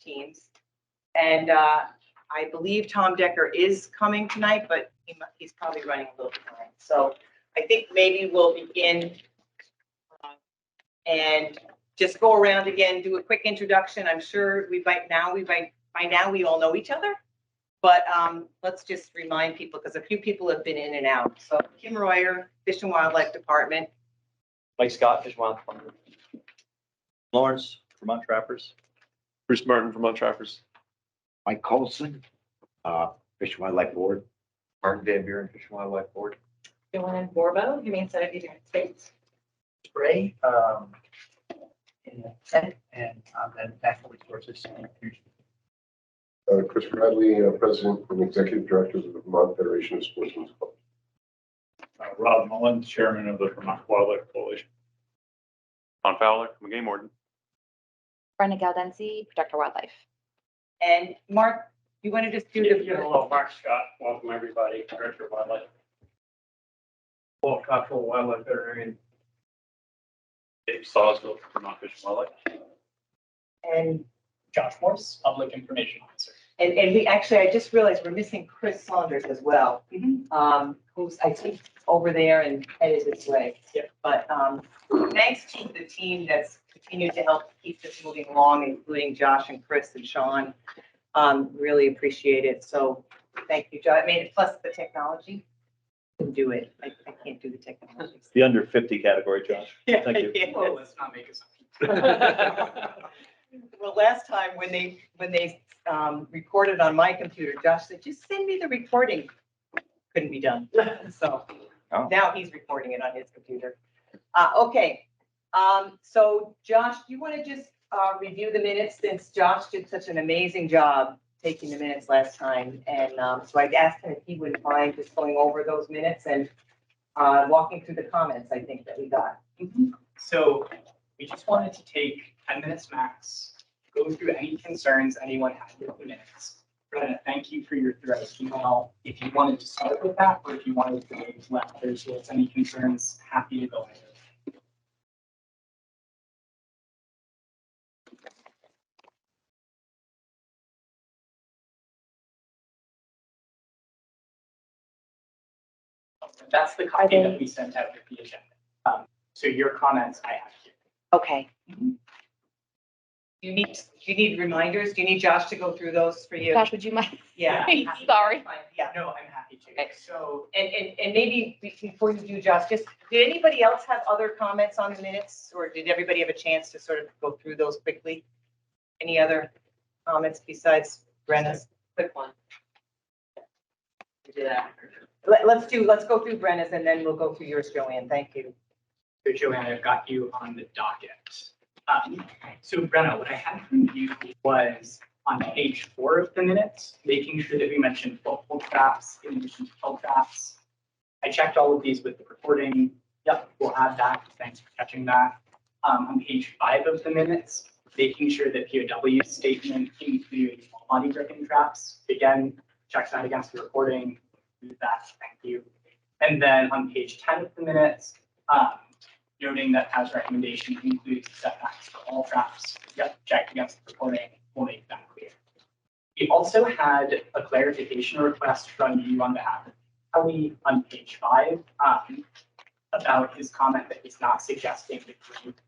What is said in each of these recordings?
teams. And I believe Tom Decker is coming tonight, but he's probably running a little behind. So I think maybe we'll begin and just go around again, do a quick introduction. I'm sure by now we all know each other, but let's just remind people because a few people have been in and out. So Kim Royer, Fish and Wildlife Department. Mike Scott, Fish and Wildlife Department. Lawrence, Vermont Trappers. Bruce Martin, Vermont Trappers. Mike Colson, Fish and Wildlife Board. Martin Van Buren, Fish and Wildlife Board. Joanne Borbo, Humane Society of the United States. Spray, in the and then Natural Resources. Chris Bradley, President and Executive Director of the Vermont Federation of Sportsmen's Clubs. Rob Mullen, Chairman of the Vermont Wildlife Coalition. Don Fowler, I'm a game warden. Brenda Galdenzi, Protector Wildlife. And Mark, you want to just do Hello, Mark Scott. Welcome, everybody. Director of Wildlife. Walt Cottrell, Wildlife Veterinarian. Dave Sawsville, Vermont Fish and Wildlife. and Josh Morse, Public Information Officer. and we actually, I just realized we're missing Chris Saunders as well, who's I think over there and headed this way. Yep. But thanks to the team that's continued to help keep this moving along, including Josh and Chris and Sean. Really appreciate it. So thank you, Josh. I mean, plus the technology can do it. I can't do the technology. The under 50 category, Josh. Yeah, Thank you. yeah. Well, let's not make assumptions. Well, last time when they recorded on my computer, Josh said, just send me the recording. Couldn't be done. So now he's recording it on his computer. Okay. So Josh, do you want to just review the minutes since Josh did such an amazing job taking the minutes last time? And so I'd asked him if he wouldn't mind just going over those minutes and walking through the comments I think that we got. So we just wanted to take 10 minutes max, go through any concerns anyone had with the minutes. Brenna, thank you for your thread email. If you wanted to start with that, or if you wanted to wait till after there's any concerns, happy to go ahead. That's the copy that we sent out with the agenda. So your comments I have here. Okay. Do you need reminders? Do you need Josh to go through those for you? Josh, would you mind? Yeah. Sorry. Yeah. No, I'm happy to. Okay. So And maybe before you do, Josh, just, did anybody else have other comments on the minutes? Or did everybody have a chance to sort of go through those quickly? Any other comments besides Brenna's? Quick one. We do that. Let's go through Brenna's and then we'll go through yours, Joanne. Thank you. So Joanne, I've got you on the docket. So Brenna, what I had from you was on page 4 of the minutes, making sure that we mentioned foothold traps in addition to kill traps. I checked all of these with the recording. Yep, we'll add that. Thanks for catching that. On page 5 of the minutes, making sure that POW statement includes body gripping traps. Again, check that against the recording. Do that. Thank you. And then on page 10 of the minutes, noting that as recommendation includes setbacks for all traps. Yep, checked against the recording. We'll make that clear. We also had a clarification request from you on behalf of Kelly on page 5 about his comment that he's not suggesting the group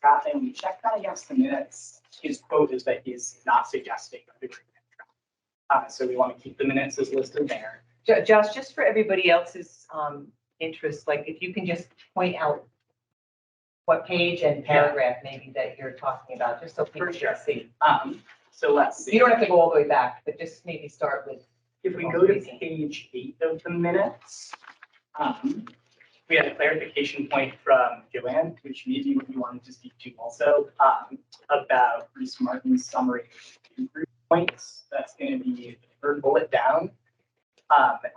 trapping. We checked that against the minutes. His quote is that he's not suggesting the group trap. So we want to keep the minutes as listed there. Josh, just for everybody else's interest, like if you can just point out what page and paragraph maybe that you're talking about, just so people can see. So let's see. You don't have to go all the way back, but just maybe start with. If we go to page 8 of the minutes, we had a clarification point from Joanne, which maybe what you wanted to speak to also, about Bruce Martin's summary group points. That's going to be the third bullet down,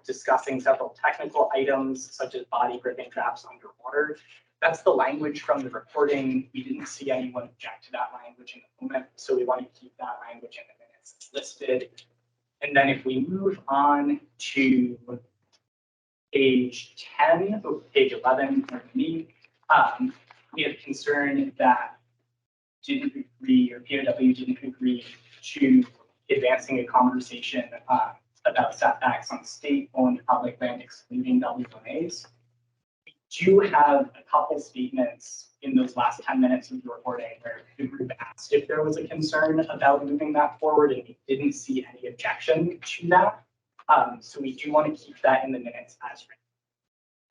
discussing several technical items such as body gripping traps underwater. That's the language from the recording. We didn't see anyone object to that language in the moment, so we want to keep that language in the minutes that's listed. And then if we move on to page 10, page 11, pardon me, we have concern that didn't agree, or POW didn't agree to advancing a conversation about setbacks on state-owned public land excluding WMAs. We do have a couple statements in those last 10 minutes of the recording where the group asked if there was a concern about moving that forward, and we didn't see any objection to that. So we do want to keep that in the minutes as written.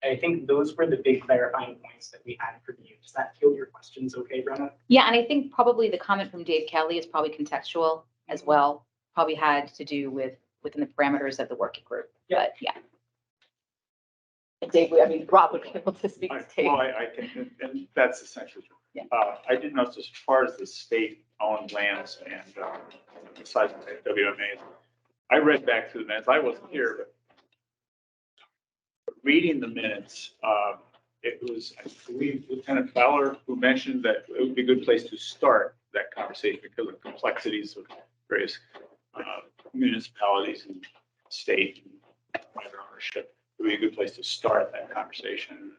I think those were the big clarifying points that we had for you. Does that field your questions okay, Brenna? Yeah, and I think probably the comment from Dave Kelly is probably contextual as well. Probably had to do with within the parameters of the working group. Yeah. But yeah. And Dave, I mean, Rob would be able to speak to Dave. Well, I think, and that's essentially true. Yeah. I did notice as far as the state-owned lands and besides the WMAs, I read back through the minutes. I wasn't here, but reading the minutes, it was, I believe, Lieutenant Fowler who mentioned that it would be a good place to start that conversation because of the complexities of various municipalities and state and private ownership. It would be a good place to start that conversation.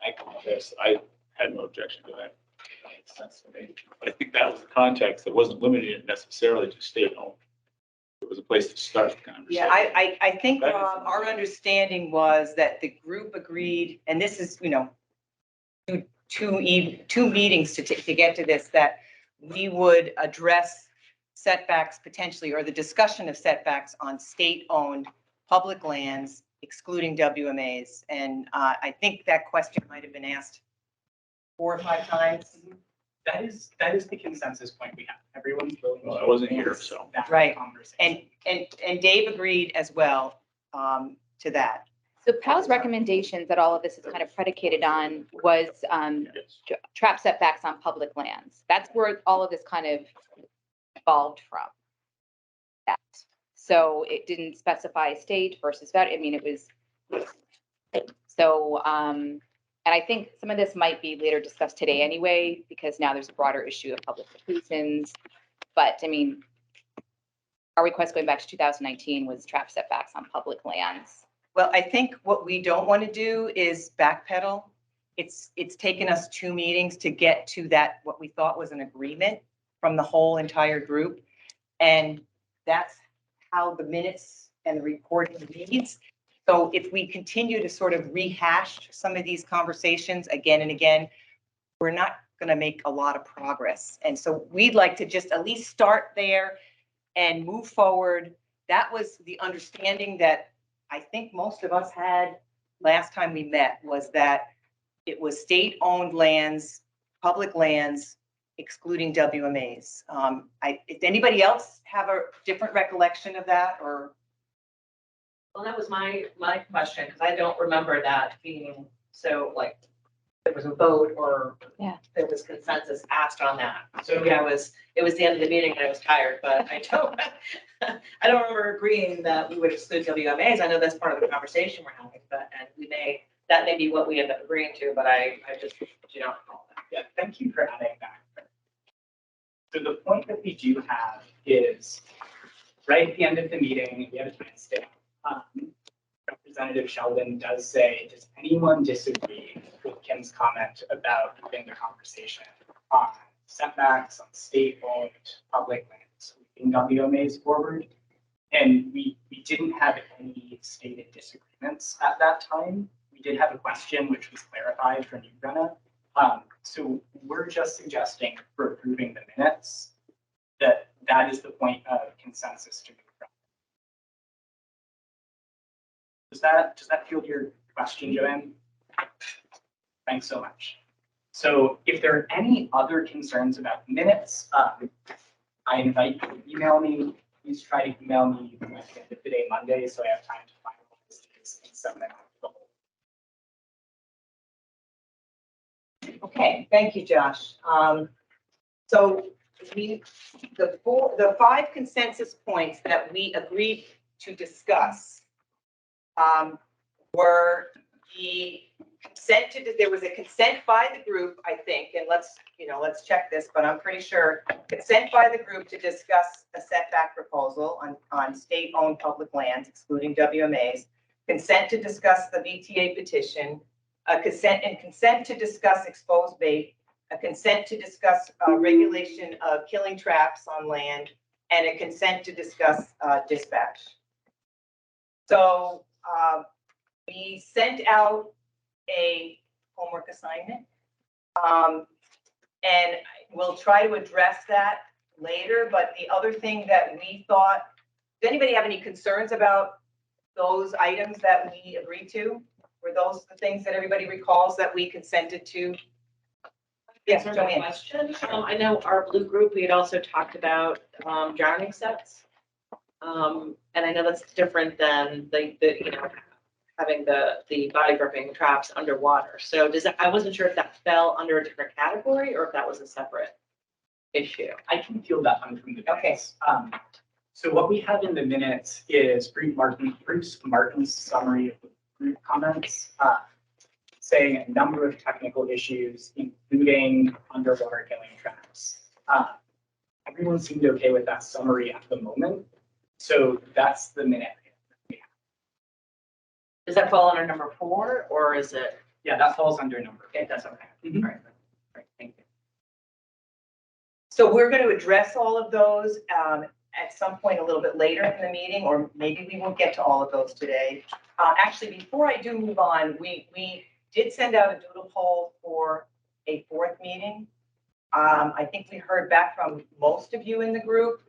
I confess, I had no objection to that. Makes sense to me. But I think that was the context. It wasn't limited necessarily to state-owned. It was a place to start the conversation. Yeah, I think, That is- Rob, our understanding was that the group agreed, and this is, you know, two meetings to get to this, that we would address setbacks potentially, or the discussion of setbacks on state-owned public lands, excluding WMAs. And I think that question might have been asked 4 or 5 times. That is the consensus point we have. Everyone's willing to. Well, I wasn't here, advance so. that Right. conversation. And Dave agreed as well to that. So Pal's recommendations that all of this is kind of predicated on was trap setbacks on public lands. That's where all of this kind of evolved from. That. So it didn't specify state versus federal. I mean, it was. So, and I think some of this might be later discussed today anyway, because now there's a broader issue of public locations. But I mean, our request going back to 2019 was trap setbacks on public lands. Well, I think what we don't want to do is backpedal. It's taken us 2 meetings to get to that, what we thought was an agreement from the whole entire group. And that's how the minutes and the recording reads. So if we continue to sort of rehash some of these conversations again and again, we're not going to make a lot of progress. And so we'd like to just at least start there and move forward. That was the understanding that I think most of us had last time we met, was that it was state-owned lands, public lands, excluding WMAs. Did anybody else have a different recollection of that, or? Well, that was my question, because I don't remember that being so, like, there was a vote or Yeah. there was consensus asked on that. So yeah, it was the end of the meeting and I was tired, but I don't remember agreeing that we would exclude WMAs. I know that's part of the conversation we're having, but, and that may be what we end up agreeing to, but I just do not recall that. Yeah, thank you for adding that. So the point that we do have is right at the end of the meeting, we have a timestamp. Representative Sheldon does say, does anyone disagree with Kim's comment about moving the conversation on setbacks on state-owned public lands, moving WMAs forward? And we didn't have any stated disagreements at that time. We did have a question which was clarified from you, Brenna. So we're just suggesting for approving the minutes that is the point of consensus to move from. Does that field your question, Joanne? Thanks so much. So if there are any other concerns about minutes, I invite you to email me. Please try to email me by the end of the day, Monday, so I have time to finalize these and send them out to the whole. Okay, thank you, Josh. So the 5 consensus points that we agreed to discuss were the consent there was a consent by the group, I think, and let's check this, but I'm pretty sure consent by the group to discuss a setback proposal on state-owned public lands, excluding WMAs, consent to discuss the VTA petition, consent to discuss exposed bait, a consent to discuss regulation of killing traps on land, and a consent to discuss dispatch. So we sent out a homework assignment. And we'll try to address that later, but the other thing that we thought, does anybody have any concerns about those items that we agreed to? Were those the things that everybody recalls that we consented to? Yes, Answer my Joanne. question. I know our blue group, we had also talked about drowning sets. And I know that's different than the you know, having the body gripping traps underwater. So does that, I wasn't sure if that fell under a different category or if that was a separate issue. I can feel that one from the Okay. minutes. So what we have in the minutes is Bruce Martin's summary of the group comments, saying a number of technical issues, including underwater killing traps. Everyone seemed okay with that summary at the moment. So that's the minute. Does that fall under number 4 or is it? Yeah, that falls under number. Okay, that's okay. Mhm. All right, thank you. So we're going to address all of those at some point a little bit later in the meeting, or maybe we won't get to all of those today. Actually, before I do move on, we did send out a doodle poll for a 4th meeting. I think we heard back from most of you in the group.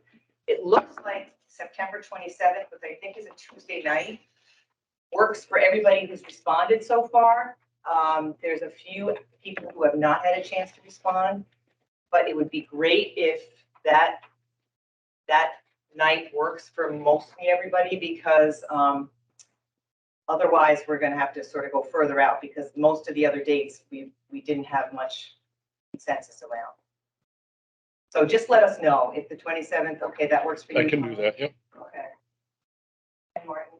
It looks like September 27th, which I think is a Tuesday night, works for everybody who's responded so far. There's a few people who have not had a chance to respond, but it would be great if that night works for mostly everybody, because otherwise we're going to have to sort of go further out, because most of the other dates we didn't have much consensus around. So just let us know if the 27th, okay, that works for you. I can do that, yep. Okay. And Martin?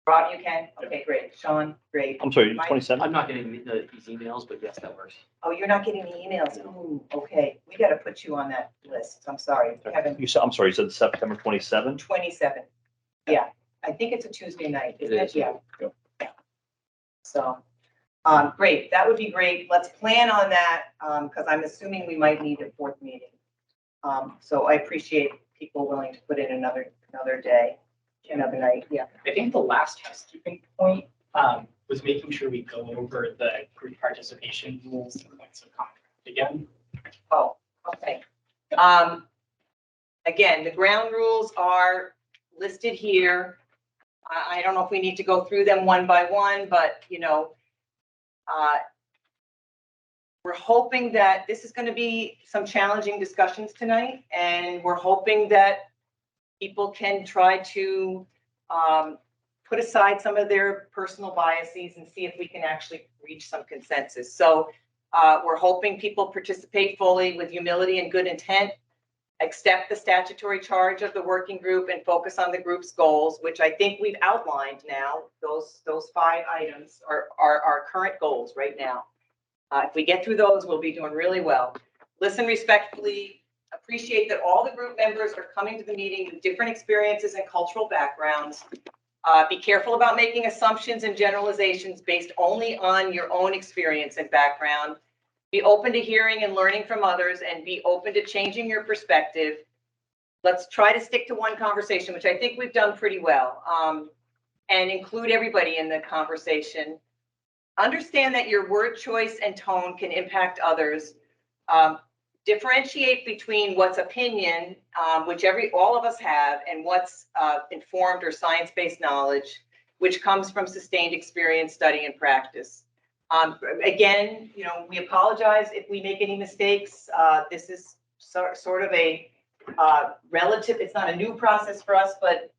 Rob, you can? Okay, great. Sean, great. I'm sorry, Mike? 27? I'm not getting these emails, but yes, that works. Oh, you're not getting the emails? Ooh, okay. We got to put you on that list. I'm sorry. Kevin, You said, I'm sorry, you said September 27? 27. Yeah, I think it's a Tuesday night, isn't it? is. Yeah. Yep. So, great. That would be great. Let's plan on that, because I'm assuming we might need a 4th meeting. So I appreciate people willing to put in another day, another night. Yeah. I think the last housekeeping point was making sure we go over the group participation rules and points of contact again. Oh, okay. Again, the ground rules are listed here. I don't know if we need to go through them one by one, but you know, we're hoping that this is going to be some challenging discussions tonight, and we're hoping that people can try to put aside some of their personal biases and see if we can actually reach some consensus. So we're hoping people participate fully with humility and good intent, accept the statutory charge of the working group, and focus on the group's goals, which I think we've outlined now. Those 5 items are our current goals right now. If we get through those, we'll be doing really well. Listen respectfully, appreciate that all the group members are coming to the meeting with different experiences and cultural backgrounds. Be careful about making assumptions and generalizations based only on your own experience and background. Be open to hearing and learning from others, and be open to changing your perspective. Let's try to stick to one conversation, which I think we've done pretty well, and include everybody in the conversation. Understand that your word choice and tone can impact others. Differentiate between what's opinion, which all of us have, and what's informed or science-based knowledge, which comes from sustained experience, study, and practice. Again, you know, we apologize if we make any mistakes. This is sort of a relative, it's not a new process for us, but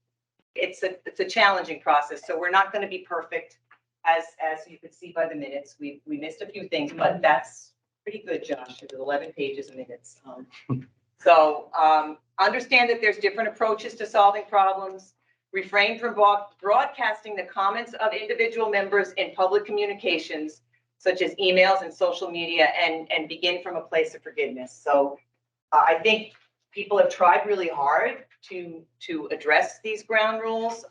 it's a challenging process. So we're not going to be perfect. As you can see by the minutes, we missed a few things, but that's pretty good, Josh. It was 11 pages of minutes. So understand that there's different approaches to solving problems. Refrain from broadcasting the comments of individual members in public communications, such as emails and social media, and begin from a place of forgiveness. So I think people have tried really hard to address these ground rules.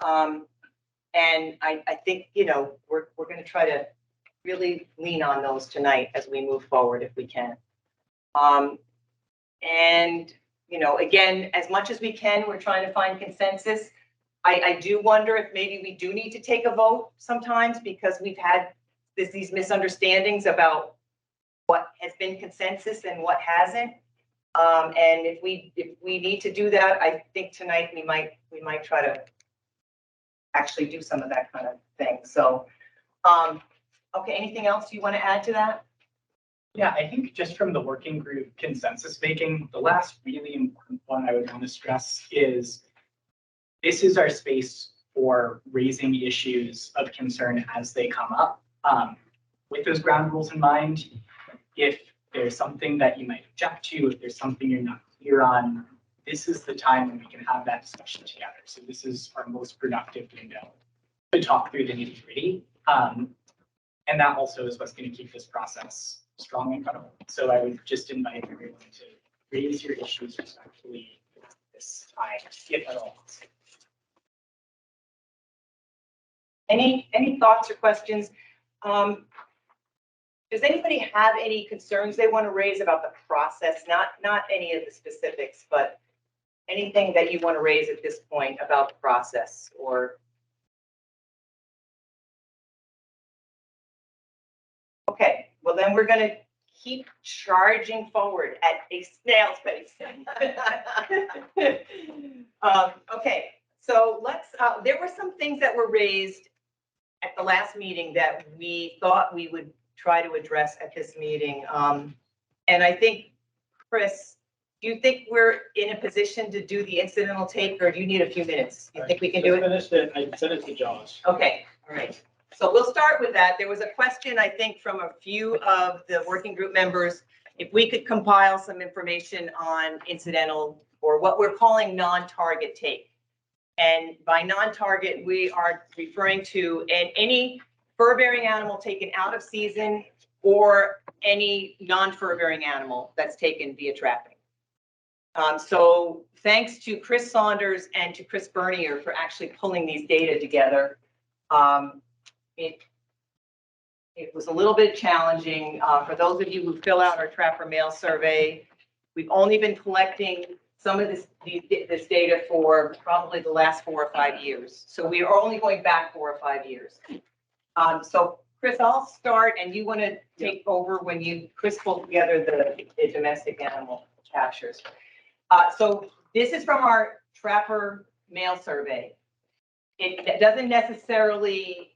And I think, you know, we're going to try to really lean on those tonight as we move forward if we can. And, you know, again, as much as we can, we're trying to find consensus. I do wonder if maybe we do need to take a vote sometimes because we've had these misunderstandings about what has been consensus and what hasn't. And if we need to do that, I think tonight we might try to actually do some of that kind of thing. So, okay, anything else you want to add to that? Yeah, I think just from the working group consensus making, the last really important one I would want to stress is this is our space for raising issues of concern as they come up. With those ground rules in mind, if there's something that you might object to, if there's something you're not clear on, this is the time when we can have that discussion together. So this is our most productive window to talk through the nitty-gritty. And that also is what's going to keep this process strong and credible. So I would just invite everyone to raise your issues respectfully this time, if at all. Any thoughts or questions? Does anybody have any concerns they want to raise about the process? Not any of the specifics, but anything that you want to raise at this point about the process or? Okay, well then we're going to keep charging forward at a snail's pace. Okay, so let's, there were some things that were raised at the last meeting that we thought we would try to address at this meeting. And I think, Chris, do you think we're in a position to do the incidental take, or do you need a few minutes? You think we can do it? Finished it, I sent it to Josh. Okay, all right. So we'll start with that. There was a question, I think, from a few of the working group members, if we could compile some information on incidental or what we're calling non-target take. And by non-target, we are referring to any fur-bearing animal taken out of season or any non-fur-bearing animal that's taken via trapping. So thanks to Chris Saunders and to Chris Bernier for actually pulling these data together. It was a little bit challenging. For those of you who fill out our trapper mail survey, we've only been collecting some of this data for probably the last 4 or 5 years. So we are only going back 4 or 5 years. So Chris, I'll start and you want to take over when Chris pulled together the domestic animal captures. So this is from our trapper mail survey. It doesn't necessarily,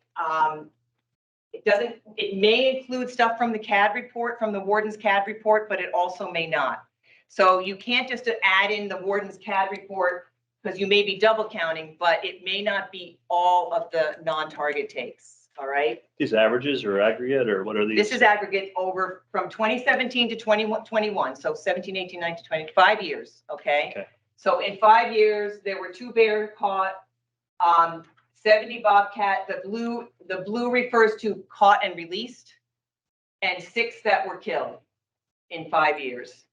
it may include stuff from the CAD report, from the warden's CAD report, but it also may not. So you can't just add in the warden's CAD report because you may be double counting, but it may not be all of the non-target takes, all right? These averages or aggregate or what are these? This is aggregate over from 2017 to 2021, so 17, 18, 19, 20, 5 years, okay? Okay. So in 5 years, there were 2 bear caught, 70 bobcat. The blue refers to caught and released, and 6 that were killed in 5 years.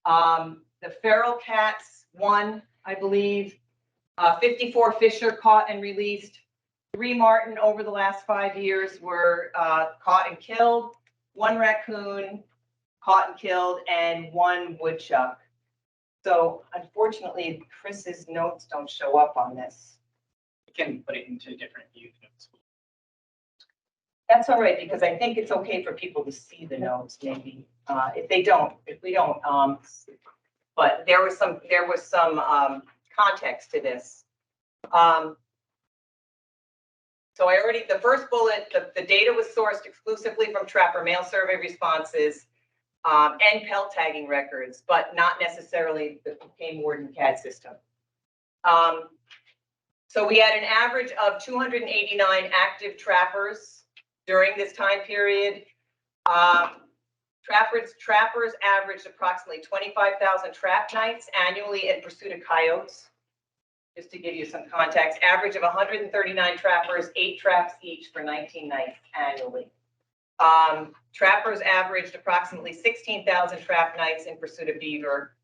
The feral cats, 1, I believe. 54 fisher caught and released. 3 marten over the last 5 years were caught and killed. 1 raccoon caught and killed, and 1 woodchuck. So unfortunately, Chris's notes don't show up on this. We can put it into different view notes. That's all right, because I think it's okay for people to see the notes, maybe. If we don't, but there was some context to this. So the first bullet, the data was sourced exclusively from trapper mail survey responses and pelt tagging records, but not necessarily the game warden CAD system. So we had an average of 289 active trappers during this time period. Trappers averaged approximately 25,000 trap nights annually in pursuit of coyotes. Just to give you some context, average of 139 trappers, 8 traps each for 19 nights annually. Trappers averaged approximately 16,000 trap nights in pursuit of beaver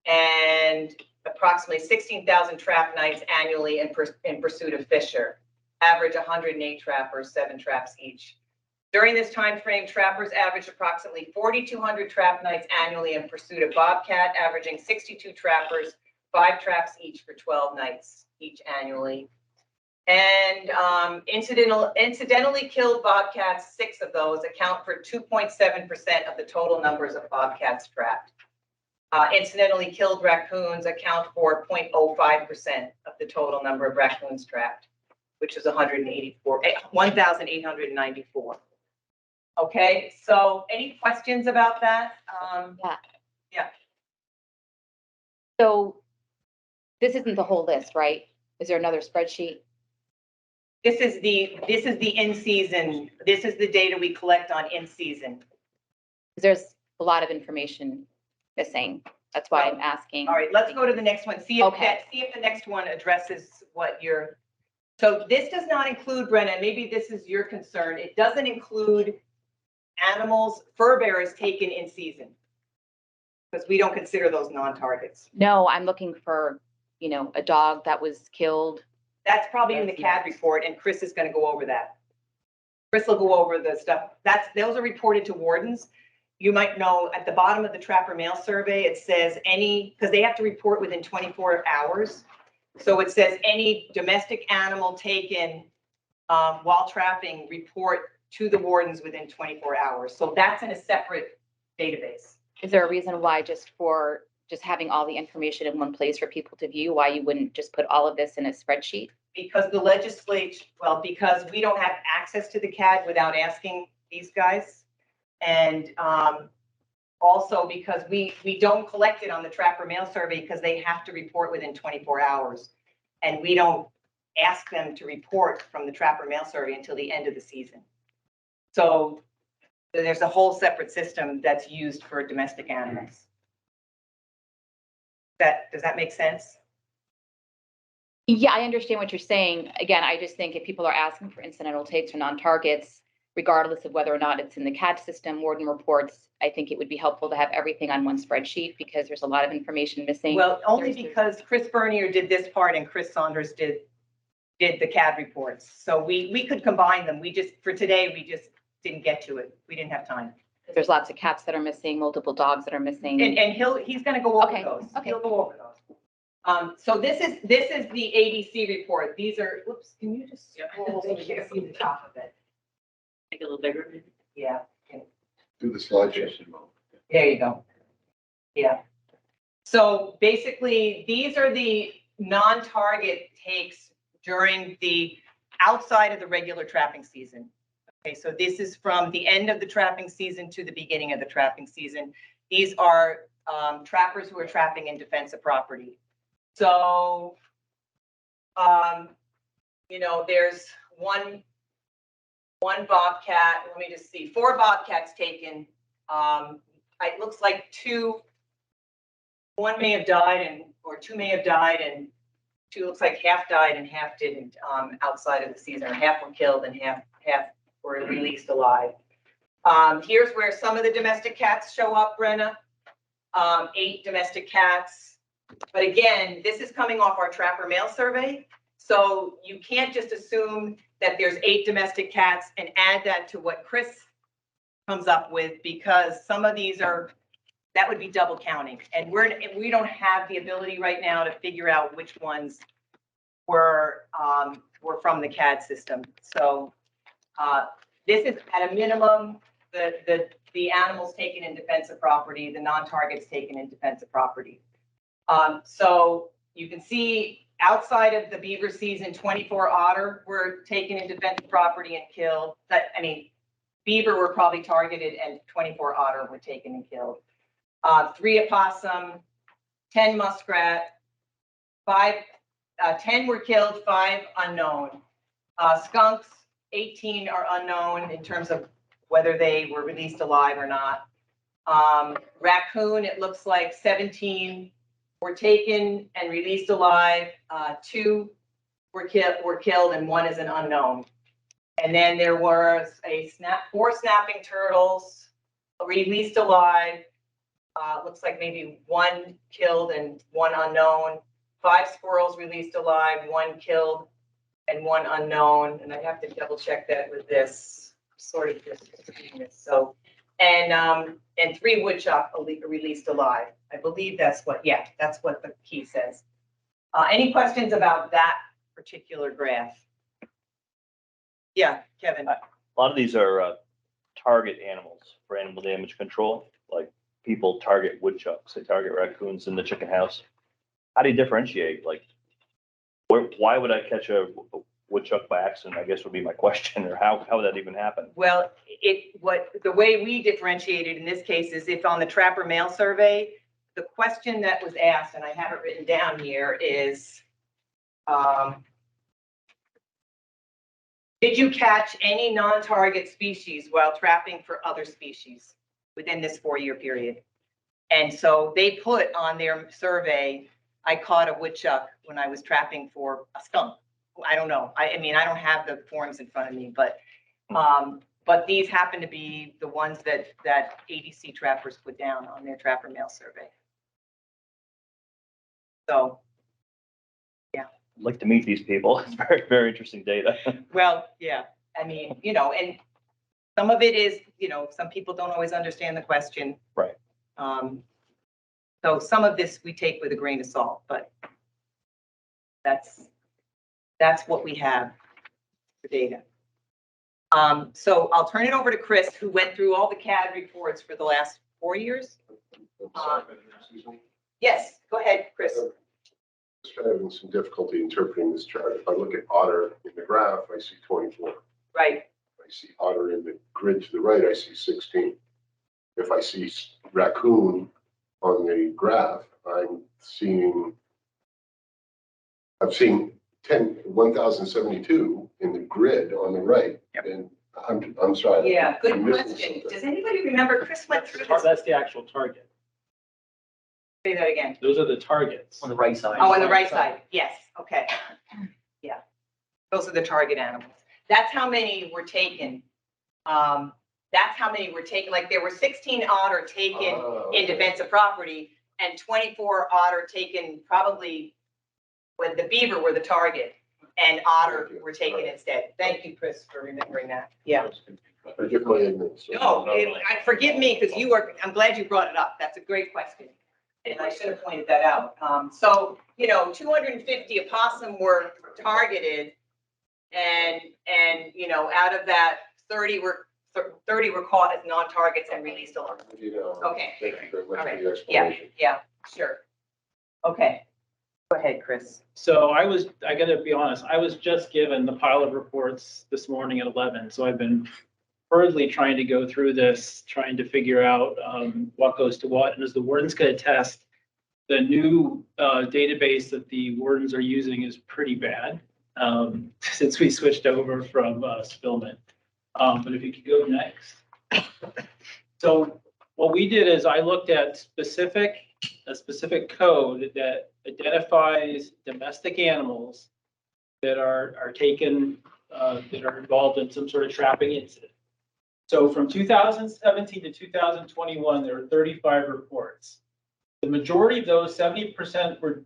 and approximately 16,000 trap nights annually in pursuit of fisher. Average 108 trappers, 7 traps each. During this time frame, trappers averaged approximately 4,200 trap nights annually in pursuit of bobcat, averaging 62 trappers, 5 traps each for 12 nights each annually. And incidentally killed bobcats, 6 of those account for 2.7% of the total numbers of bobcats trapped. Incidentally killed raccoons account for 0.05% of the total number of raccoons trapped, which is 1,894. Okay, so any questions about that? Yeah. So this isn't the whole list, right? Is there another spreadsheet? This is the in season. This is the data we collect on in season. There's a lot of information missing. That's why I'm asking. All right, let's go to the next one. See if the next one addresses what you're. So this does not include, Brenna, maybe this is your concern. It doesn't include animals, fur bearers taken in season. Because we don't consider those non-targets. No, I'm looking for, you know, a dog that was killed. That's probably in the CAD report, and Chris is going to go over that. Chris will go over the stuff. Those are reported to wardens. You might know at the bottom of the trapper mail survey, it says because they have to report within 24 hours. So it says any domestic animal taken while trapping, report to the wardens within 24 hours. So that's in a separate database. Is there a reason why just having all the information in one place for people to view, why you wouldn't just put all of this in a spreadsheet? Because the legislature, because we don't have access to the CAD without asking these guys. And also because we don't collect it on the trapper mail survey because they have to report within 24 hours. And we don't ask them to report from the trapper mail survey until the end of the season. So there's a whole separate system that's used for domestic animals. Does that make sense? Yeah, I understand what you're saying. Again, I just think if people are asking for incidental takes or non-targets, regardless of whether or not it's in the CAD system, warden reports, I think it would be helpful to have everything on one spreadsheet because there's a lot of information missing. Well, only because Chris Bernier did this part and Chris Saunders did the CAD reports. So we could combine them. For today, we just didn't get to it. We didn't have time. There's lots of cats that are missing, multiple dogs that are missing. And he's going to go over those. Okay. He'll go over those. So this is the ADC report. These are, whoops, can you just scroll so you can see the top of it? Make it a little bigger. Yeah. Do the slideshow. There you go. Yeah. So basically, these are the non-target takes during the outside of the regular trapping season. Okay, so this is from the end of the trapping season to the beginning of the trapping season. These are trappers who are trapping in defensive property. So, there's one bobcat. Let me just see. 4 bobcats taken. It looks like 2. One may have died, or 2 may have died, and 2 looks like half died and half didn't outside of the season, or half were killed and half were released alive. Here's where some of the domestic cats show up, Brenna. 8 domestic cats. But again, this is coming off our trapper mail survey. So you can't just assume that there's 8 domestic cats and add that to what Chris comes up with, because some of these that would be double counting. And we don't have the ability right now to figure out which ones were from the CAD system. So this is at a minimum, the animals taken in defensive property, the non-targets taken in defensive property. So you can see outside of the beaver season, 24 otter were taken in defensive property and killed. Beaver were probably targeted and 24 otter were taken and killed. 3 opossum, 10 muskrat, 10 were killed, 5 unknown. Skunks, 18 are unknown in terms of whether they were released alive or not. Raccoon, it looks like 17 were taken and released alive. 2 were killed and 1 is an unknown. And then there was 4 snapping turtles released alive. Looks like maybe 1 killed and 1 unknown. 5 squirrels released alive, 1 killed and 1 unknown. And I have to double check that with this. sort of just reading this, so, and 3 woodchuck released alive. I believe that's what, yeah, that's what the key says. Any questions about that particular graph? Yeah, Kevin. A lot of these are target animals for animal damage control, like people target woodchucks, they target raccoons in the chicken house. How do you differentiate? Like, why would I catch a woodchuck by accident, I guess would be my question, or how would that even happen? Well, the way we differentiated in this case is if on the trapper mail survey, the question that was asked, and I have it written down here, is, did you catch any non-target species while trapping for other species within this 4-year period? And so they put on their survey, I caught a woodchuck when I was trapping for a skunk. I don't know. I mean, I don't have the forms in front of me, but these happen to be the ones that ADC trappers put down on their trapper mail survey. So, yeah. I'd like to meet these people. It's very, very interesting data. Well, yeah, I mean, you know, and some of it is, you know, some people don't always understand the question. Right. So some of this we take with a grain of salt, but that's what we have for data. So I'll turn it over to Chris, who went through all the CAD reports for the last 4 years. Yes, go ahead, Chris. Just having some difficulty interpreting this chart. If I look at otter in the graph, I see 24. Right. If I see otter in the grid to the right, I see 16. If I see raccoon on the graph, I've seen 1,072 in the grid on the right. Yep. And I'm sorry. Yeah, good I'm missing question. something. Does anybody remember Chris went through this? That's the actual target. Say that again. Those are the targets. On the right side. Oh, on the right side. Yes. Okay. Yeah. Those are the target animals. That's how many were taken. That's how many were taken. Like there were 16 otter taken in defensive property and 24 otter taken probably when the beaver were the target and otter were taken instead. Thank you, Chris, for remembering that. Yeah. Forgive my ignorance. No, forgive me because I'm glad you brought it up. That's a great question. And I should have pointed that out. So, you know, 250 opossum were targeted and, you know, out of that 30 were caught as non-targets and released alive. Okay. Thank you very much All right. for the explanation. Yeah, sure. Okay. Go ahead, Chris. So I gotta be honest, I was just given the pile of reports this morning at 11. So I've been hurriedly trying to go through this, trying to figure out what goes to what. And as the wardens could attest, the new database that the wardens are using is pretty bad since we switched over from Spillman. But if you could go next. So what we did is I looked at a specific code that identifies domestic animals that are taken, that are involved in some sort of trapping incident. So from 2017 to 2021, there were 35 reports. The majority of those, 71% were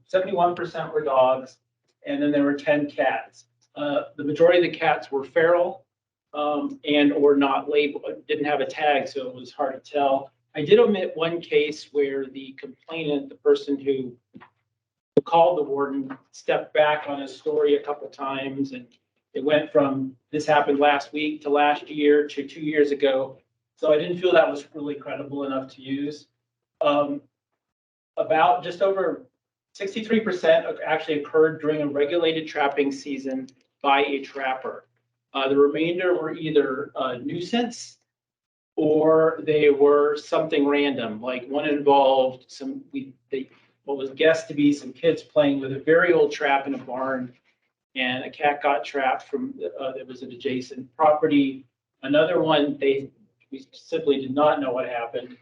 dogs, and then there were 10 cats. The majority of the cats were feral and or not labeled, didn't have a tag, so it was hard to tell. I did omit one case where the complainant, the person who called the warden, stepped back on his story a couple times, and it went from this happened last week to last year to 2 years ago. So I didn't feel that was really credible enough to use. About just over 63% actually occurred during a regulated trapping season by a trapper. The remainder were either a nuisance or they were something random, like one involved what was guessed to be some kids playing with a very old trap in a barn, and a cat got trapped from that was an adjacent property. Another one, we simply did not know what happened.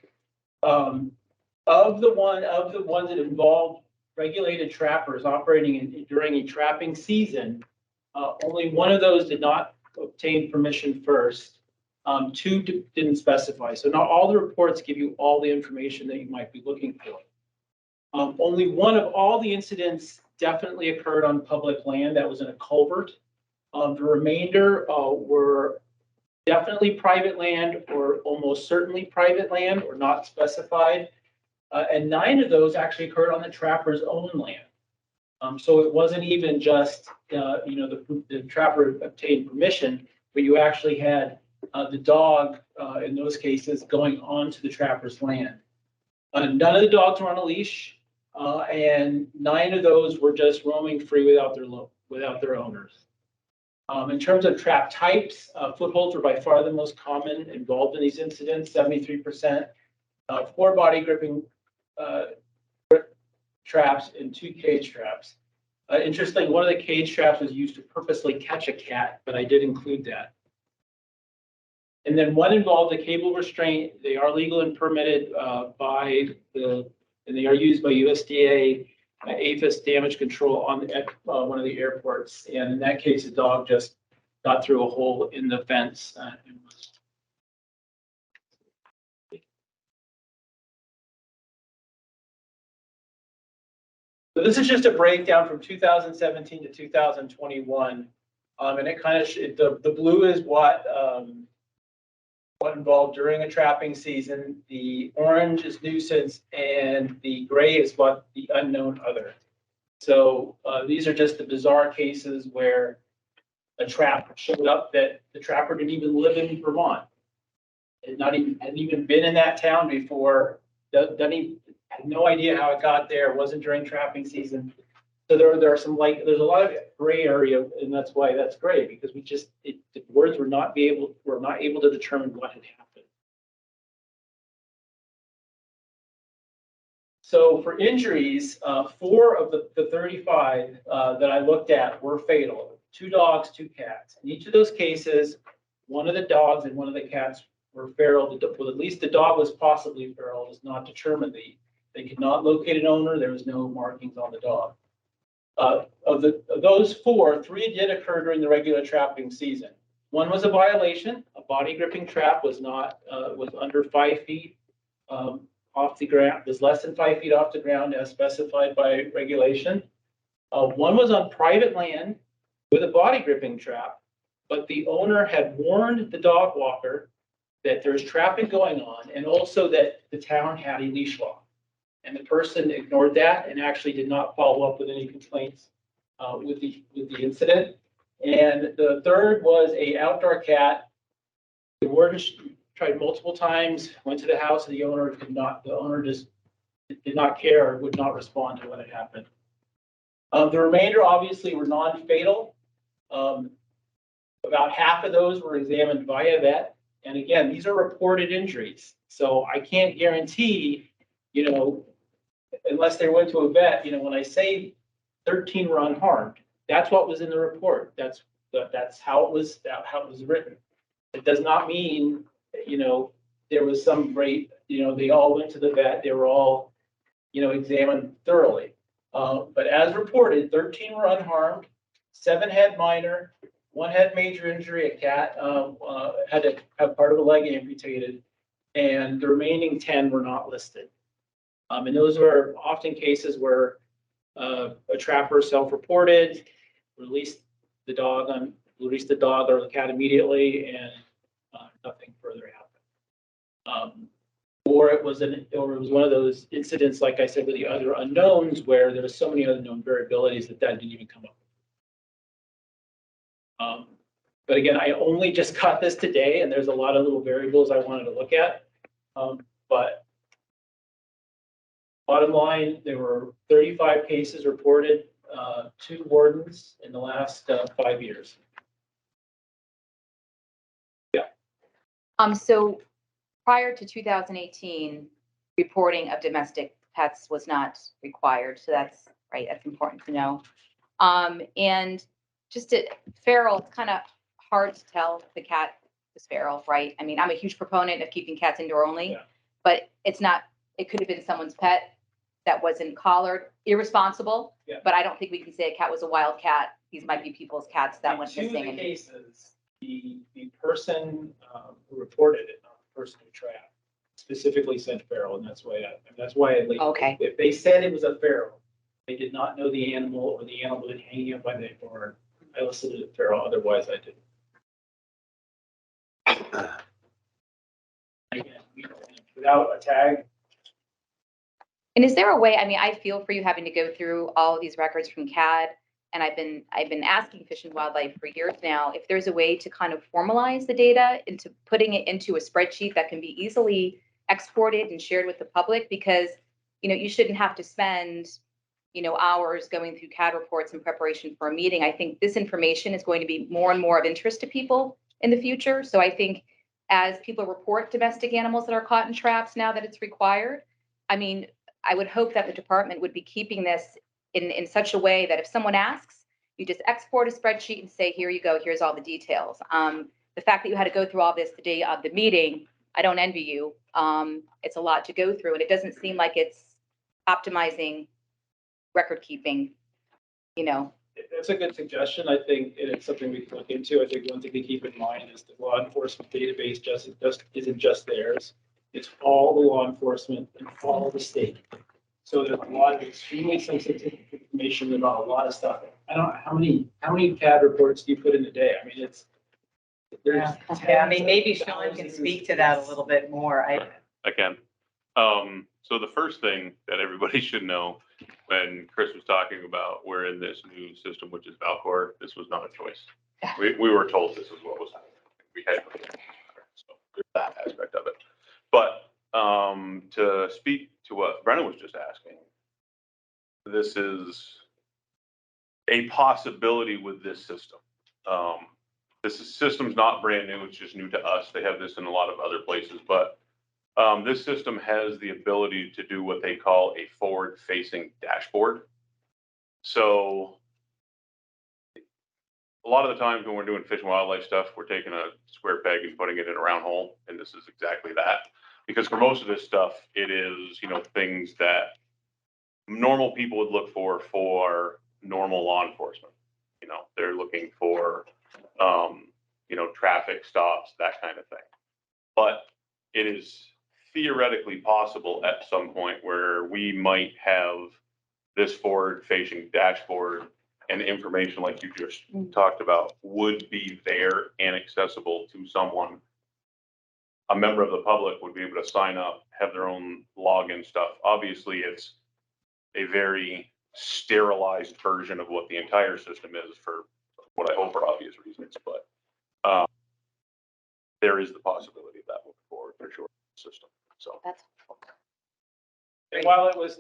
Of the ones that involved regulated trappers operating during a trapping season, only one of those did not obtain permission first. Two didn't specify. So not all the reports give you all the information that you might be looking for. Only one of all the incidents definitely occurred on public land. That was in a culvert. The remainder were definitely private land or almost certainly private land or not specified. And 9 of those actually occurred on the trapper's own land. So it wasn't even just, the trapper obtained permission, but you actually had the dog, in those cases, going onto the trapper's land. None of the dogs were on a leash, and 9 of those were just roaming free without their owners. In terms of trap types, footholds were by far the most common involved in these incidents, 73%. 4 body gripping traps and 2 cage traps. Interesting, one of the cage traps was used to purposely catch a cat, but I did include that. And then 1 involved a cable restraint. They are legal and permitted and they are used by USDA APHIS damage control at one of the airports. And in that case, the dog just got through a hole in the fence. So this is just a breakdown from 2017 to 2021. And it kind of, the blue is what involved during a trapping season. The orange is nuisance, and the gray is what the unknown other. So these are just the bizarre cases where a trap showed up that the trapper didn't even live in Vermont. Hadn't even been in that town before. Had no idea how it got there. It wasn't during trapping season. So there are some there's a lot of gray area, and that's why that's gray, because the words were not able to determine what had happened. So for injuries, 4 of the 35 that I looked at were fatal. 2 dogs, 2 cats. In each of those cases, one of the dogs and one of the cats were feral. Well, at least the dog was possibly feral. It was not determined. They could not locate an owner. There was no markings on the dog. Of those 4, 3 did occur during the regular trapping season. 1 was a violation. A body gripping trap was under 5 feet off the ground. Was less than 5 feet off the ground as specified by regulation. 1 was on private land with a body gripping trap, but the owner had warned the dog walker that there's trapping going on, and also that the town had a leash law. And the person ignored that and actually did not follow up with any complaints with the incident. And the 3rd was a outdoor cat. The warden tried multiple times, went to the house, and the owner just did not care or would not respond to what had happened. The remainder obviously were non-fatal. About half of those were examined via vet. And again, these are reported injuries. So I can't guarantee, unless they went to a vet, when I say 13 were unharmed, that's what was in the report. That's how it was written. It does not mean, there was some great, they all went to the vet. They were all, examined thoroughly. But as reported, 13 were unharmed, 7 had minor, 1 had major injury. A cat had to have part of a leg amputated, and the remaining 10 were not listed. And those were often cases where a trapper self-reported, released the dog or the cat immediately, and nothing further happened. Or it was one of those incidents, like I said, with the other unknowns, where there were so many unknown variabilities that didn't even come up. But again, I only just got this today, and there's a lot of little variables I wanted to look at. But bottom line, there were 35 cases reported to wardens in the last 5 years. Yeah. So prior to 2018, reporting of domestic pets was not required. So that's right. That's important to know. And just feral, it's kind of hard to tell if the cat is feral, right? I mean, I'm a huge proponent of keeping cats indoor only, but it's not, it could have been someone's pet that wasn't collared, irresponsible, but I don't think we can say a cat was a wild cat. These might be people's cats that went missing. In 2 of the cases, the person who reported it, not the person who trapped, specifically said feral, and that's why Okay. If they said it was a feral, they did not know the animal, or the animal was hanging up by the barn, I listed it feral, otherwise I didn't. Again, without a tag. And is there a way, I mean, I feel for you having to go through all of these records from CAD, and I've been asking Fish and Wildlife for years now, if there's a way to kind of formalize the data into putting it into a spreadsheet that can be easily exported and shared with the public, because, you know, you shouldn't have to spend, you know, hours going through CAD reports in preparation for a meeting. I think this information is going to be more and more of interest to people in the future. So I think as people report domestic animals that are caught in traps now that it's required, I mean, I would hope that the department would be keeping this in such a way that if someone asks, you just export a spreadsheet and say, here you go, here's all the details. The fact that you had to go through all this the day of the meeting, I don't envy you. It's a lot to go through, and it doesn't seem like it's optimizing record keeping, you know. It's a good suggestion. I think it's something we can look into. I think one thing to keep in mind is the law enforcement database isn't just theirs. It's all the law enforcement and all the state. So there's a lot of extremely sensitive information about a lot of stuff. I don't know how many CAD reports do you put in a day? I mean, Yeah, I mean, maybe Sean can speak to that a little bit more. I can. So the first thing that everybody should know, when Chris was talking about we're in this new system, which is Valcor, this was not a choice. We were told this is what was happening. We had, so there's that aspect of it. But to speak to what Brennan was just asking, this is a possibility with this system. This system's not brand new, it's just new to us. They have this in a lot of other places, but this system has the ability to do what they call a forward-facing dashboard. So a lot of the times when we're doing fish and wildlife stuff, we're taking a square peg and putting it in a round hole, and this is exactly that. Because for most of this stuff, it is, you know, things that normal people would look for normal law enforcement. You know, they're looking for, you know, traffic stops, that kind of thing. But it is theoretically possible at some point where we might have this forward-facing dashboard and information like you just talked about would be there and accessible to someone. A member of the public would be able to sign up, have their own login stuff. Obviously, it's a very sterilized version of what the entire system is for what I hope are obvious reasons, but there is the possibility of that moving forward for sure. System. So That's and while it was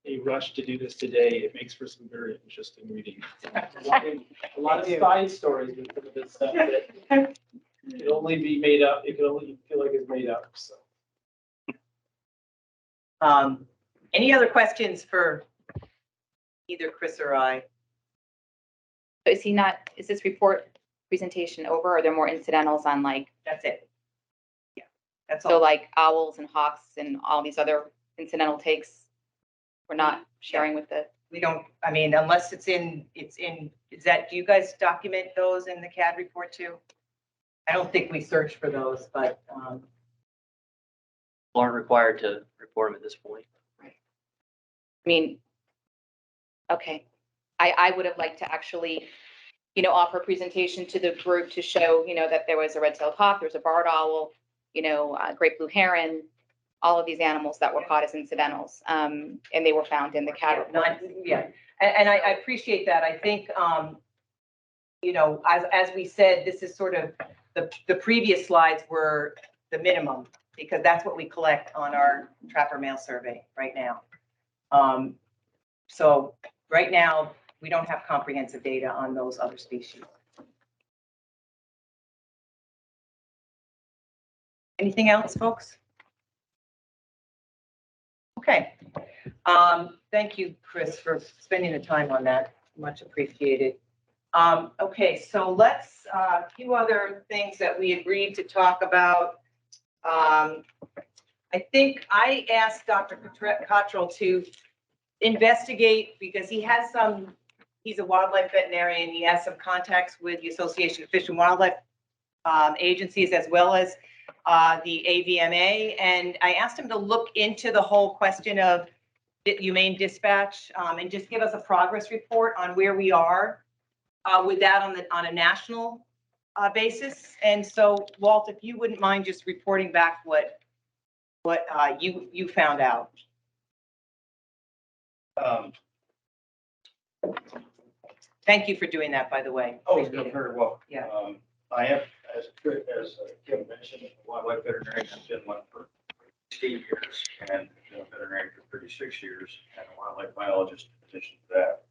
a rush to do this today, it makes for some very interesting reading. A lot of side stories with some of this stuff that can only be made up. It can only feel like it's made up. So. Any other questions for either Chris or I? Is this report presentation over? Or are there more incidentals on, like? That's it. Yeah, that's So all. like owls and hawks and all these other incidental takes, we're not sharing with the. We don't, I mean, unless it's in, do you guys document those in the CAD report too? I don't think we search for those, but, aren't required to report them at this point. I mean, okay, I would have liked to actually, you know, offer a presentation to the group to show, you know, that there was a red-tailed hawk, there was a barred owl, you know, great blue heron, all of these animals that were caught as incidentals, and they were found in the CAD report. And I appreciate that. I think, you know, as we said, this is sort of, the previous slides were the minimum, because that's what we collect on our trapper mail survey right now. So right now, we don't have comprehensive data on those other species. Anything else, folks? Okay. Thank you, Chris, for spending the time on that. Much appreciated. Okay, so let's, a few other things that we agreed to talk about. I think I asked Dr. Cottrell to investigate, because he has he's a wildlife veterinarian. He has some contacts with the Association of Fish and Wildlife agencies, as well as the AVMA. And I asked him to look into the whole question of humane dispatch and just give us a progress report on where we are with that on a national basis. And so Walt, if you wouldn't mind just reporting back what you found out. Thank you for doing that, by the way. Oh, Appreciate you're it. very welcome. Yeah. I have, as Kim mentioned, a wildlife veterinarian. I've been one for 16 years and been a veterinarian for 36 years and a wildlife biologist in addition to that.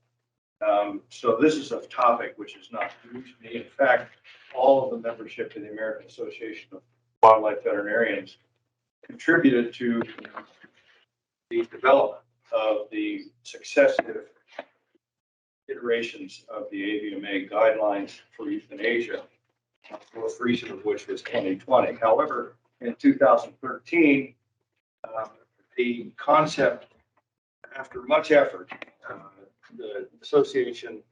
So this is a topic which is not new to me. In fact, all of the membership in the American Association of Wildlife Veterinarians contributed to the development of the successive iterations of the AVMA guidelines for euthanasia, most recent of which was 2020. However, in 2013, the concept, after much effort, the association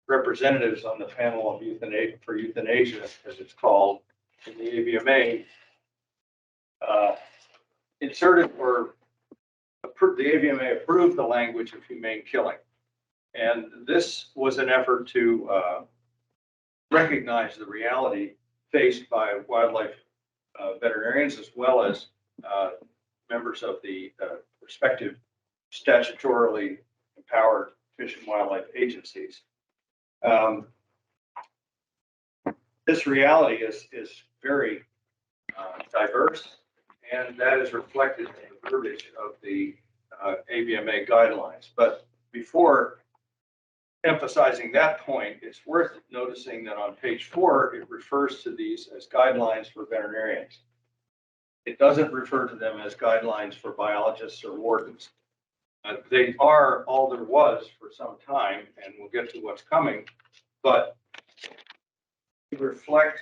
representatives on the panel of euthanasia, for euthanasia, as it's called, in the AVMA, inserted or the AVMA approved the language of humane killing. And this was an effort to recognize the reality faced by wildlife veterinarians as well as members of the respective statutorily empowered fish and wildlife agencies. This reality is very diverse, and that is reflected in the verbiage of the AVMA guidelines. But before emphasizing that point, it's worth noticing that on page 4, it refers to these as guidelines for veterinarians. It doesn't refer to them as guidelines for biologists or wardens. They are all there was for some time, and we'll get to what's coming, but they reflect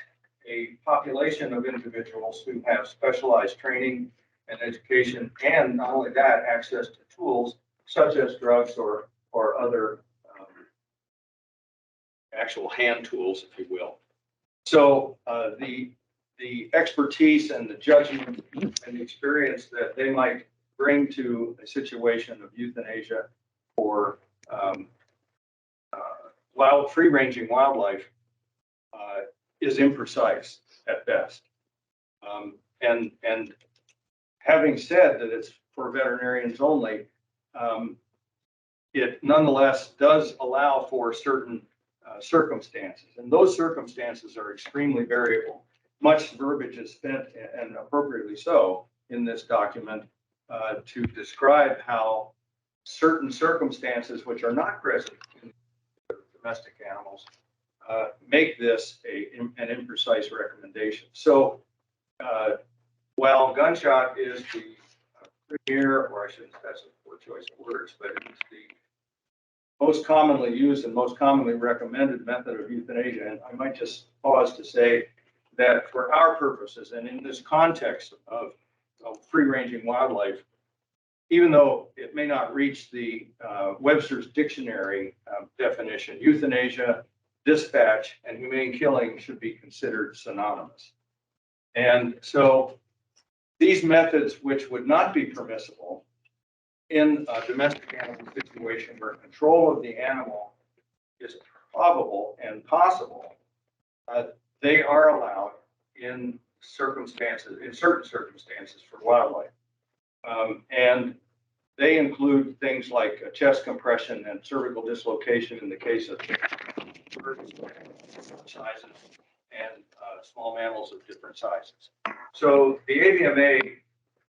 a population of individuals who have specialized training and education, and not only that, access to tools such as drugs or other actual hand tools, if you will. So the expertise and the judgment and the experience that they might bring to a situation of euthanasia for free-ranging wildlife is imprecise at best. And having said that it's for veterinarians only, it nonetheless does allow for certain circumstances, and those circumstances are extremely variable. Much verbiage is spent, and appropriately so, in this document to describe how certain circumstances which are not present in domestic animals make this an imprecise recommendation. So while gunshot is the premier, or I shouldn't, that's a poor choice of words, but it's the most commonly used and most commonly recommended method of euthanasia. And I might just pause to say that for our purposes and in this context of free-ranging wildlife, even though it may not reach the Webster's dictionary definition, euthanasia, dispatch, and humane killing should be considered synonymous. And so these methods, which would not be permissible in a domestic animal situation where control of the animal is probable and possible, they are allowed in certain circumstances for wildlife. And they include things like chest compression and cervical dislocation in the case of sizes and small mammals of different sizes. So the AVMA,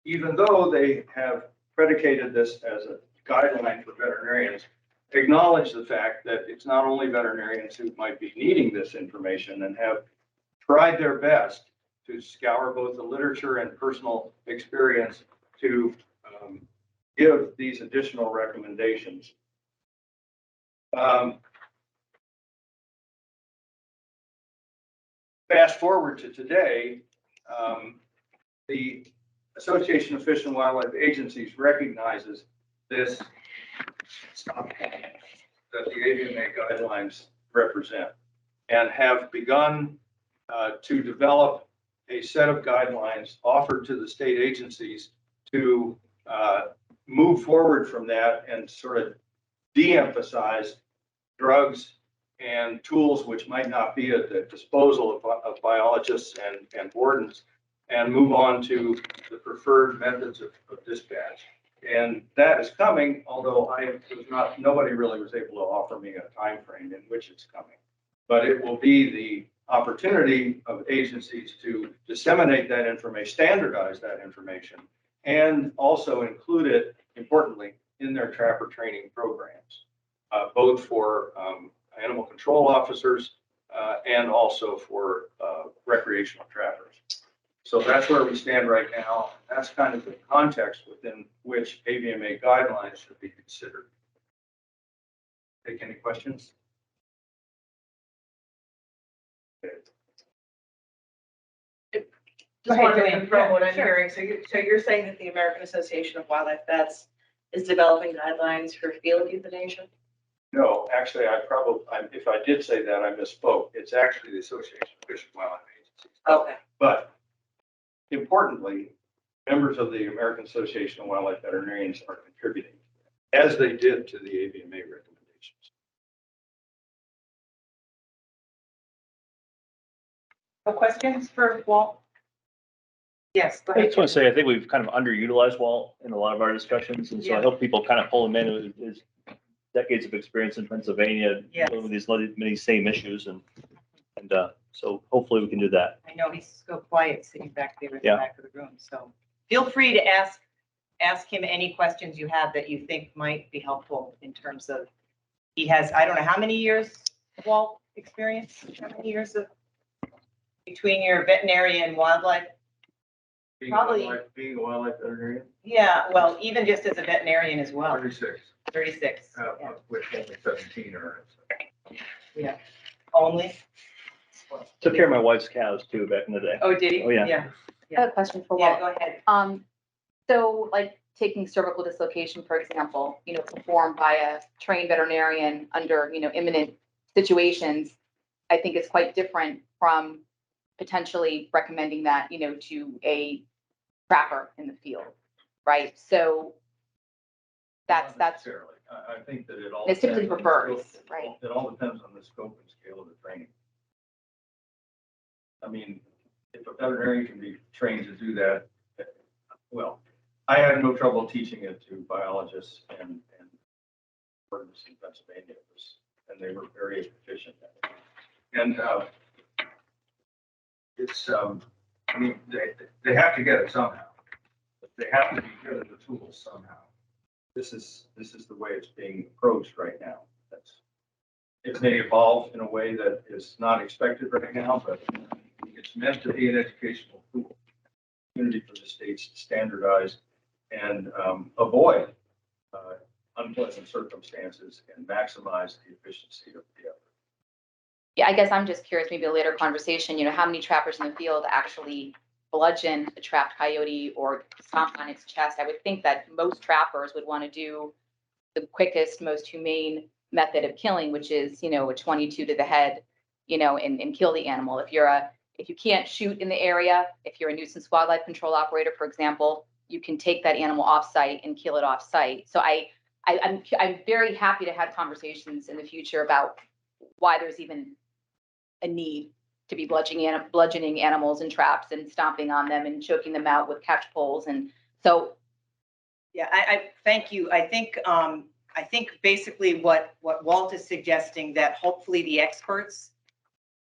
even though they have predicated this as a guideline for veterinarians, acknowledge the fact that it's not only veterinarians who might be needing this information and have tried their best to scour both the literature and personal experience to give these additional recommendations. Fast forward to today, the Association of Fish and Wildlife Agencies recognizes this that the AVMA guidelines represent and have begun to develop a set of guidelines offered to the state agencies to move forward from that and sort of de-emphasize drugs and tools which might not be at the disposal of biologists and wardens, and move on to the preferred methods of dispatch. And that is coming, although nobody really was able to offer me a time frame in which it's coming. But it will be the opportunity of agencies to disseminate that information, standardize that information, and also include it, importantly, in their trapper training programs, both for animal control officers and also for recreational trappers. So that's where we stand right now. That's kind of the context within which AVMA guidelines should be considered. Take any questions? Just wanted to confirm what I'm hearing. So you're saying that the American Association of Wildlife Vets is developing guidelines for field euthanasia? No, actually, if I did say that, I misspoke. It's actually the Association of Fish and Wildlife Agencies. Okay. But importantly, members of the American Association of Wildlife Veterinarians are contributing, as they did to the AVMA recommendations. No questions for Walt? Yes, go I ahead. just want to say, I think we've kind of underutilized Walt in a lot of our discussions, and so I hope people kind of pull him in with his decades of experience in Pennsylvania, Yes. dealing with these many same issues, and so hopefully we can do that. I know he's so quiet sitting back there in the Yeah. back of the room, so feel free to ask him any questions you have that you think might be helpful in terms of, he has, I don't know, how many years, Walt, experience? How many years of, between your veterinary and wildlife? Probably- Being a wildlife veterinarian, Yeah, well, even just as a veterinarian as well, 36, 36. Yeah. of which only 17 are. Yeah, only? Took care of my wife's cows too back in the day. Oh, did he? Oh, yeah. Yeah, I have a question for yeah, Walt. go ahead. So like taking cervical dislocation, for example, performed by a trained veterinarian under, imminent situations, I think is quite different from potentially recommending that, to a trapper in the field, right? So that's, Not necessarily. I think that it all. It's typically depends on the prefers, scope- right? It all depends on the scope and scale of the training. I mean, if a veterinarian can be trained to do that, well, I had no trouble teaching it to biologists and wardens in Pennsylvania, and they were very efficient at it. And it's, I mean, they have to get it somehow. They have to be given the tools somehow. This is the way it's being approached right now. It may evolve in a way that is not expected right now, but it's meant to be an educational tool, opportunity for the states to standardize and avoid unpleasant circumstances and maximize the efficiency of the effort. Yeah, I guess I'm just curious, maybe a later conversation, how many trappers in the field actually bludgeon a trapped coyote or stomp on its chest? I would think that most trappers would want to do the quickest, most humane method of killing, which is, a 22 to the head, and kill the animal. If you can't shoot in the area, if you're a nuisance wildlife control operator, for example, you can take that animal off site and kill it off site. So I'm very happy to have conversations in the future about why there's even a need to be bludgeoning animals in traps and stomping on them and choking them out with catch poles. And so. Yeah, I thank you. I think basically what Walt is suggesting, that hopefully the experts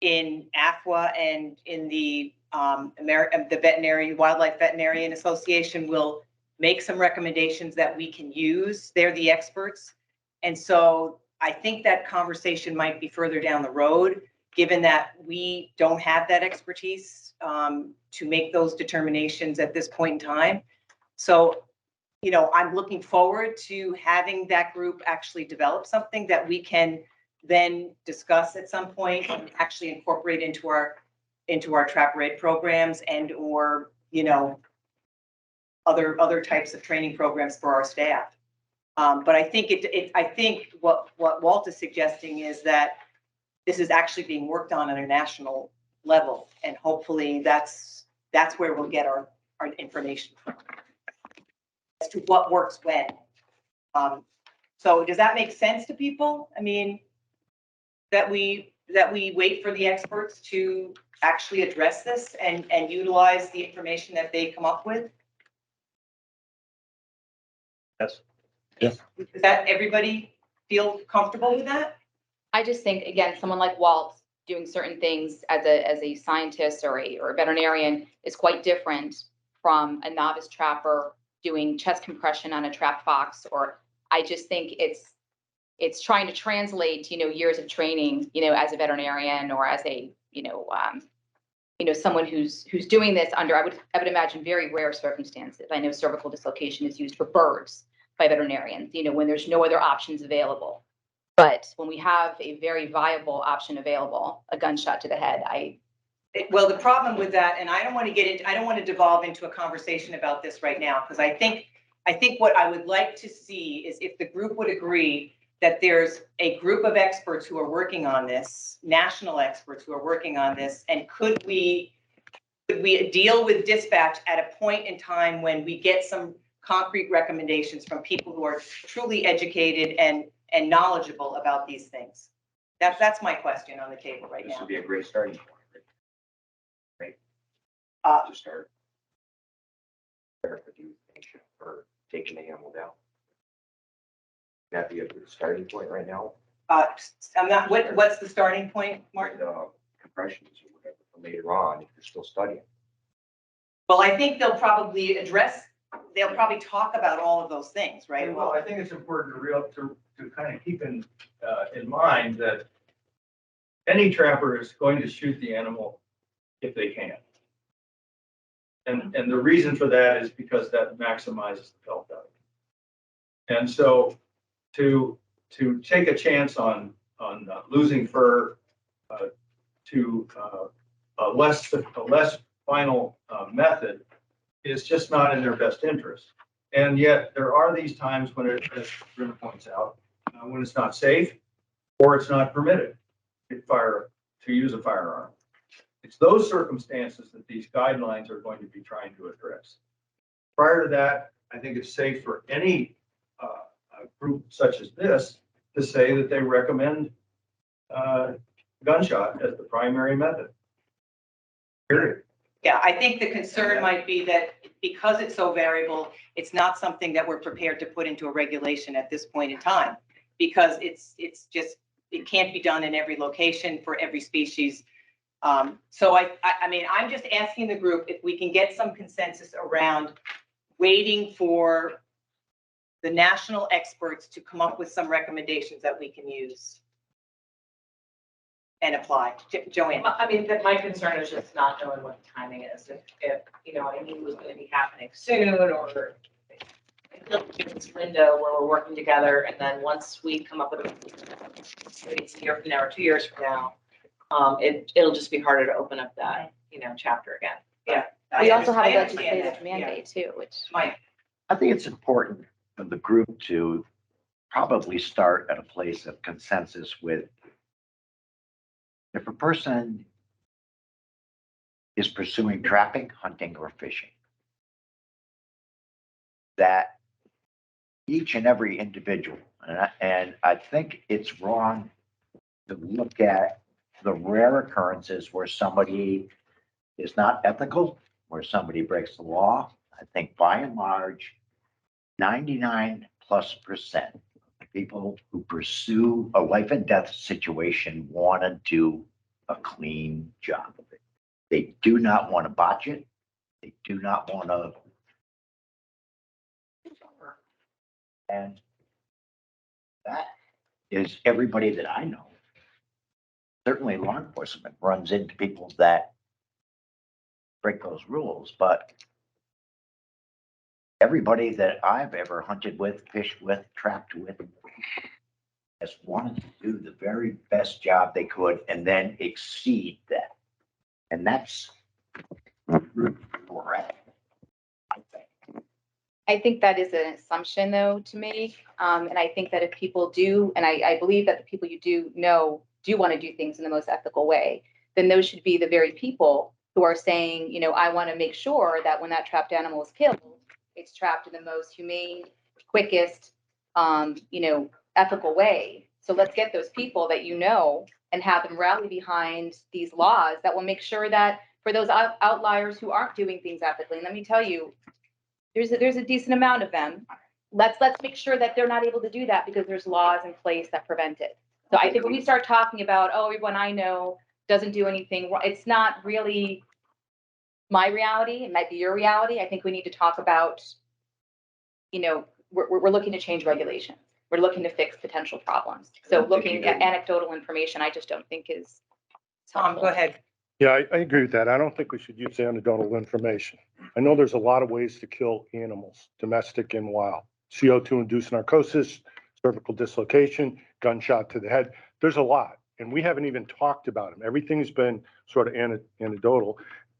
in AFWA and in the the Wildlife Veterinarian Association will make some recommendations that we can use. They're the experts. And so I think that conversation might be further down the road, given that we don't have that expertise to make those determinations at this point in time. So, I'm looking forward to having that group actually develop something that we can then discuss at some point and actually incorporate into our trap raid programs and or, other types of training programs for our staff. But I think I think what Walt is suggesting is that this is actually being worked on a national level, and hopefully that's where we'll get our information from as to what works when. So does that make sense to people? I mean, that we wait for the experts to actually address this and utilize the information that they come up with? Yes. Does that, everybody feel comfortable with that? I just think, again, someone like Walt doing certain things as a scientist or a veterinarian is quite different from a novice trapper doing chest compression on a trapped fox. Or I just think it's trying to translate, years of training, as a veterinarian or as a, someone who's doing this under, I would imagine, very rare circumstances. I know cervical dislocation is used for birds by veterinarians, when there's no other options available. But when we have a very viable option available, a gunshot to the head, Well, the problem with that, and I don't want to devolve into a conversation about this right now, because I think what I would like to see is if the group would agree that there's a group of experts who are working on this, national experts who are working on this, and could we deal with dispatch at a point in time when we get some concrete recommendations from people who are truly educated and knowledgeable about these things? That's my question on the table right This now. would be a great starting point. Right? To start. For taking the animal down. That'd be a good starting point right now. I'm not, what's the starting point, Martin? Compressions or whatever for later on, if you're still studying. Well, I think they'll probably talk about all of those things, right? Well, I think it's important to kind of keep in mind that any trapper is going to shoot the animal if they can. And the reason for that is because that maximizes the pelt value. And so to take a chance on losing fur to a less final method is just not in their best interest. And yet there are these times when it, as Brenda points out, when it's not safe or it's not permitted to use a firearm. It's those circumstances that these guidelines are going to be trying to address. Prior to that, I think it's safe for any group such as this to say that they recommend gunshot as the primary method. Period. Yeah, I think the concern might be that because it's so variable, it's not something that we're prepared to put into a regulation at this point in time, because it can't be done in every location for every species. So I mean, I'm just asking the group if we can get some consensus around waiting for the national experts to come up with some recommendations that we can use and apply. Joanne. I mean, my concern is just not knowing what the timing is. If I knew it was going to be happening soon, or this window where we're working together, and then once we come up with it's a year from now or 2 years from now, it'll just be harder to open up that chapter again. Yeah. we also have a I understand legislative that. mandate too, which. Mike. I think it's important for the group to probably start at a place of consensus with if a person is pursuing trapping, hunting, or fishing, that each and every individual, and I think it's wrong to look at the rare occurrences where somebody is not ethical, where somebody breaks the law. I think by and large, 99+% of people who pursue a life and death situation want to do a clean job of it. They do not want to botch it. They do not want to. And that is everybody that I know. Certainly law enforcement runs into people that break those rules, but everybody that I've ever hunted with, fished with, trapped with has wanted to do the very best job they could and then exceed that. And that's correct, I think. I think that is an assumption though to make. And I think that if people do, and I believe that the people you do know do want to do things in the most ethical way, then those should be the very people who are saying, I want to make sure that when that trapped animal is killed, it's trapped in the most humane, quickest, ethical way So let's get those people that you know and have them rally behind these laws that will make sure that for those outliers who aren't doing things ethically, and let me tell you, there's a decent amount of them. Let's make sure that they're not able to do that because there's laws in place that prevent it. So I think when we start talking about, oh, everyone I know doesn't do anything, it's not really my reality. It might be your reality. I think we need to talk about, you know, we're looking to change regulations. We're looking to fix potential problems. So looking at anecdotal information, I just don't think is Tom, helpful. go ahead. Yeah, I agree with that. I don't think we should use anecdotal information. I know there's a lot of ways to kill animals, domestic and wild. CO2-induced narcosis, cervical dislocation, gunshot to the head. There's a lot, and we haven't even talked about them. Everything's been sort of anecdotal.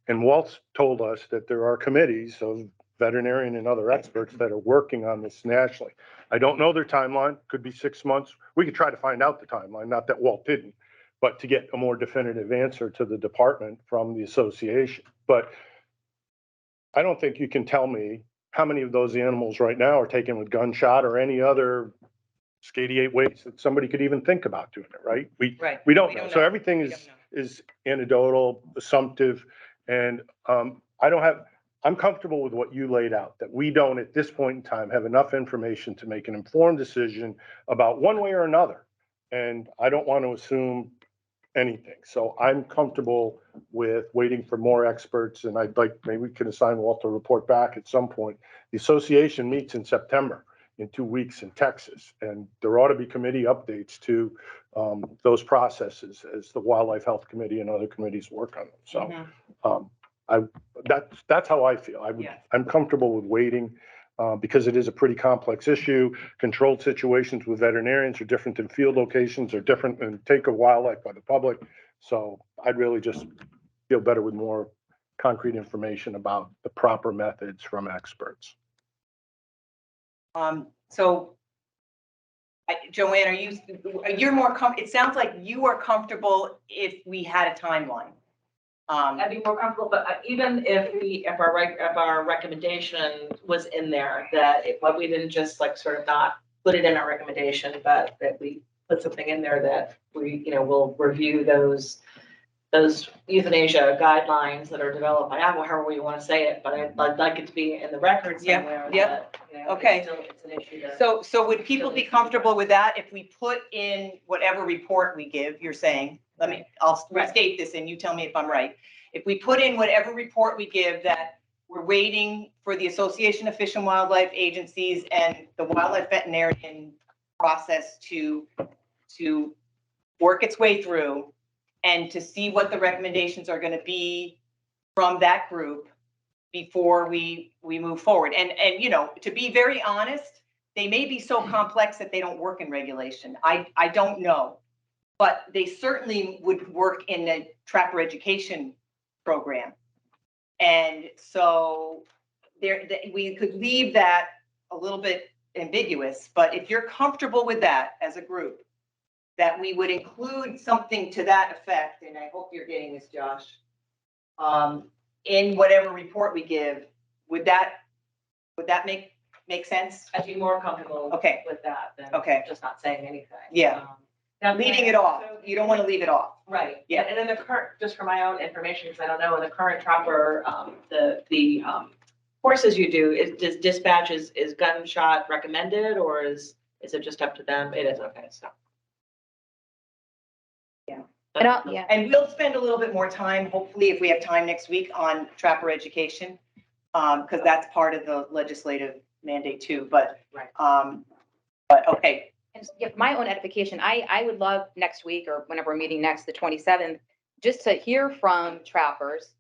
And Walt's told us that there are committees of veterinarian and other experts that are working on this nationally. I don't know their timeline, could be 6 months. We could try to find out the timeline, not that Walt didn't, but to get a more definitive answer to the department from the association. But I don't think you can tell me how many of those animals right now are taken with gunshot or any other 88 ways that somebody could even think about doing it, right? We don't know. So everything is anecdotal, assumptive, and I'm comfortable with what you laid out, that we don't at this point in time have enough information to make an informed decision about one way or another. And I don't want to assume anything. So I'm comfortable with waiting for more experts, and I'd like, maybe we can assign Walt to report back at some point. The association meets in September in 2 weeks in Texas, and there ought to be committee updates to those processes as the Wildlife Health Committee and other committees work on them. So that's how I feel. I'm comfortable with waiting because it is a pretty complex issue. Controlled situations with veterinarians are different than field locations, are different than take of wildlife by the public. So I'd really just feel better with more concrete information about the proper methods from experts. So Joanne, you're more it sounds like you are comfortable if we had a timeline. I'd be more comfortable, but even if our recommendation was in there, but we didn't just like sort of not put it in our recommendation, but that we put something in there that we, will review those euthanasia guidelines that are developed by Apple, however you want to say it, but I'd like it to be in the record somewhere. Okay. It's an issue that. So would people be comfortable with that if we put in whatever report we give, you're saying? I'll restate this and you tell me if I'm right. If we put in whatever report we give that we're waiting for the Association of Fish and Wildlife Agencies and the wildlife veterinarian process to work its way through and to see what the recommendations are going to be from that group before we move forward. And to be very honest, they may be so complex that they don't work in regulation. I don't know. But they certainly would work in a trapper education program. And so we could leave that a little bit ambiguous, but if you're comfortable with that as a group, that we would include something to that effect, and I hope you're getting this, Josh, in whatever report we give, would that make sense? I'd be more comfortable with that than just not saying anything. Yeah. Now, leaving it off, you don't want to leave it off. Right. Yeah. And in the current, just for my own information, because I don't know, in the current trapper, the courses you do, does dispatch is gunshot recommended, or is it just up to them? It is, okay, so. Yeah. Yeah. And we'll spend a little bit more time, hopefully, if we have time next week, on trapper education, because that's part of the legislative mandate too. But okay. And yeah, for my own edification, I would love next week or whenever we're meeting next, the 27th, just to hear from trappers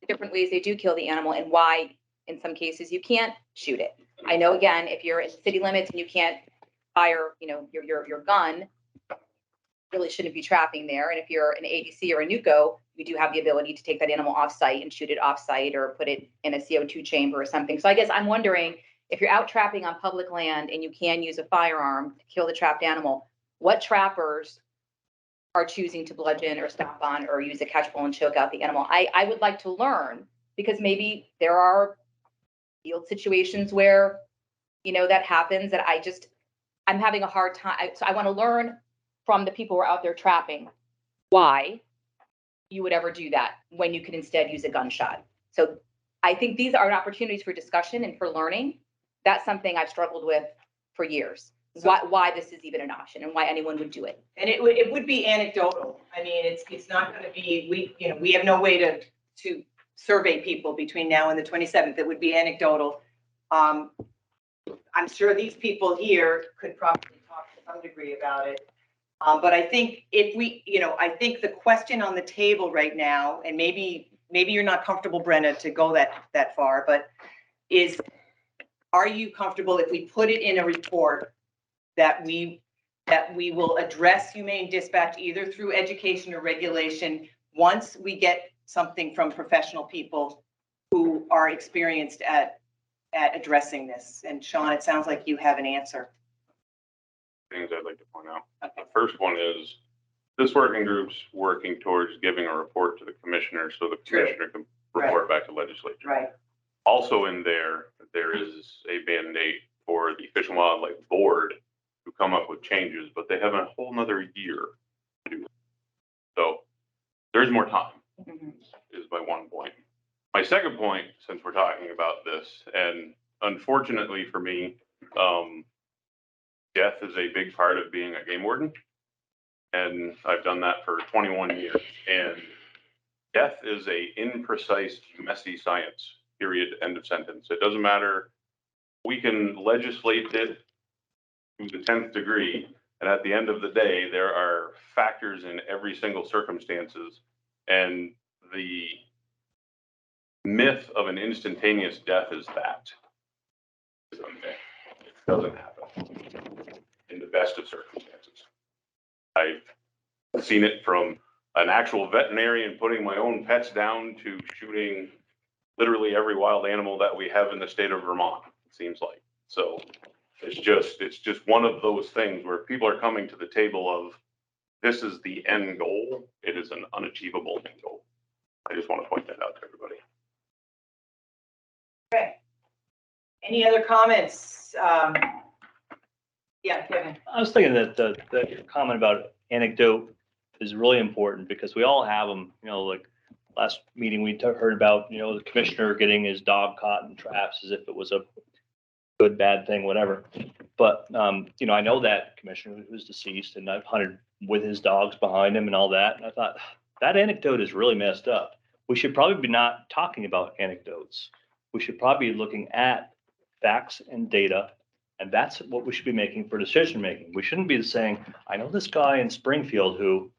the different ways they do kill the animal and why, in some cases, you can't shoot it. I know, again, if you're in city limits and you can't fire, your gun, really shouldn't be trapping there. And if you're an ADC or a NUCO, you do have the ability to take that animal off site and shoot it off site or put it in a CO2 chamber or something. So I guess I'm wondering, if you're out trapping on public land and you can use a firearm to kill the trapped animal, what trappers are choosing to bludgeon or stomp on or use a catch pole and choke out the animal? I would like to learn, because maybe there are field situations where, that happens, that I'm having a hard time. So I want to learn from the people who are out there trapping why you would ever do that when you could instead use a gunshot. So I think these are opportunities for discussion and for learning. That's something I've struggled with for years. Why this is even an option and why anyone would do it. And it would be anecdotal. I mean, it's not going to be, we have no way to survey people between now and the 27th. It would be anecdotal. I'm sure these people here could probably talk to some degree about it. But I think I think the question on the table right now, and maybe you're not comfortable, Brenna, to go that far, but are you comfortable if we put it in a report that we will address humane dispatch either through education or regulation once we get something from professional people who are experienced at addressing this? And Sean, it sounds like you have an answer. Things I'd like to point out. The first one is this working group's working towards giving a report to the commissioner so the commissioner can report back to legislature. Right. Also in there is a mandate for the Fish and Wildlife Board to come up with changes, but they have a whole nother year to do it. So there's more time, is my one point. My second point, since we're talking about this, and unfortunately for me, death is a big part of being a game warden. And I've done that for 21 years. And death is a imprecise, messy science, period, end of sentence. It doesn't matter. We can legislate it to the 10th degree. And at the end of the day, there are factors in every single circumstances. And the myth of an instantaneous death is that. It doesn't happen in the best of circumstances. I've seen it from an actual veterinarian putting my own pets down to shooting literally every wild animal that we have in the state of Vermont, it seems like. So it's just one of those things where people are coming to the table of this is the end goal. It is an unachievable end goal. I just want to point that out to everybody. Okay. Any other comments? Yeah, Kevin. I was thinking that the comment about anecdote is really important because we all have them, like last meeting we heard about, the commissioner getting his dog caught in traps as if it was a good, bad thing, whatever. But, I know that commissioner who was deceased and I've hunted with his dogs behind him and all that. And I thought that anecdote is really messed up. We should probably be not talking about anecdotes. We should probably be looking at facts and data. And that's what we should be making for decision making. We shouldn't be saying, I know this guy in Springfield who,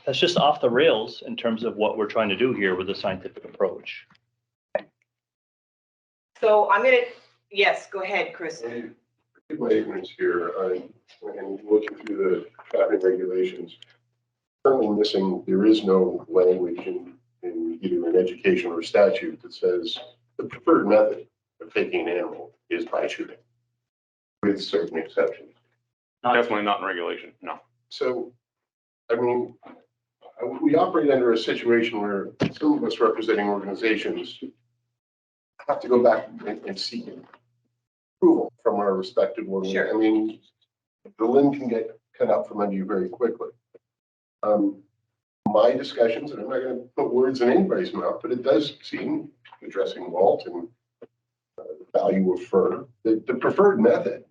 that's just off the rails in terms of what we're trying to do here with a scientific approach. So yes, go ahead, Chris. Forgive my ignorance here, and looking through the traffic regulations, currently missing, there is no language in either an education or statute that says the preferred method of taking an animal is by shooting, with certain exceptions. Definitely not in regulation, no. So, I mean, we operate under a situation where some of us representing organizations have to go back and seek approval from our respective organizations. Sure. I mean, the limb can get cut out from under you very quickly. My discussions, and I'm not going to put words in anybody's mouth, but it does seem, addressing Walt and the value of fur, that the preferred method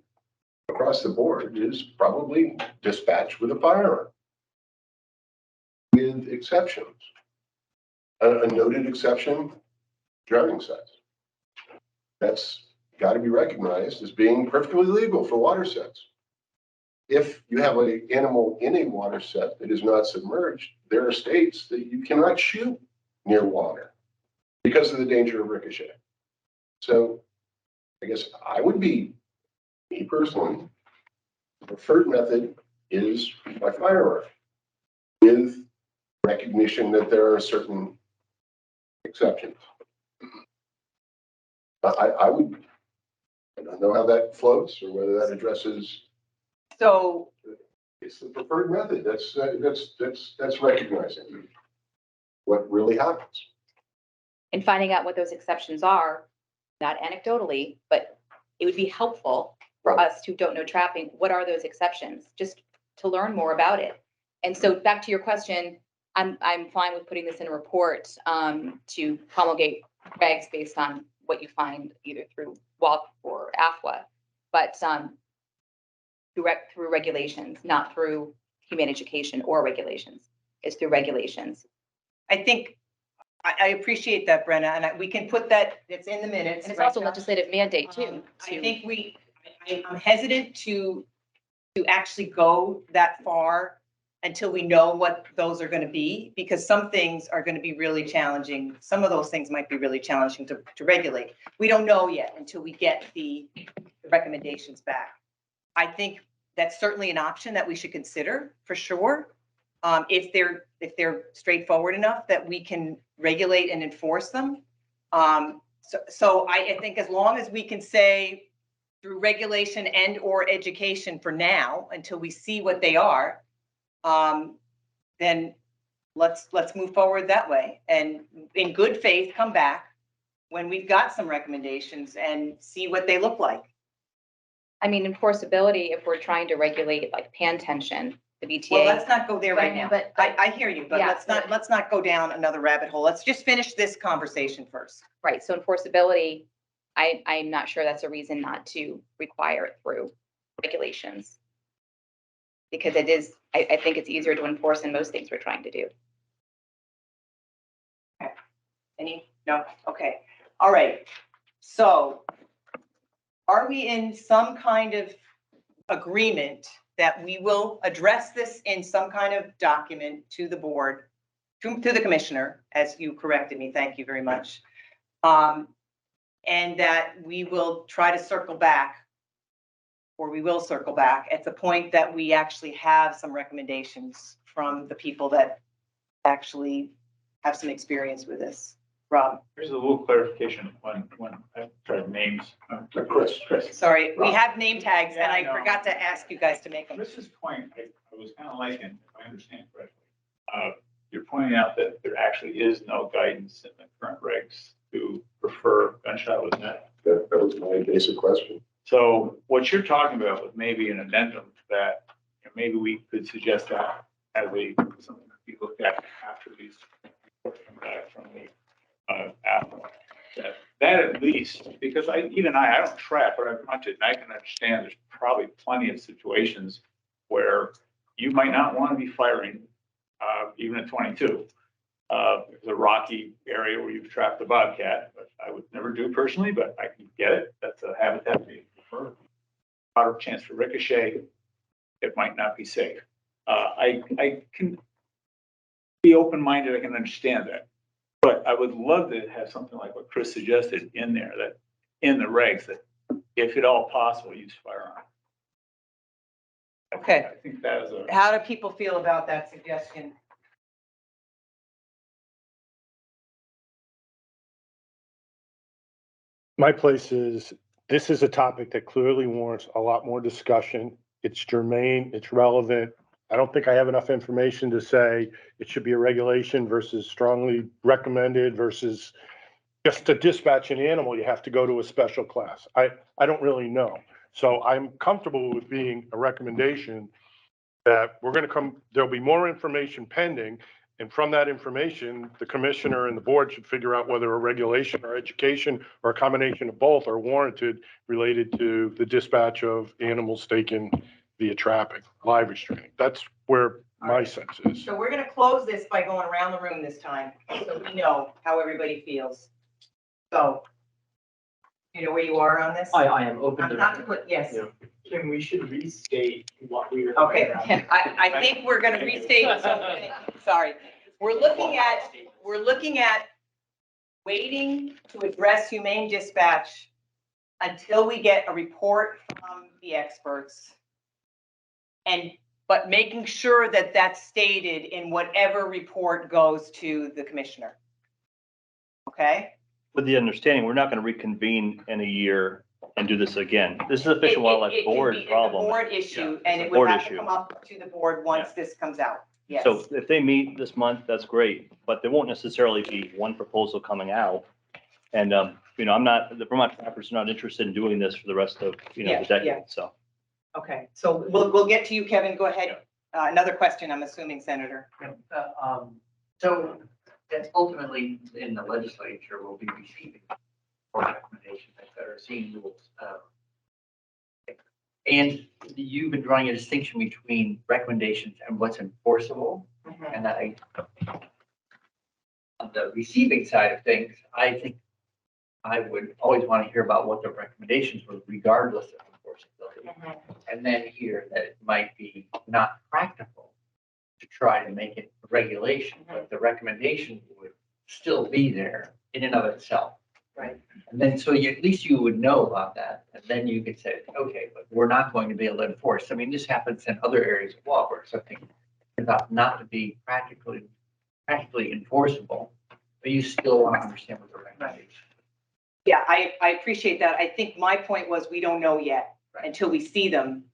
across the board is probably dispatch with a firearm, with exceptions. A noted exception, drowning sets. That's got to be recognized as being perfectly legal for water sets. If you have an animal in a water set that is not submerged, there are states that you cannot shoot near water because of the danger of ricochet. So I guess I would be, me personally, the preferred method is by firearm, with recognition that there are certain exceptions. I don't know how that floats or whether that addresses. So It's the preferred method. That's recognizing what really happens. And finding out what those exceptions are, not anecdotally, but it would be helpful for us who don't know trapping, what are those exceptions? Just to learn more about it. And so back to your question, I'm fine with putting this in a report to promulgate regs based on what you find either through WALC or AFWA, but through regulations, not through human education or regulations. It's through regulations. I think, I appreciate that, Brenna, and we can put that, it's in the minutes. And it's right, also Josh? legislative mandate too. I think I'm hesitant to actually go that far until we know what those are gonna be, because some things are gonna be really challenging. Some of those things might be really challenging to regulate. We don't know yet until we get the recommendations back. I think that's certainly an option that we should consider for sure. If they're straightforward enough that we can regulate and enforce them. So I think as long as we can say through regulation and or education for now, until we see what they are, then let's move forward that way. And in good faith, come back when we've got some recommendations and see what they look like. I mean, enforceability, if we're trying to regulate like pan tension, the BTA. Well, let's not go there right now. But I hear you, but Yeah, let's not go down another rabbit hole. Let's just finish this conversation first. right, so enforceability, I'm not sure that's a reason not to require it through regulations. Because it is, I think it's easier to enforce than most things we're trying to do. No? Okay. All right. So are we in some kind of agreement that we will address this in some kind of document to the board, to the commissioner, as you corrected me, thank you very much. And that we will try to circle back, or we will circle back at the point that we actually have some recommendations from the people that actually have some experience with this. Rob? Here's a little clarification when I tried names. Chris. Sorry, we Rob. have name tags and Yeah, I I know. forgot to ask you guys to make them. Chris's point, I was kind of liking, if I understand correctly. You're pointing out that there actually is no guidance in the current regs to prefer gunshot with net. That was my basic question. So what you're talking about was maybe an addendum that, you know, maybe we could suggest that as something that we looked at after these reports come back from the Apple. That at least, because I don't trap, but I've hunted, and I can understand there's probably plenty of situations where you might not want to be firing, even at 22. There's a rocky area where you've trapped a bobcat, but I would never do personally, but I can get it. That's a habitat being preferred. Better chance for ricochet. It might not be safe. I can be open-minded. I can understand that. But I would love to have something like what Chris suggested in there, that in the regs, that if at all possible, use firearm. Okay. I think that is a. How do people feel about that suggestion? My place is, this is a topic that clearly warrants a lot more discussion. It's germane, it's relevant. I don't think I have enough information to say it should be a regulation versus strongly recommended versus just to dispatch an animal, you have to go to a special class. I don't really know. So I'm comfortable with being a recommendation that we're going to come, there'll be more information pending. And from that information, the commissioner and the board should figure out whether a regulation or education or a combination of both are warranted related to the dispatch of animals taken via trapping, live restraining. That's where my sense is. So we're gonna close this by going around the room this time, so we know how everybody feels. So, you know where you are on this? I am open Not to to. put, yes. Yeah. Kim, we should restate what we were. Okay, I think we're gonna restate something. Sorry. We're looking at waiting to address humane dispatch until we get a report from the experts. But making sure that that's stated in whatever report goes to the commissioner. Okay? With the understanding, we're not going to reconvene in a year and do this again. This is a Fish and Wildlife It could Board be- it's a problem. board issue, Yeah, and it's it a would board have to issue. come up to the board once this comes out. Yes. So if they meet this month, that's great, but there won't necessarily be one proposal coming out. And I'm not, the Vermont trappers are not interested in doing this for the rest of, the Yeah, decade, so. Okay, so we'll get to you, Kevin. Go ahead. Another question, I'm assuming, Senator. So that's ultimately in the legislature will be receiving recommendations that are seeing rules. And you've been drawing a distinction between recommendations and what's enforceable. And on the receiving side of things, I think I would always want to hear about what the recommendations were regardless of enforceability. And then hear that it might be not practical to try to make it a regulation, but the recommendation would still be there in and of itself. Right. And then, so at least you would know about that, and then you could say, okay, but we're not going to be able to enforce. I mean, this happens in other areas of law where something turns out not to be practically enforceable, but you still want to understand what the recommendation. Yeah, I appreciate that. I think my point was, we don't know yet until we see them,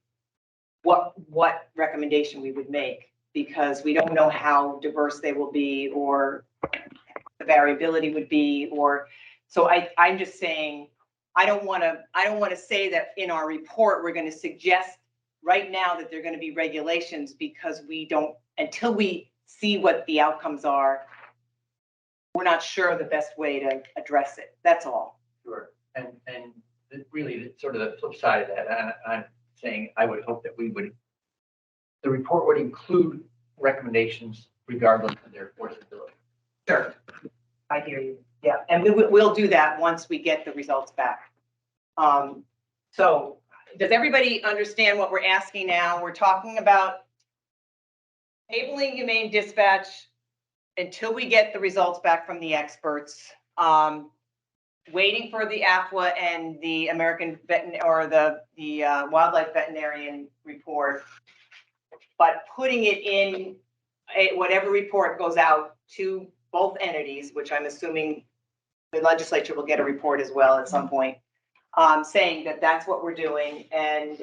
what recommendation we would make, because we don't know how diverse they will be, or the variability would be, or, so I'm just saying, I don't want to say that in our report, we're going to suggest right now that they're going to be regulations, because we don't, until we see what the outcomes are, we're not sure the best way to address it. That's all. Sure. And really sort of the flip side of that, I'm saying I would hope that the report would include recommendations regardless of their enforceability. Sure. I hear you. Yeah, and we'll do that once we get the results back. So does everybody understand what we're asking now? We're talking about tabling humane dispatch until we get the results back from the experts. Waiting for the AFWA and the American or the wildlife veterinarian report, but putting it in whatever report goes out to both entities, which I'm assuming the legislature will get a report as well at some point, saying that that's what we're doing, and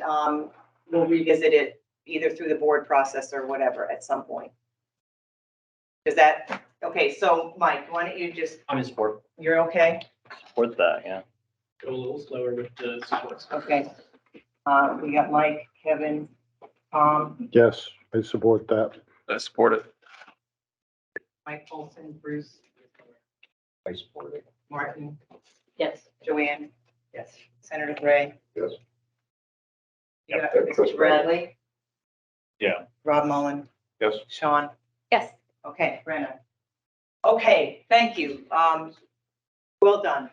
we'll revisit it either through the board process or whatever at some point. Is that okay? So Mike, why don't you just, I'm in support. you're okay? Support that, yeah. Go a little slower with the supports. Okay. We got Mike, Kevin, Tom, Yes, I support that. I support it. Mike Olson, Bruce, I support it. Martin, Yes. Joanne, Yes. Senator Gray. Yes. You got Yeah, Chris Mr. Bradley? Yeah. Rob Mullen, Yes. Sean? Yes. Okay, Brenna. Okay, thank you. Well done.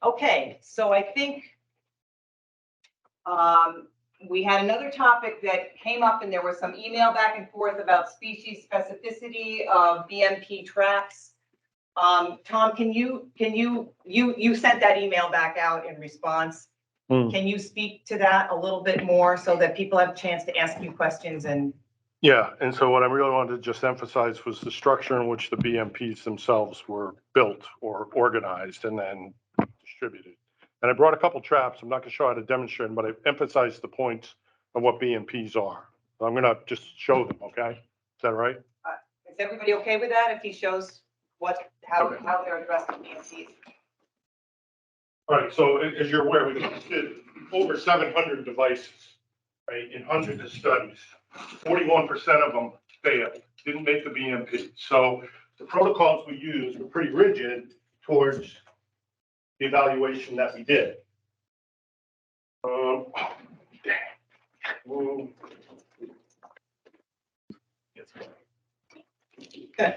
Okay, so I think we had another topic that came up, and there was some email back and forth about species specificity of BMP traps. Tom, you sent that email back out in response. Can you speak to that a little bit more so that people have a chance to ask you questions? And Yeah, and so what I really wanted to just emphasize was the structure in which the BMPs themselves were built or organized and then distributed. And I brought a couple traps. I'm not gonna show how to demonstrate them, but I emphasized the points of what BMPs are. So I'm gonna just show them, okay? Is that right? is everybody okay with that if he shows how they're addressing BMPs? All right, so as you're aware, we did over 700 devices, right, in hundreds of studies. 41% of them failed, didn't make the BMP. So the protocols we used were pretty rigid towards the evaluation that we did. Good.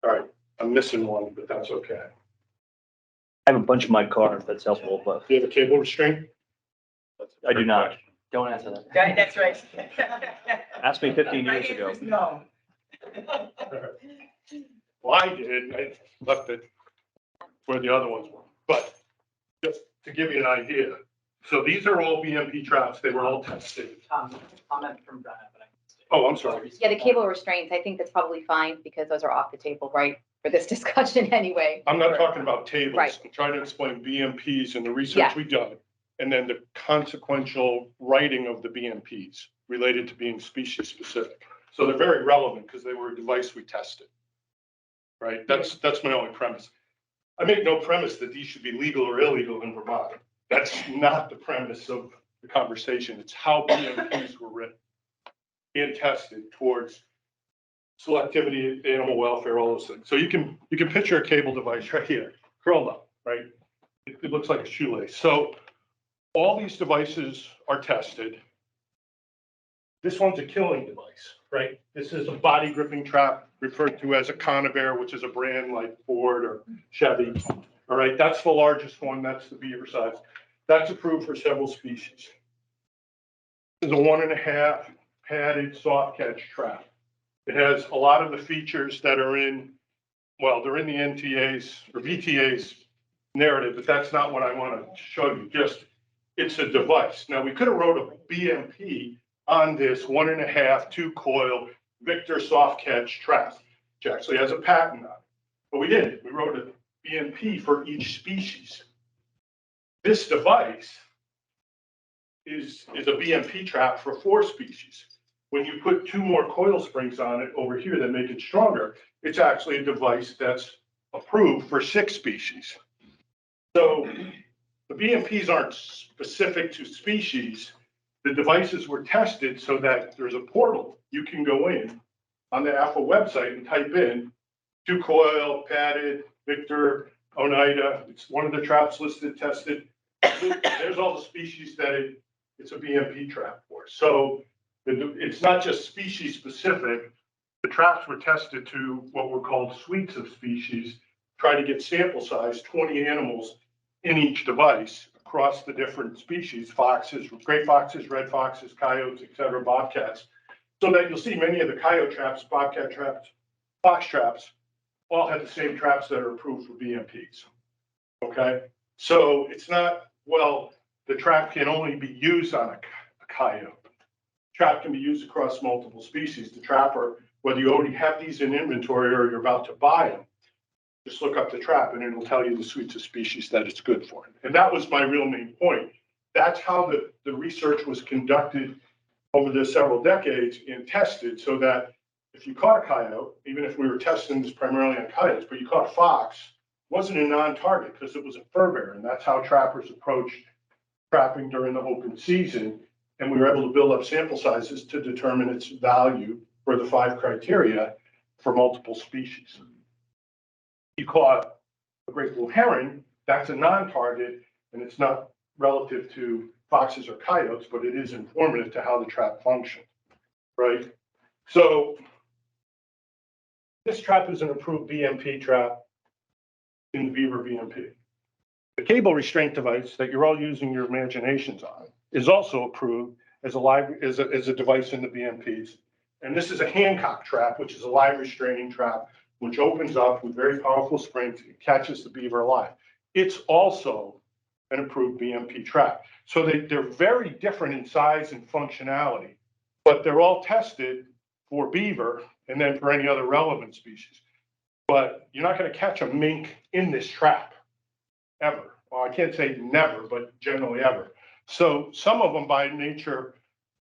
All right, I'm missing one, but that's okay. I have a bunch in my car, if that's helpful, but Do you have a cable restraint? I do not. Don't answer that. Right, that's right. Asked me 15 My years ago. answer's no. Well, I did, I left it where the other ones were, but just to give you an idea. So these are all BMP traps, they were all tested. Comment from Brenna, but I. Oh, I'm sorry. Yeah, the cable restraints, I think that's probably fine because those are off the table, right, for this discussion anyway. I'm not talking about tables. Right. I'm trying to explain BMPs and the research Yeah. we done, and then the consequential writing of the BMPs related to being species specific. So they're very relevant because they were a device we tested. Right? That's my only premise. I make no premise that these should be legal or illegal in Vermont. That's not the premise of the conversation. It's how BMPs were written and tested towards selectivity, animal welfare, all those things. So you can picture a cable device right here, curled up, right? It looks like a shoelace. So all these devices are tested. This one's a killing device, right? This is a body gripping trap referred to as a Conabear, which is a brand like Ford or Chevy. All right, that's the largest one. That's the beaver size. That's approved for several species. It's a 1.5 padded soft catch trap. It has a lot of the features that are in, well, they're in the NTA's or VTA's narrative, but that's not what I want to show you. Just, it's a device. Now, we could have wrote a BMP on this 1.5 2-coil Victor soft catch trap, which actually has a patent on it. But we didn't. We wrote a BMP for each species. This device is a BMP trap for 4 species. When you put 2 more coil springs on it over here that make it stronger, it's actually a device that's approved for 6 species. So the BMPs aren't specific to species. The devices were tested so that there's a portal you can go in on the AFA website and type in 2-coil, padded, Victor, Oneida. It's one of the traps listed, tested. There's all the species that it's a BMP trap for. So it's not just species specific. The traps were tested to what were called suites of species, try to get sample size, 20 animals in each device across the different species, foxes, gray foxes, red foxes, coyotes, et cetera, bobcats. So that you'll see many of the coyote traps, bobcat traps, fox traps, all have the same traps that are approved for BMPs. Okay, so it's not, well, the trap can only be used on a coyote. Trap can be used across multiple species. The trapper, whether you already have these in inventory or you're about to buy them, just look up the trap and it'll tell you the suites of species that it's good for. And that was my real main point. That's how the research was conducted over the several decades and tested, so that if you caught a coyote, even if we were testing this primarily on coyotes, but you caught a fox, it wasn't a non-target because it was a fur bearer. And that's how trappers approached trapping during the open season. And we were able to build up sample sizes to determine its value for the 5 criteria for multiple species. You caught a great blue heron, that's a non-target, and it's not relative to foxes or coyotes, but it is informative to how the trap functions, right? So this trap is an approved BMP trap in the beaver BMP. The cable restraint device that you're all using your imaginations on is also approved as a device in the BMPs. And this is a Hancock trap, which is a live restraining trap, which opens up with very powerful springs and catches the beaver alive. It's also an approved BMP trap. So they're very different in size and functionality, but they're all tested for beaver and then for any other relevant species. But you're not going to catch a mink in this trap ever. Well, I can't say never, but generally ever. So some of them by nature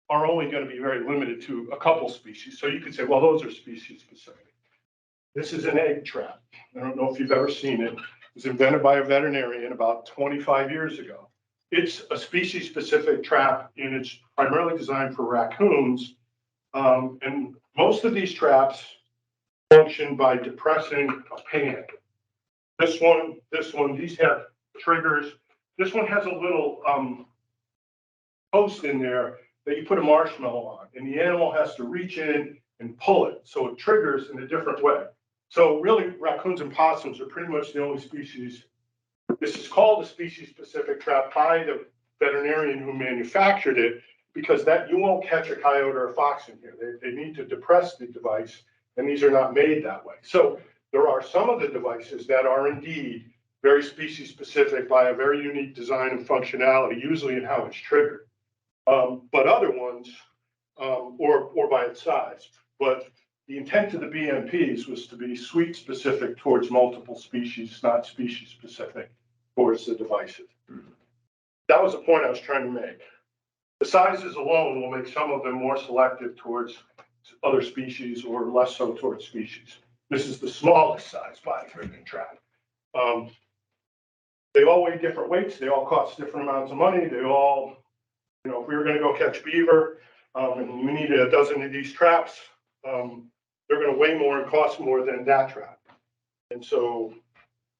are only going to be very limited to a couple species. So you could say, well, those are species specific. This is an egg trap. I don't know if you've ever seen it. It was invented by a veterinarian about 25 years ago. It's a species specific trap and it's primarily designed for raccoons. And most of these traps function by depressing a pan. This one, these have triggers. This one has a little post in there that you put a marshmallow on, and the animal has to reach in and pull it, so it triggers in a different way. So really, raccoons and possums are pretty much the only species. This is called a species-specific trap by the veterinarian who manufactured it, because that you won't catch a coyote or a fox in here. They need to depress the device, and these are not made that way. So there are some of the devices that are indeed very species-specific by a very unique design and functionality, usually in how it's triggered. But other ones, or by its size. But the intent of the BMPs was to be suite specific towards multiple species, not species specific towards the devices. That was the point I was trying to make. The sizes alone will make some of them more selective towards other species or less so towards species. This is the smallest size biotriggering trap. They all weigh different weights. They all cost different amounts of money. They all, you know, if we were going to go catch beaver and we needed a dozen of these traps, they're going to weigh more and cost more than that trap. And so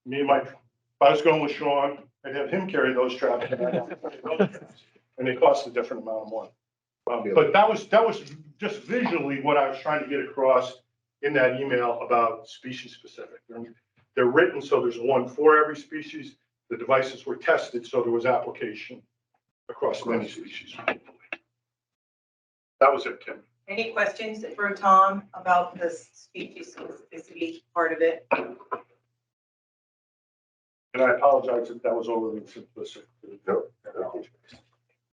if I was going with Sean, I'd have him carry those traps. And they cost a different amount of money. But that was just visually what I was trying to get across in that email about species specific. They're written so there's one for every species. The devices were tested so there was application across many species. That was it, Kim. Any questions for Tom about the species specificity part of it? And I apologize if that was overly simplistic. No.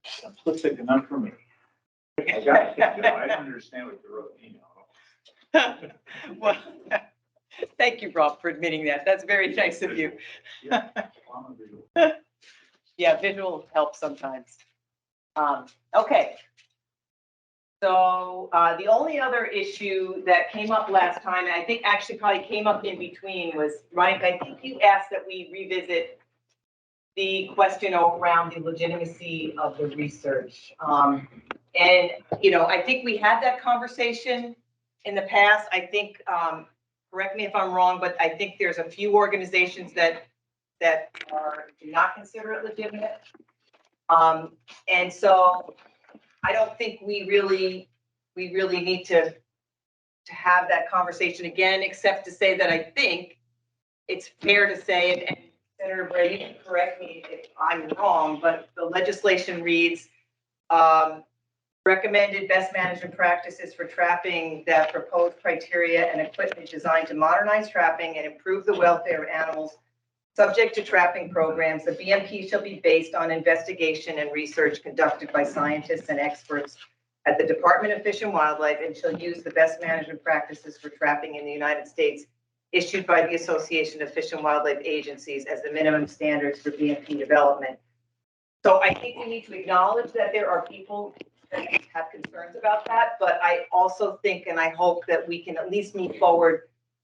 Simplistic enough for me. I got it. I understand what you wrote, you know. Well, thank you, Rob, for admitting that. That's very nice of you. Yeah, I'm a visual. Yeah, visual helps sometimes. Okay. So the only other issue that came up last time, and I think actually probably came up in between, was, Mike, I think you asked that we revisit the question around the legitimacy of the research. And, you know, I think we had that conversation in the past. I think, correct me if I'm wrong, but I think there's a few organizations that do not consider it legitimate. And so I don't think we really need to have that conversation again, except to say that I think it's fair to say, and Senator Bray, you can correct me if I'm wrong, but the legislation reads, recommended best management practices for trapping that proposed criteria and equipment designed to modernize trapping and improve the welfare of animals subject to trapping programs. The BMP shall be based on investigation and research conducted by scientists and experts at the Department of Fish and Wildlife, and shall use the best management practices for trapping in the United States issued by the Association of Fish and Wildlife Agencies as the minimum standards for BMP development. So I think we need to acknowledge that there are people that have concerns about that, but I also think, and I hope that we can at least move forward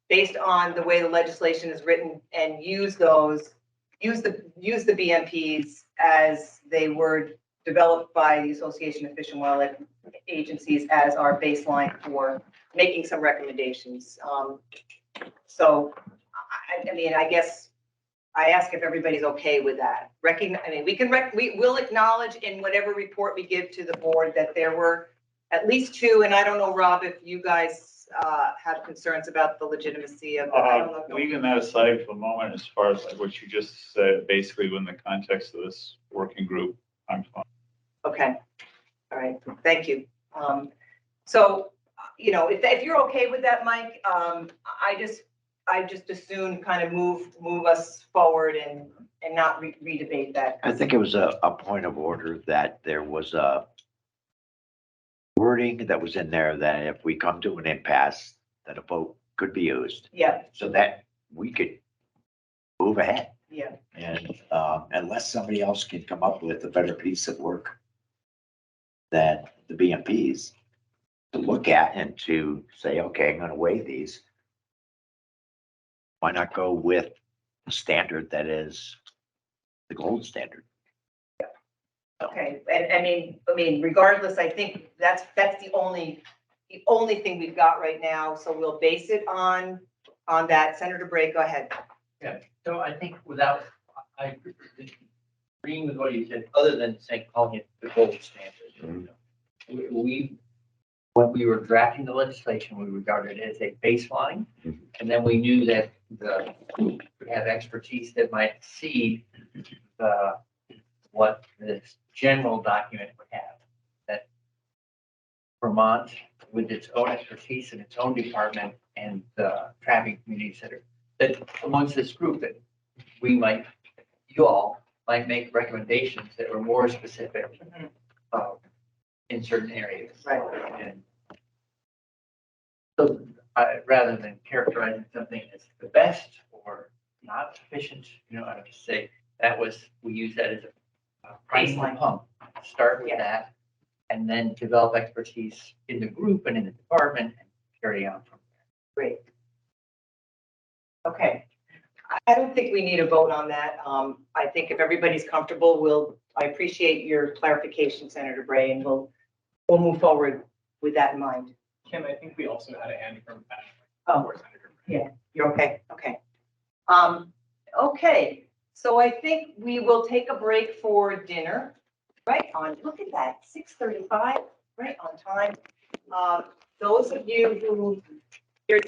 based on the way the legislation is written and use the BMPs as they were developed by the Association of Fish and Wildlife Agencies as our baseline for making some recommendations. So, I mean, I guess I ask if everybody's okay with that. We will acknowledge in whatever report we give to the board that there were at least two, and I don't know, Rob, if you guys have concerns about the legitimacy of. Leaving that aside for a moment, as far as like what you just said, basically within the context of this working group, I'm fine. Okay, all right, thank you. So, you know, if you're okay with that, Mike, I just assume kind of move us forward and not re-debate that. I think it was a point of order that there was a wording that was in there that if we come to an impasse, that a vote could be used. Yeah, So that we could move ahead. yeah, And unless somebody else can come up with a better piece of work than the BMPs to look at and to say, okay, I'm gonna weigh these. Why not go with a standard that is the gold standard? okay, and I mean, regardless, I think that's the only thing we've got right now, so we'll base it on that. Senator Bray, go ahead. Yeah, so I think I agreeing with what you said, other than saying, calling it the gold standard. When we were drafting the legislation, we regarded it as a baseline. And then we knew that we have expertise that might exceed what this general document would have. That Vermont, with its own expertise and its own department and the trapping communities that amongst this group that you all might make recommendations that were more specific in certain areas. Right. And so rather than characterizing something as the best or not sufficient, I would just say we use that as a pricing pump. Start with that and then develop expertise in the group and in the department and carry on from Great. Okay. I don't think we need a vote on that. I think if everybody's comfortable, I appreciate your clarification, Senator Bray, and we'll move forward with that in mind. Kim, I think we also had a hand from. Oh, yeah, you're okay, okay. Okay, so I think we will take a break for dinner, right on, look at that, 6:35, right on time. Those of you who, are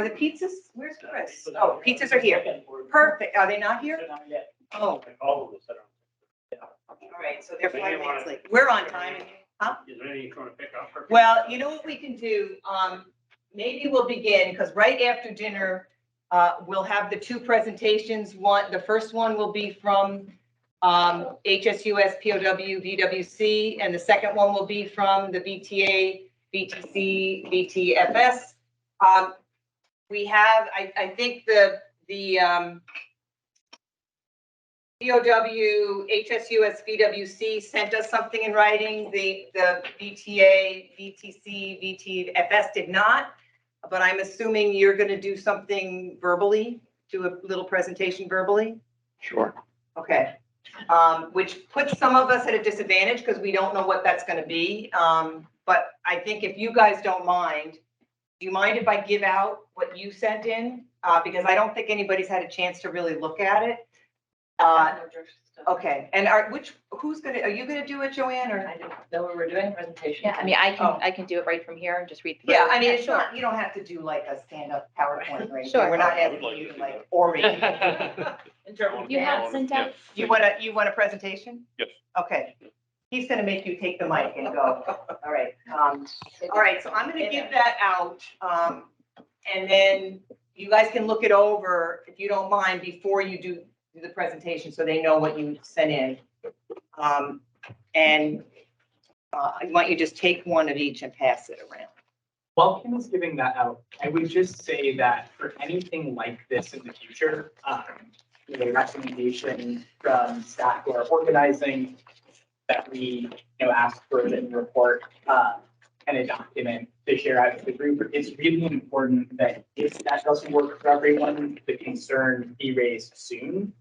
the pizzas, where's Chris? Oh, pizzas are here, perfect, are they not here? Oh, all right, so they're 5 minutes late, we're on time, huh? Is there anything you want to pick up? Well, you know what we can do, maybe we'll begin, because right after dinner, we'll have the two presentations. The first one will be from HSUS, POW, VWC, and the second one will be from the VTA, VTC, VTFS. We have, I think the POW, HSUS, VWC sent us something in writing. The VTA, VTC, VTFS did not. But I'm assuming you're going to do something verbally, do a little presentation verbally? Sure. Okay. Which puts some of us at a disadvantage because we don't know what that's going to be. But I think if you guys don't mind, do you mind if I give out what you sent in? Because I don't think anybody's had a chance to really look at it. Okay, and are you gonna do it, Joanne, or? I didn't know we were doing a presentation. Yeah, I mean, I can do it right from here and just read. through Yeah, it. I mean, it's Sure. not, you don't have to do like a stand-up PowerPoint, right? Sure. We're not asking you to like orate. You have sent out. You want a presentation? Yes. Okay. He's gonna make you take the mic and go. All right. All right, so I'm gonna give that out. And then you guys can look it over, if you don't mind, before you do the presentation, so they know what you sent in. And I want you to just take one of each and pass it around. While Kim is giving that out, I would just say that for anything like this in the future, recommendation from staff who are organizing that we, ask for in the report, and a document to share out to the group, it's really important that if that doesn't work for everyone, the concern be raised soon,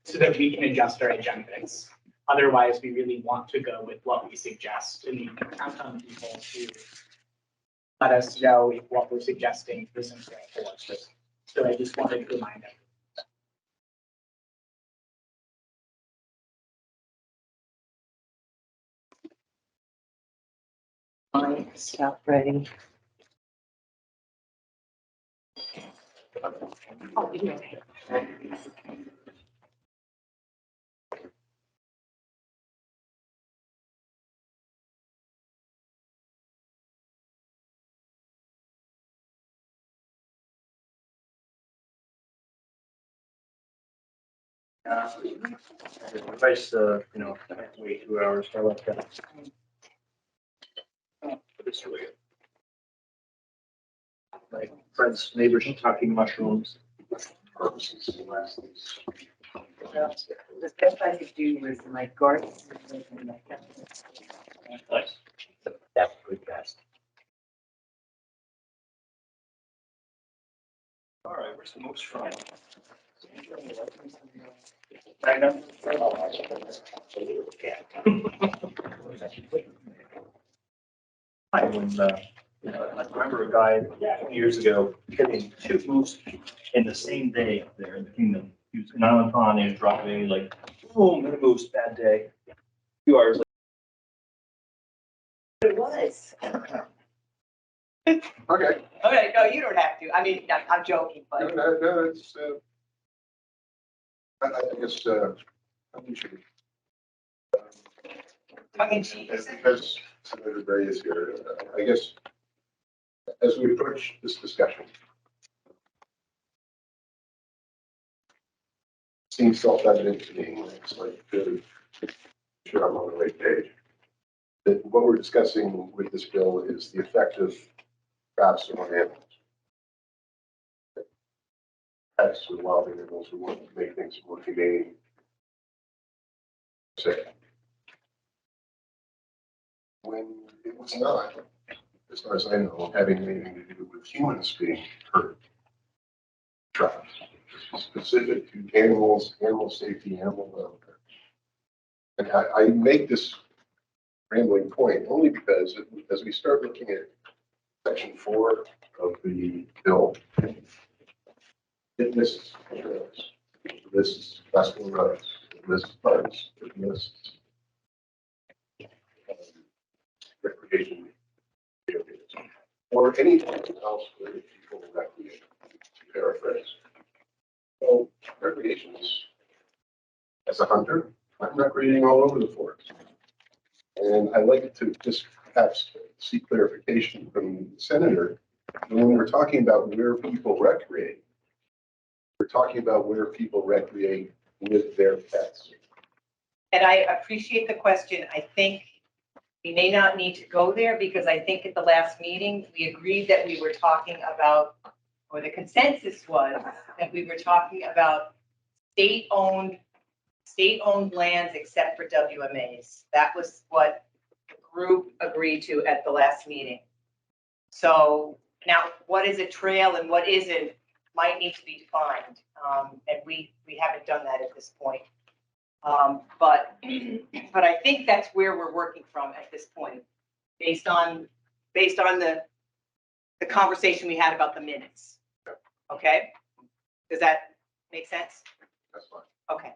so that we can adjust our agendas. Otherwise, we really want to go with what we suggest and count on people to let us know if what we're suggesting isn't going to work. So I just wanted to remind everyone. Fine, stop ready. Oh, you okay. Advice, wait 2 hours, I like that. This way. My friends, neighbors talking mushrooms. The best I could do was my garden. Nice. That's good, guys. All right, where's the most from? I remember a guy 20 years ago getting 2 moose in the same day up there in the kingdom. He was in Island Pond, he was driving, like, boom, hit a moose, bad day. A few hours later. It was. Okay. Okay, no, you don't have to. I mean, I'm joking, No, but. no, it's, I guess, we should. Tongue in cheek. And because Senator Bray is here, I guess, as we approach this discussion, seems self-evident to me, it's like, sure I'm on the right page, that what we're discussing with this bill is the effect of traps on animals. Pets and wild animals who want to make things more humane. Say, when it was not, as far as I know, having anything to do with humans being hurt. Trapped, specific to animals, animal safety, animal welfare. And I make this rambling point only because as we start looking at section 4 of the bill, it lists trails, it lists festival roads, it lists parks, it lists recreation areas, or anything else where people recreate, to paraphrase. So recreation is, as a hunter, I'm recreating all over the forest. And I'd like to just perhaps seek clarification from the senator. When we're talking about where people recreate, we're talking about where people recreate with their pets. And I appreciate the question. I think we may not need to go there because I think at the last meeting, we agreed that we were talking about, or the consensus was that we were talking about state-owned lands except for WMAs. That was what the group agreed to at the last meeting. So now what is a trail and what isn't might need to be defined. And we haven't done that at this point. But I think that's where we're working from at this point, based on the conversation we had about the minutes. Okay? Does that make sense? That's fine. Okay.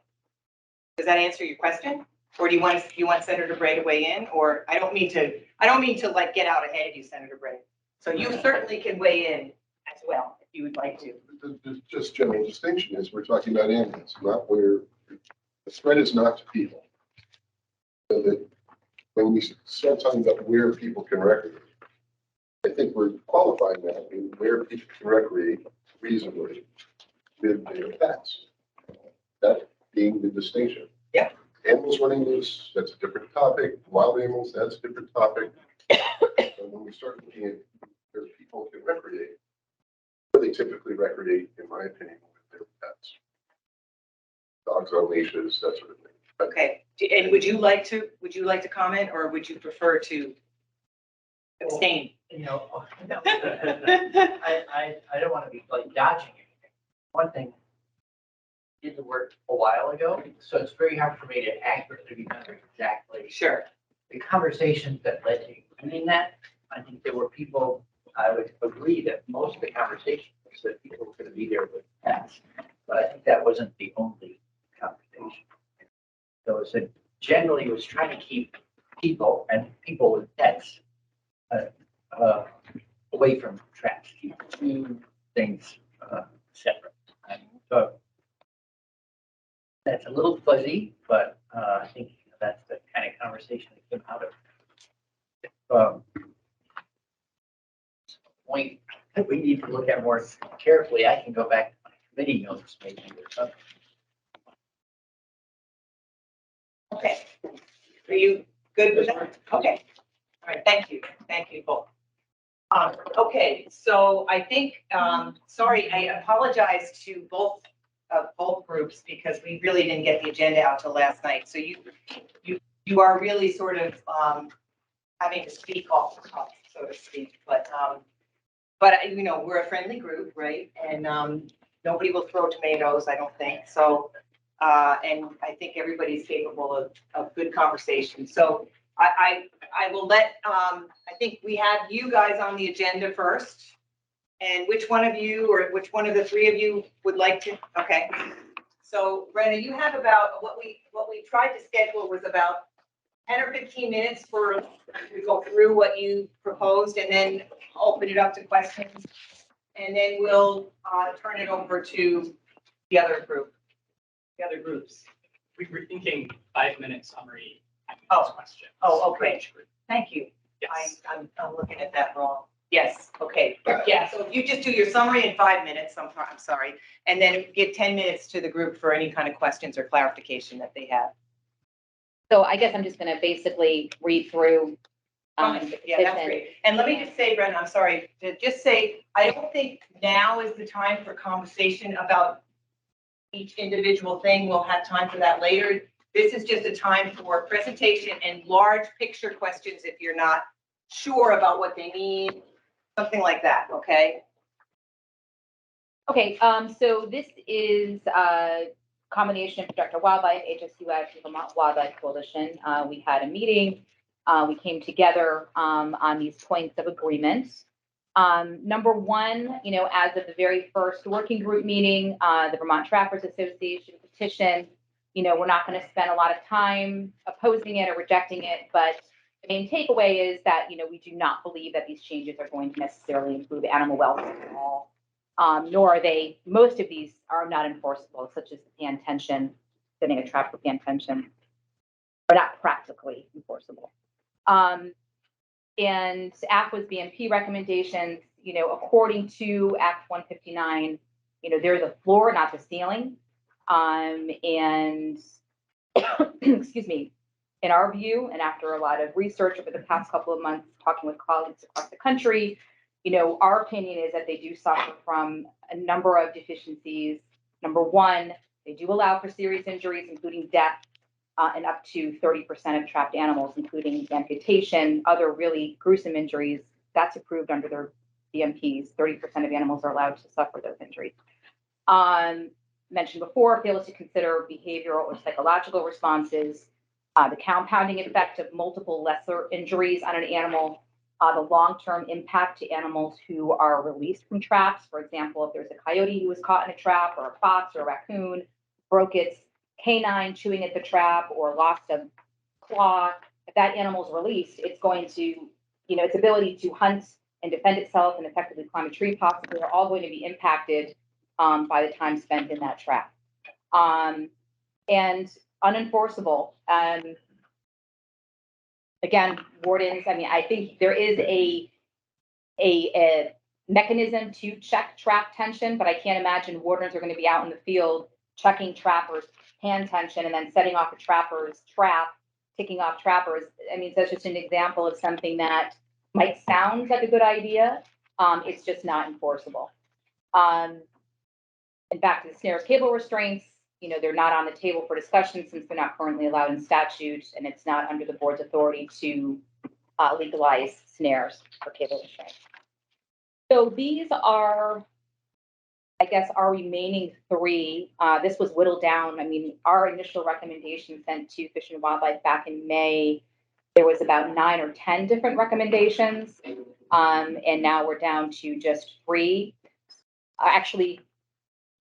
Does that answer your question? Or do you want Senator Bray to weigh in? Or I don't mean to like get out ahead of you, Senator Bray. So you certainly can weigh in as well if you would like to. The just general distinction is we're talking about animals, not where the threat is not to people. So that when we start talking about where people can recreate, I think we're qualifying that in where people can recreate reasonably with their pets. That being the distinction. Yeah. Animals running loose, that's a different topic. Wild animals, that's a different topic. So when we start looking at where people can recreate, where they typically recreate, in my opinion, with their pets. Dogs on leashes, that sort of thing. But Okay. And would you like to comment, or would you prefer to abstain? You know, no, I don't want to be like dodging anything. One thing did the work a while ago, so it's very hard for me to accurately remember exactly. Sure. The conversations that led to including that. I think there were people, I would agree that most of the conversations was that people were going to be there with pets, but I think that wasn't the only conversation. So it said generally it was trying to keep people and people with pets away from traps, keep two things separate. So that's a little fuzzy, but I think that's the kind of conversation that came out of it. Point that we need to look at more carefully. I can go back to my committee notes maybe or something. Okay. Are you good with that? Okay. All right. Thank you. Thank you both. Okay. So I think, sorry, I apologize to both groups because we really didn't get the agenda out till last night. So you are really sort of having to speak off the cuff, so to speak. But you know, we're a friendly group, right? And nobody will throw tomatoes, I don't think. So and I think everybody's capable of good conversation. So I will let I think we have you guys on the agenda first. And which one of you, or which one of the three of you would like to? Okay. So Brenna, you have about what we tried to schedule was about 10 or 15 minutes to go through what you proposed and then open it up to questions. And then we'll turn it over to the other groups. We were thinking 5-minute summary. Question. Oh, okay. Thank you. Yes. I'm looking at that wrong. Yes, okay. Yeah, so if you just do your summary in 5 minutes, I'm sorry, and then give 10 minutes to the group for any kind of questions or clarification that they have. So I guess I'm just gonna basically read through. Yeah, that's great. And let me just say, Brendan, I'm sorry, to just say, I don't think now is the time for conversation about each individual thing. We'll have time for that later. This is just a time for presentation and large picture questions if you're not sure about what they mean, something like that, okay? Okay, so this is a combination of Protect Our Wildlife, HSUS, Vermont Wildlife Coalition. We had a meeting. We came together on these points of agreement. Number one, as of the very first working group meeting, the Vermont Trappers Association petition, we're not going to spend a lot of time opposing it or rejecting it, but the main takeaway is that, we do not believe that these changes are going to necessarily improve animal welfare at all. Nor are they, most of these are not enforceable, such as the pan tension, setting a trap for pan tension, are not practically enforceable. And ACWA's BMP recommendations, according to Act 159, there's a floor, not the ceiling. And excuse me, in our view, and after a lot of research over the past couple of months, talking with colleagues across the country, our opinion is that they do suffer from a number of deficiencies. Number one, they do allow for serious injuries, including death, and up to 30% of trapped animals, including amputation, other really gruesome injuries. That's approved under their BMPs. 30% of animals are allowed to suffer those injuries. Mentioned before, fails to consider behavioral or psychological responses, the compounding effect of multiple lesser injuries on an animal, the long-term impact to animals who are released from traps. For example, if there's a coyote who was caught in a trap, or a fox or a raccoon broke its canine chewing at the trap or lost a claw, if that animal's released, it's going to, its ability to hunt and defend itself and effectively climb a tree possibly are all going to be impacted by the time spent in that trap. And unenforceable. Again, wardens, I think there is a mechanism to check trap tension, but I can't imagine wardens are going to be out in the field checking trappers' hand tension and then setting off a trapper's trap, ticking off trappers. That's just an example of something that might sound like a good idea. It's just not enforceable. And back to the snares, cable restraints, they're not on the table for discussion since they're not currently allowed in statute, and it's not under the board's authority to legalize snares for cable restraints. So these are, I guess, our remaining three. This was whittled down. Our initial recommendation sent to Fish and Wildlife back in May, there was about 9 or 10 different recommendations. And now we're down to just 3, actually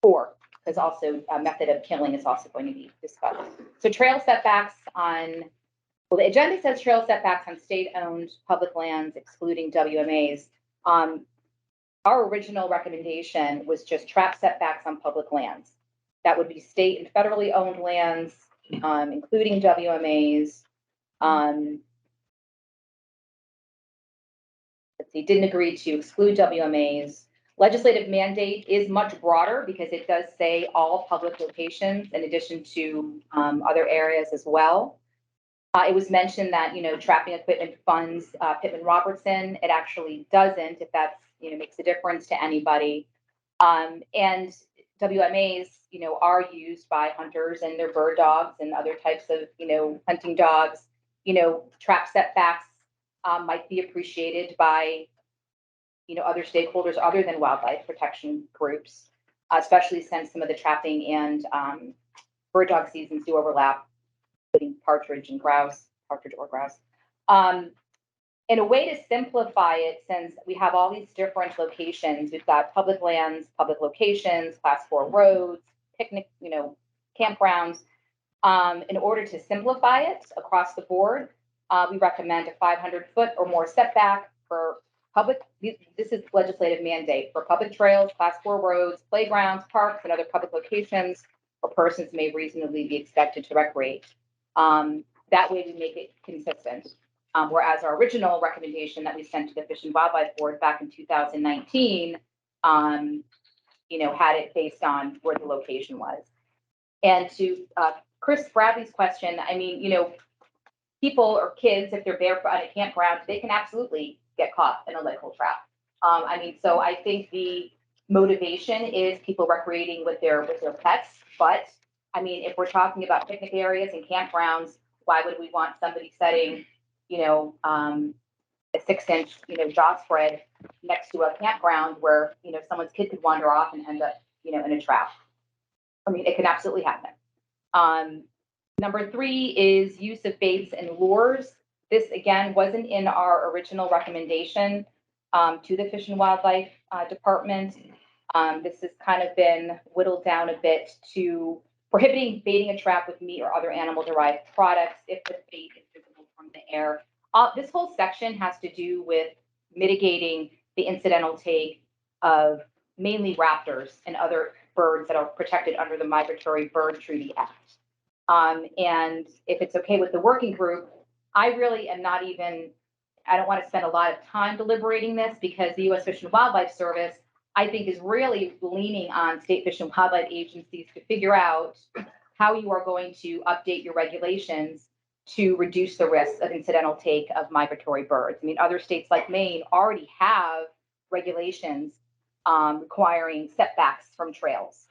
4. Because also a method of killing is also going to be discussed. So trail setbacks on, well, the agenda says trail setbacks on state-owned public lands, excluding WMAs. Our original recommendation was just trap setbacks on public lands. That would be state and federally owned lands, including WMAs. Let's see, didn't agree to exclude WMAs. Legislative mandate is much broader because it does say all public locations in addition to other areas as well. It was mentioned that, trapping equipment funds Pittman-Robertson. It actually doesn't, if that's, makes a difference to anybody. And WMAs, are used by hunters and their bird dogs and other types of, hunting dogs. Trap setbacks might be appreciated by other stakeholders other than wildlife protection groups, especially since some of the trapping and bird dog seasons do overlap, including partridge or grouse. In a way to simplify it, since we have all these different locations, we've got public lands, public locations, class 4 roads, picnic, campgrounds. In order to simplify it across the board, we recommend a 500-foot or more setback for public, this is legislative mandate for public trails, class 4 roads, playgrounds, parks, and other public locations where persons may reasonably be expected to recreate. That way we make it consistent. Whereas our original recommendation that we sent to the Fish and Wildlife Board back in 2019, had it based on where the location was. And to Chris Bradley's question, people or kids, if they're barefoot at a campground, they can absolutely get caught in a lead hole trap. So I think the motivation is people recreating with their pets, but I mean, if we're talking about picnic areas and campgrounds, why would we want somebody setting, a 6-inch, jaw spread next to a campground where, someone's kid could wander off and end up, in a trap? I mean, it can absolutely happen. Number 3 is use of baits and lures. This, again, wasn't in our original recommendation to the Fish and Wildlife Department. This has kind of been whittled down a bit to prohibiting baiting a trap with meat or other animal-derived products if the bait is visible from the air. This whole section has to do with mitigating the incidental take of mainly raptors and other birds that are protected under the Migratory Bird Treaty Act. And if it's okay with the working group, I really am not even, I don't want to spend a lot of time deliberating this because the U.S. Fish and Wildlife Service, I think, is really leaning on state fish and wildlife agencies to figure out how you are going to update your regulations to reduce the risk of incidental take of migratory birds. I mean, other states like Maine already have regulations requiring setbacks from trails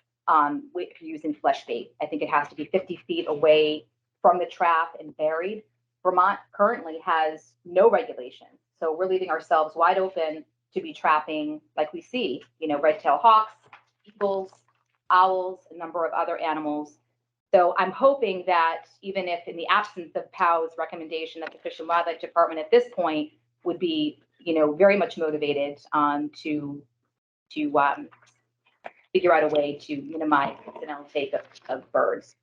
if you're using flesh bait. I think it has to be 50 feet away from the trap and buried. Vermont currently has no regulation. So we're leaving ourselves wide open to be trapping, like we see, red-tailed hawks, eagles, owls, a number of other animals. So I'm hoping that even if in the absence of POW's recommendation, that the Fish and Wildlife Department at this point would be, very much motivated to figure out a way to minimize incidental take of birds.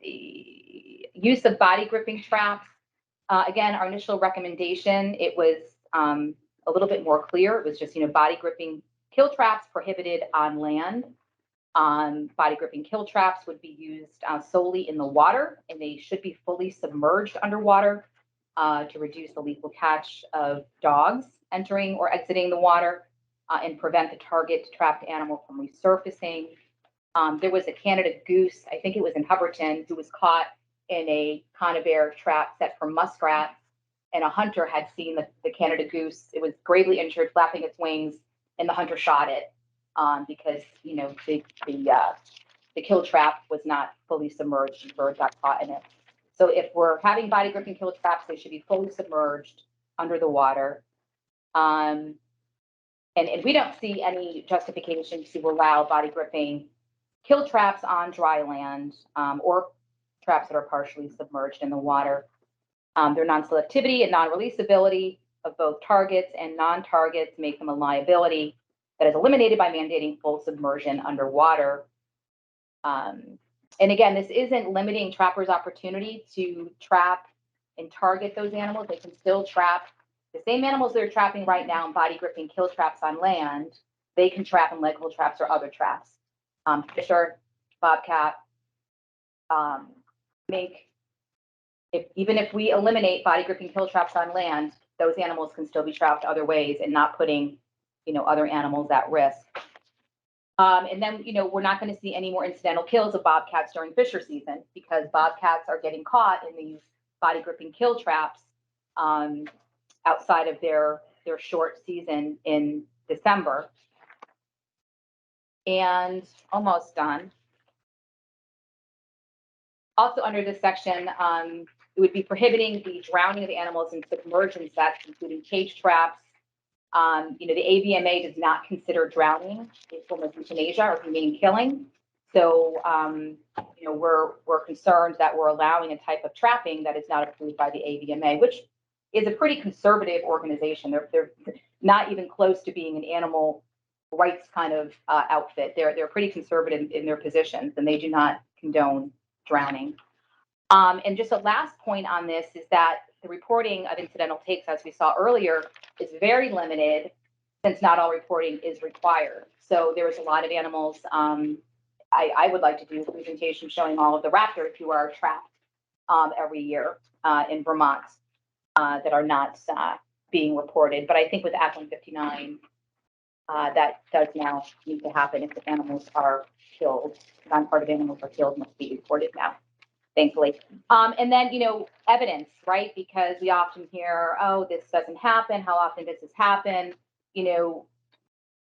The use of body gripping traps. Again, our initial recommendation, it was a little bit more clear. It was just, body gripping kill traps prohibited on land. Body gripping kill traps would be used solely in the water, and they should be fully submerged underwater to reduce the lethal catch of dogs entering or exiting the water and prevent the target trapped animal from resurfacing. There was a Canada goose, I think it was in Hubbardton, who was caught in a conibear trap set for muskrats, and a hunter had seen the Canada goose. It was gravely injured, flapping its wings, and the hunter shot it because the kill trap was not fully submerged and the bird got caught in it. So if we're having body gripping kill traps, they should be fully submerged under the water. And we don't see any justification to allow body gripping kill traps on dry land or traps that are partially submerged in the water. Their non-selectivity and non-releasability of both targets and non-targets make them a liability that is eliminated by mandating full submersion underwater. And again, this isn't limiting trappers' opportunity to trap and target those animals. They can still trap the same animals they're trapping right now in body gripping kill traps on land. They can trap in leg hold traps or other traps. Fisher, bobcat, mink. Even if we eliminate body gripping kill traps on land, those animals can still be trapped other ways and not putting, other animals at risk. And then, we're not going to see any more incidental kills of bobcats during fisher season because bobcats are getting caught in these body gripping kill traps outside of their short season in December. And almost done. Also under this section, it would be prohibiting the drowning of animals in submersion sets, including cage traps. The AVMA does not consider drowning a form of euthanasia or humane killing. So, we're concerned that we're allowing a type of trapping that is not approved by the AVMA, which is a pretty conservative organization. They're not even close to being an animal rights kind of outfit. They're pretty conservative in their positions, and they do not condone drowning. And just a last point on this is that the reporting of incidental takes, as we saw earlier, is very limited since not all reporting is required. So there was a lot of animals. I would like to do a presentation showing all of the raptors who are trapped every year in Vermont that are not being reported. But I think with Act 159, that does now need to happen if the animals are killed. Non-part animals are killed must be reported now, thankfully. And then, evidence, right? Because we often hear, oh, this doesn't happen. How often does this happen?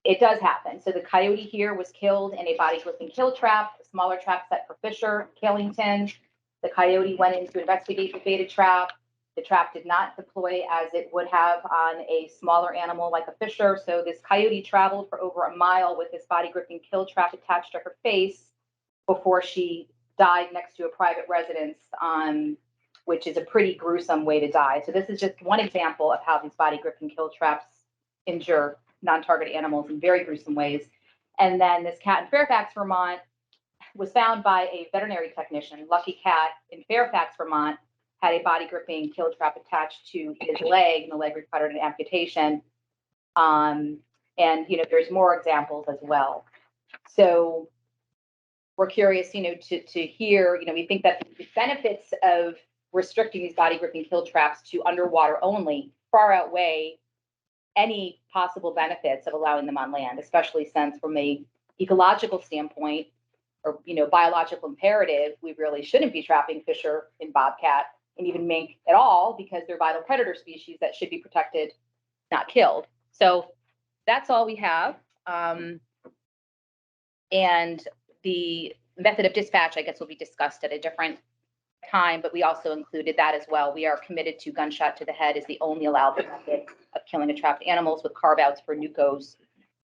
it does happen. So the coyote here was killed in a body gripping kill trap, a smaller trap set for Fisher, Killington. The coyote went in to investigate the baited trap. The trap did not deploy as it would have on a smaller animal like a Fisher. So this coyote traveled for over a mile with this body gripping kill trap attached to her face before she died next to a private residence, which is a pretty gruesome way to die. So this is just one example of how these body gripping kill traps injure non-target animals in very gruesome ways. And then this cat in Fairfax, Vermont was found by a veterinary technician. Lucky Cat in Fairfax, Vermont had a body gripping kill trap attached to his leg, and the leg required an amputation. And, there's more examples as well. So we're curious, to hear, we think that the benefits of restricting these body gripping kill traps to underwater only far outweigh any possible benefits of allowing them on land, especially since from a ecological standpoint or, biological imperative, we really shouldn't be trapping Fisher and bobcat and even mink at all because they're vital predator species that should be protected, not killed. So that's all we have. And the method of dispatch, I guess, will be discussed at a different time, but we also included that as well. We are committed to gunshot to the head is the only allowable method of killing a trapped animals, with carve-outs for nucos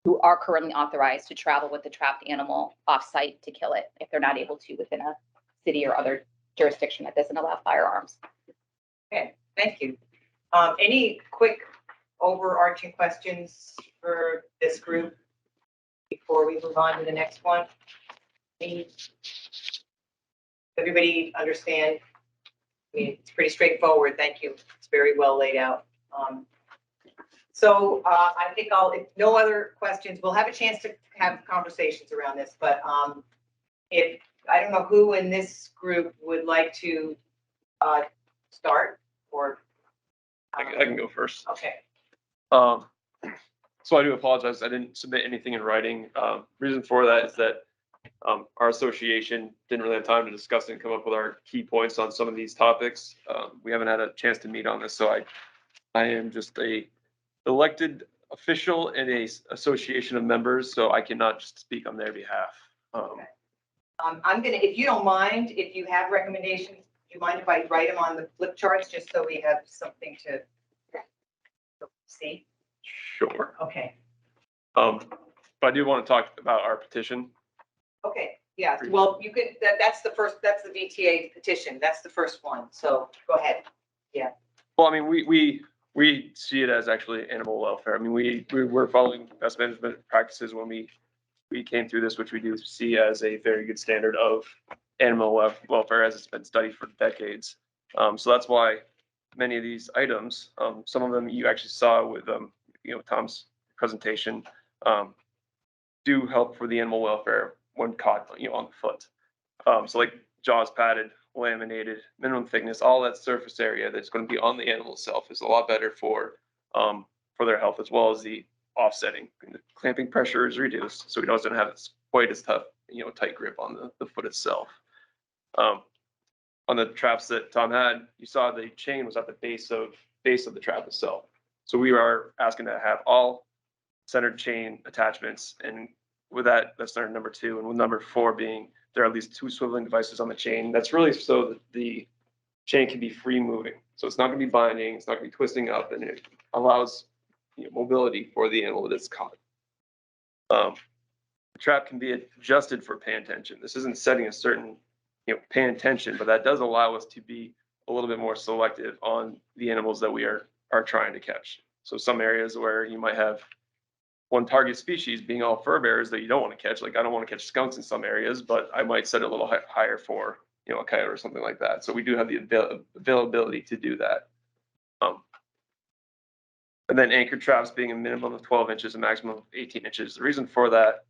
who are currently authorized to travel with the trapped animal off-site to kill it if they're not able to within a city or other jurisdiction that doesn't allow firearms. Okay, thank you. Any quick overarching questions for this group before we move on to the next one? Everybody understand? I mean, it's pretty straightforward. Thank you. It's very well laid out. I think if no other questions, we'll have a chance to have conversations around this, but if, I don't know who in this group would like to start or. I can go first. Okay. So I do apologize. I didn't submit anything in writing. Reason for that is that our association didn't really have time to discuss and come up with our key points on some of these topics. We haven't had a chance to meet on this, so I am just a elected official in a association of members, so I cannot just speak on their behalf. Okay. I'm gonna, if you don't mind, if you have recommendations, do you mind if I write them on the flip charts just so we have something to see? Sure. Okay. But I do want to talk about our petition. Okay. Yeah. Well, you could. That's the first. That's the VTA petition. That's the first one. So go ahead. Yeah. Well, I mean, we see it as actually animal welfare. I mean, we were following best management practices when we came through this, which we do see as a very good standard of animal welfare as it's been studied for decades. So that's why many of these items, some of them you actually saw with Tom's presentation, do help for the animal welfare when caught on the foot. So like jaws padded, laminated, minimum thickness, all that surface area that's going to be on the animal itself is a lot better for their health, as well as the offsetting. The clamping pressure is reduced, so he doesn't have quite as tough, tight grip on the foot itself. On the traps that Tom had, you saw the chain was at the base of the trap itself. So we are asking to have all centered chain attachments, and with that, that's our number 2, and with number 4 being there are at least 2 swiveling devices on the chain. That's really so that the chain can be free moving. So it's not going to be binding, it's not going to be twisting up, and it allows mobility for the animal that's caught. The trap can be adjusted for pan tension. This isn't setting a certain pan tension, but that does allow us to be a little bit more selective on the animals that we are trying to catch. So some areas where you might have one target species being all fur bearers that you don't want to catch, like I don't want to catch skunks in some areas, but I might set it a little higher for a coyote or something like that. So we do have the availability to do that. And then anchor traps being a minimum of 12 inches, a maximum of 18 inches. The reason for that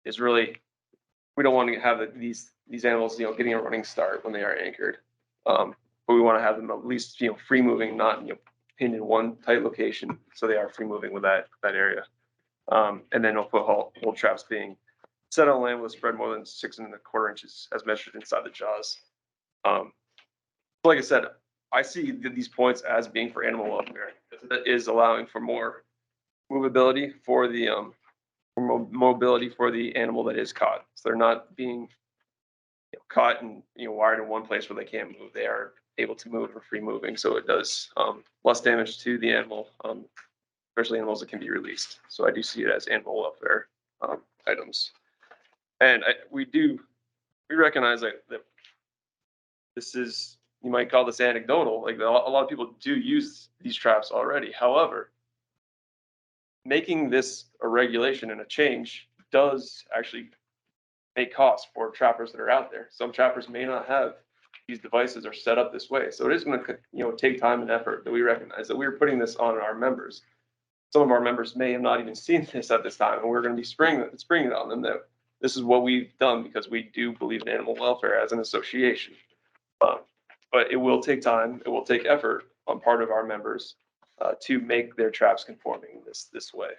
is really we don't want to have these animals getting a running start when they are anchored, but we want to have them at least free moving, not pinned in one tight location, so they are free moving with that area. And then we'll put hold traps being set on land with a spread more than 6 1/4 inches as measured inside the jaws. Like I said, I see these points as being for animal welfare. That is allowing for more movability for the mobility for the animal that is caught. So they're not being caught and wired in one place where they can't move. They are able to move or free moving, so it does less damage to the animal, especially animals that can be released. So I do see it as animal welfare items, and we recognize that this is, you might call this anecdotal. Like a lot of people do use these traps already. However, making this a regulation and a change does actually make costs for trappers that are out there. Some trappers may not have these devices are set up this way. So it is going to, take time and effort that we recognize that we're putting this on our members. Some of our members may have not even seen this at this time, and we're going to be springing it on them that this is what we've done because we do believe in animal welfare as an association. But it will take time. It will take effort on part of our members to make their traps conforming this way.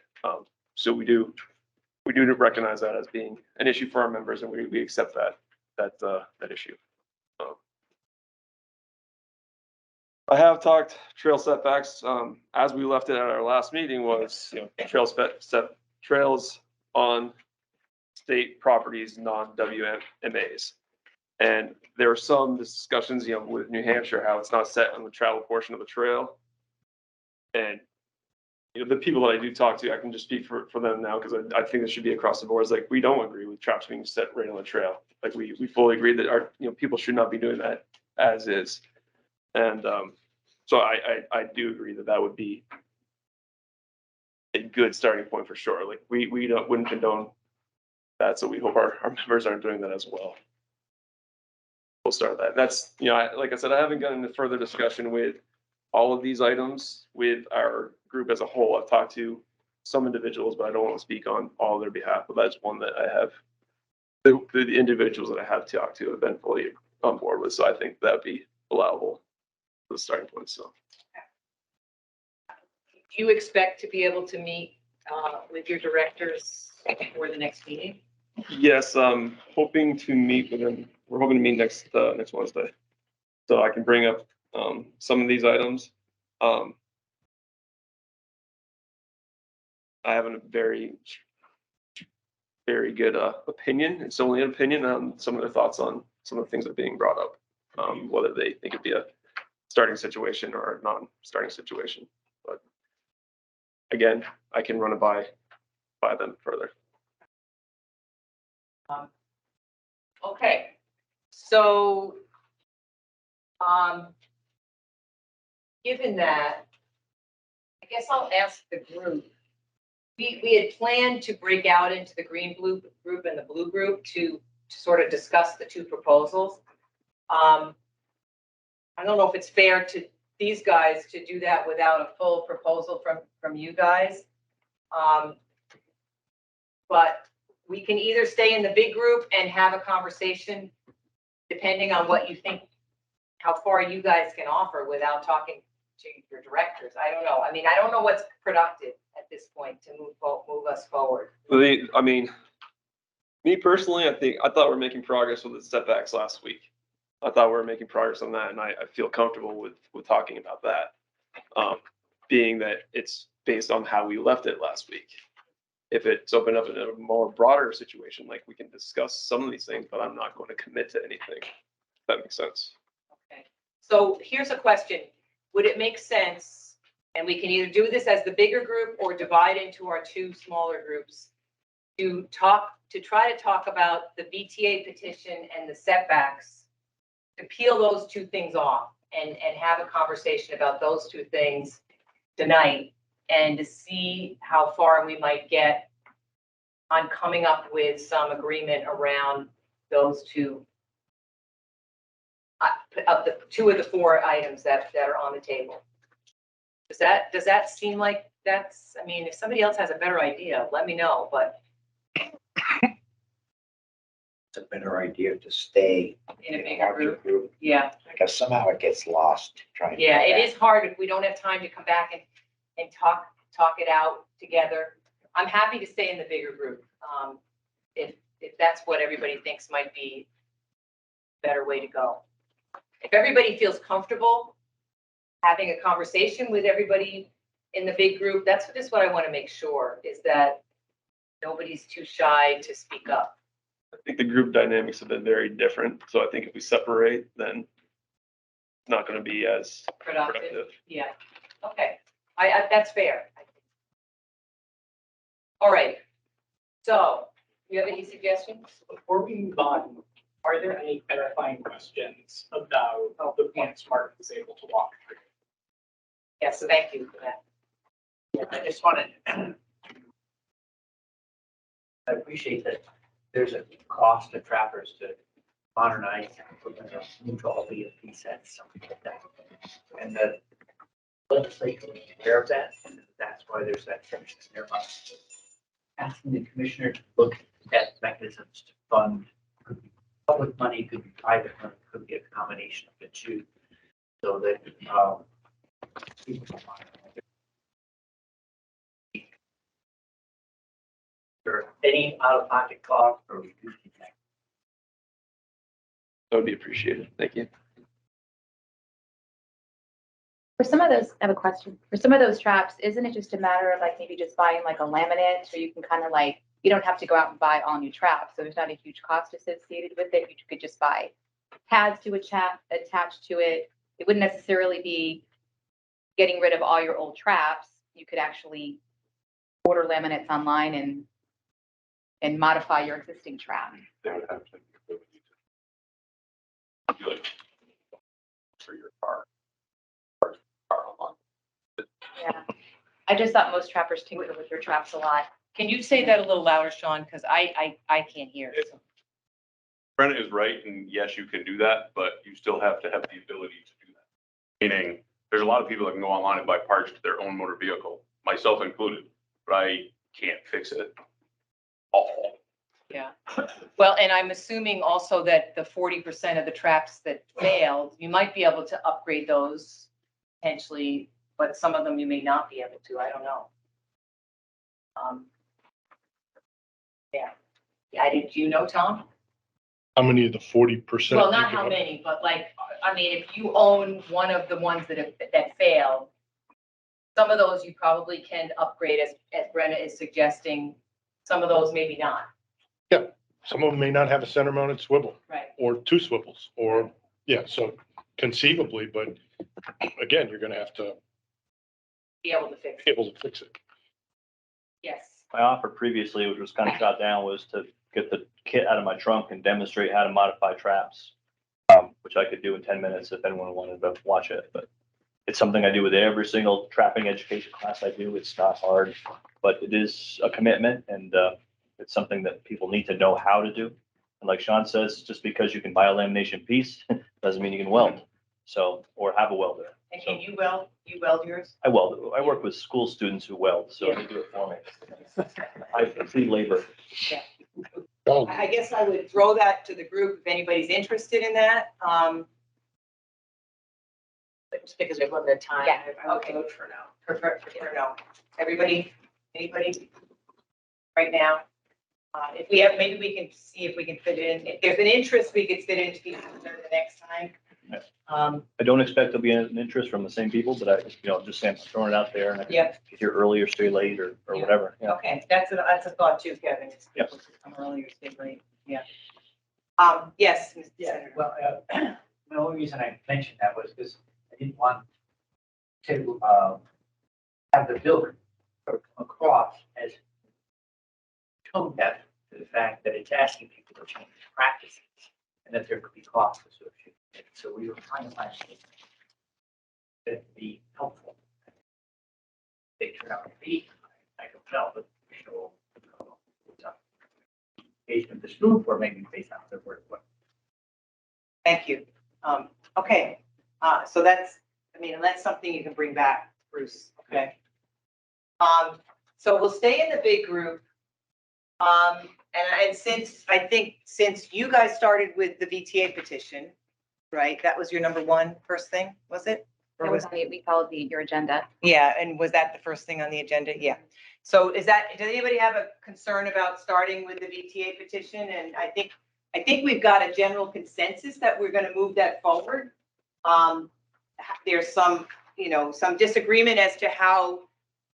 So we do recognize that as being an issue for our members, and we accept that issue. I have talked trail setbacks. As we left it at our last meeting was trails on state properties, non-WMAs. And there were some discussions, with New Hampshire, how it's not set on the travel portion of the trail. And the people that I do talk to, I can just speak for them now because I think this should be across the board. It's like we don't agree with traps being set right on the trail. Like we fully agree that our people should not be doing that as is. And so I do agree that would be a good starting point for sure. Like we wouldn't condone that, so we hope our members aren't doing that as well. We'll start that. That's like I said, I haven't gotten into further discussion with all of these items with our group as a whole. I've talked to some individuals, but I don't want to speak on all of their behalf. But that's one that I have. The individuals that I have talked to have been fully on board with, so I think that'd be allowable for the starting point. So, do you expect to be able to meet with your directors for the next meeting? yes, I'm hoping to meet with them. We're hoping to meet next Wednesday, so I can bring up some of these items. I have a very good opinion. It's only an opinion on some of their thoughts on some of the things that are being brought up, whether they think it'd be a starting situation or a non-starting situation. But again, I can run it by them further. Okay, so given that, I guess I'll ask the group. We had planned to break out into the green blue group and the blue group to sort of discuss the two proposals. I don't know if it's fair to these guys to do that without a full proposal from you guys. But we can either stay in the big group and have a conversation depending on what you think, how far you guys can offer without talking to your directors. I don't know. I mean, I don't know what's productive at this point to move us forward. I mean, me personally, I thought we're making progress with the setbacks last week. I thought we were making progress on that, and I feel comfortable with talking about that, being that it's based on how we left it last week. If it's opened up in a more broader situation, like we can discuss some of these things, but I'm not going to commit to anything. If that makes sense. Okay. So here's a question. Would it make sense, and we can either do this as the bigger group or divide into our two smaller groups, to try to talk about the VTA petition and the setbacks, to peel those two things off and have a conversation about those two things tonight, and to see how far we might get on coming up with some agreement around those two of the two of the four items that are on the table. Does that seem like that's, I mean, if somebody else has a better idea, let me know, but It's a better idea to stay in a in a bigger larger group, group, yeah. because somehow it gets lost trying to. Yeah, get it back. is hard if we don't have time to come back and talk it out together. I'm happy to stay in the bigger group, if that's what everybody thinks might be a better way to go. If everybody feels comfortable having a conversation with everybody in the big group, that's just what I want to make sure, is that nobody's too shy to speak up. I think the group dynamics have been very different. So I think if we separate, then it's not going to be as productive. Yeah, okay, that's fair. All right, so, you have any suggestions? Before we move on, are there any clarifying questions about the points Mark was able to walk through? Yes, thank you for that. I just wanted, I appreciate that there's a cost to trappers to modernize and put in a neutral BMP sets, something like that. And the legislature is aware of that, and that's why there's that section there. Asking the commissioner to look at mechanisms to fund, could be public money, could be private money, could be a combination of the two. So that, people can modernize. Or any out-of-pocket cost or reducing that. That would be appreciated. Thank you. For some of those, I have a question. For some of those traps, isn't it just a matter of like maybe just buying like a laminate, so you can kind of like, you don't have to go out and buy all new traps, so there's not a huge cost associated with it. You could just buy pads to attach to it. It wouldn't necessarily be getting rid of all your old traps. You could actually order laminates online and modify your existing trap. They would have to do like for your car. Car online. Yeah. I just thought most trappers tinker with their traps a lot. Can you say that a little louder, Sean? Because I can't hear. Brenna is right, and yes, you can do that, but you still have to have the ability to do that. Meaning, there's a lot of people that can go online and buy parts to their own motor vehicle, myself included, but I can't fix it all. Yeah. Well, and I'm assuming also that the 40% of the traps that failed, you might be able to upgrade those potentially, but some of them you may not be able to. I don't know. Yeah. Do you know, Tom? How many of the 40%? Well, not how many, but like, I mean, if you own one of the ones that failed, some of those you probably can upgrade as Brenna is suggesting. Some of those maybe not. Yeah, some of them may not have a center mounted swivel. Right. Or two swivels, or, yeah, so conceivably, but again, you're gonna have to Be able to fix be it. able to fix it. Yes. My offer previously, which was kind of shot down, was to get the kit out of my trunk and demonstrate how to modify traps, which I could do in 10 minutes if anyone wanted to watch it. But it's something I do with every single trapping education class I do. It's not hard, but it is a commitment, and it's something that people need to know how to do. And like Sean says, just because you can buy a lamination piece doesn't mean you can weld. So, or have a welder. And So can you weld yours? I weld. I work with school students who weld, so they do it for me. I free labor. Oh, I guess I would throw that to the group if anybody's interested in that. Just because we have limited time. Yeah, I would okay. vote for now. Prefer no. Anybody right now? If we have, maybe we can see if we can fit it in. If there's an interest, we could fit it into the next time. Yeah. Um, I don't expect there'll be an interest from the same people, but I'm just saying, I'm throwing it out there, and I can Yeah. get here early or stay late or Yeah. whatever. Yeah. Okay, that's a thought too, Kevin. It's Yep. people to come early or stay late. Yeah. Yes, Mr. Yeah, Senator. well, the only reason I mentioned that was because I didn't want to, have the bill come across as tone deaf to the fact that it's asking people to change practices and that there could be costs associated with it. So we were trying to find something that would be helpful. They turn out to be, I can tell, but show of this group or maybe based on their work. Thank you. Okay, so that's something you can bring back, Bruce, okay? So we'll stay in the big group. And since you guys started with the VTA petition, right? That was your number one first thing, was it? Or That was on we followed your agenda. Yeah, and was that the first thing on the agenda? Yeah. So does anybody have a concern about starting with the VTA petition? And I think we've got a general consensus that we're gonna move that forward. There's some disagreement as to how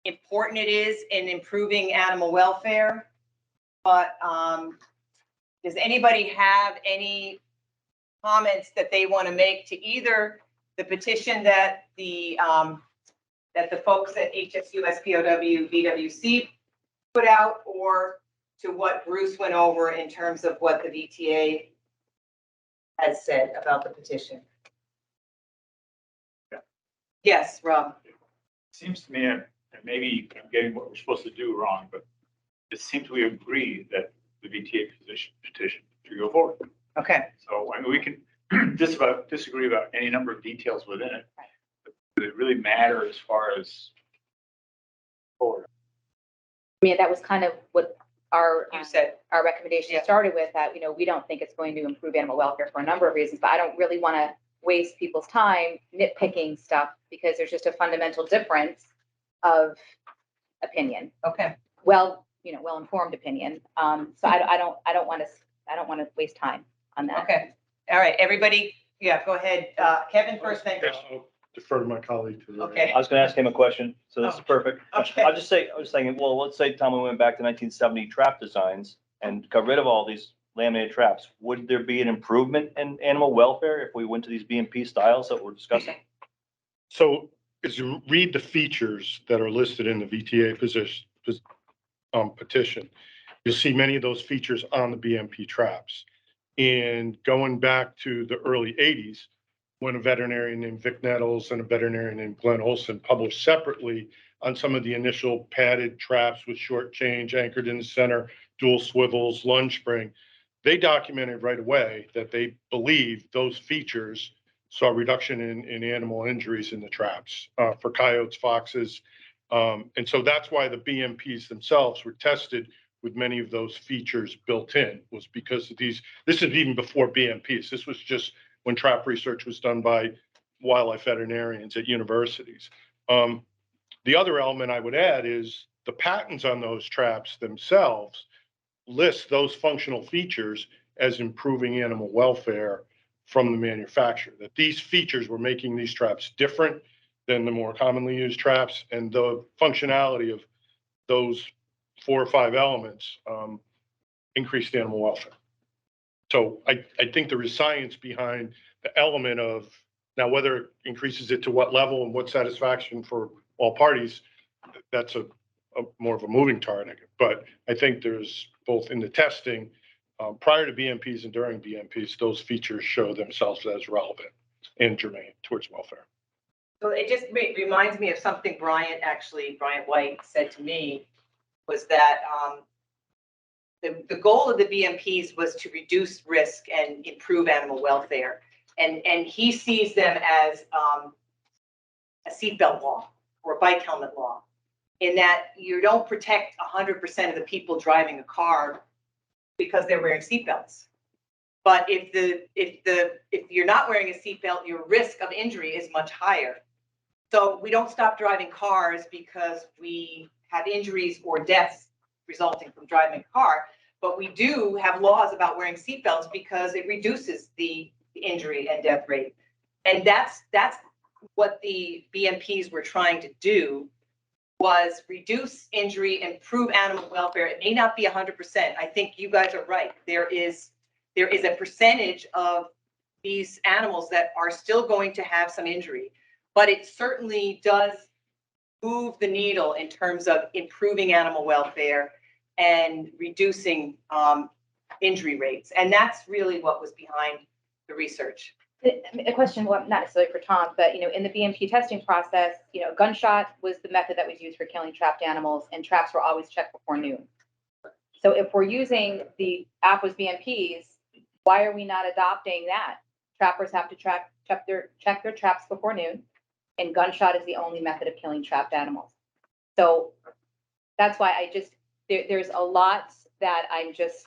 important it is in improving animal welfare. But, does anybody have any comments that they want to make to either the petition that the folks at HSU, SPOW, VWC put out, or to what Bruce went over in terms of what the VTA has said about the petition? Yeah. Yes, Rob. Seems to me, and maybe I'm getting what we're supposed to do wrong, but it seems we agree that the VTA petition should go forward. Okay. So I mean, we can just about disagree about any number of details within it. But it really matter as far as forward. I mean, that was kind of what our, You said. our recommendation Yeah. started with, that, we don't think it's going to improve animal welfare for a number of reasons, but I don't really want to waste people's time nitpicking stuff because there's just a fundamental difference of opinion. Okay. Well-informed opinion. So I don't want to waste time on that. Okay. All right, everybody. Yeah, go ahead. Kevin first, then. I'll defer to my colleague to. Okay. I was gonna ask him a question, so this is perfect. Okay. I was thinking, well, let's say, Tom, we went back to 1970 trap designs and got rid of all these laminated traps. Would there be an improvement in animal welfare if we went to these BMP styles that we're discussing? So as you read the features that are listed in the VTA petition, you'll see many of those features on the BMP traps. And going back to the early 80s, when a veterinarian named Vic Nettles and a veterinarian named Glenn Olson published separately on some of the initial padded traps with short change anchored in the center, dual swivels, lunge spring, they documented right away that they believed those features saw a reduction in animal injuries in the traps for coyotes, foxes. And so that's why the BMPs themselves were tested with many of those features built in, was because of these. This is even before BMPs. This was just when trap research was done by wildlife veterinarians at universities. The other element I would add is the patents on those traps themselves list those functional features as improving animal welfare from the manufacturer, that these features were making these traps different than the more commonly used traps, and the functionality of those 4 or 5 elements increased animal welfare. So I think there is science behind the element of, now whether it increases it to what level and what satisfaction for all parties, that's a more of a moving target. But I think there's both in the testing prior to BMPs and during BMPs, those features show themselves as relevant and germane towards welfare. So it just reminds me of something Brian White said to me, was that the goal of the BMPs was to reduce risk and improve animal welfare. And he sees them as a seatbelt law or a bike helmet law, in that you don't protect 100% of the people driving a car because they're wearing seatbelts. But if you're not wearing a seatbelt, your risk of injury is much higher. So we don't stop driving cars because we have injuries or deaths resulting from driving a car, but we do have laws about wearing seatbelts because it reduces the injury and death rate. And that's what the BMPs were trying to do, was reduce injury, improve animal welfare. It may not be 100%. I think you guys are right. There is a percentage of these animals that are still going to have some injury, but it certainly does move the needle in terms of improving animal welfare and reducing injury rates. And that's really what was behind the research. A question, well, not necessarily for Tom, but, in the BMP testing process, gunshot was the method that was used for killing trapped animals, and traps were always checked before noon. So if we're using the APWA's BMPs, why are we not adopting that? Trappers have to check their traps before noon, and gunshot is the only method of killing trapped animals. So that's why there's a lot that I'm just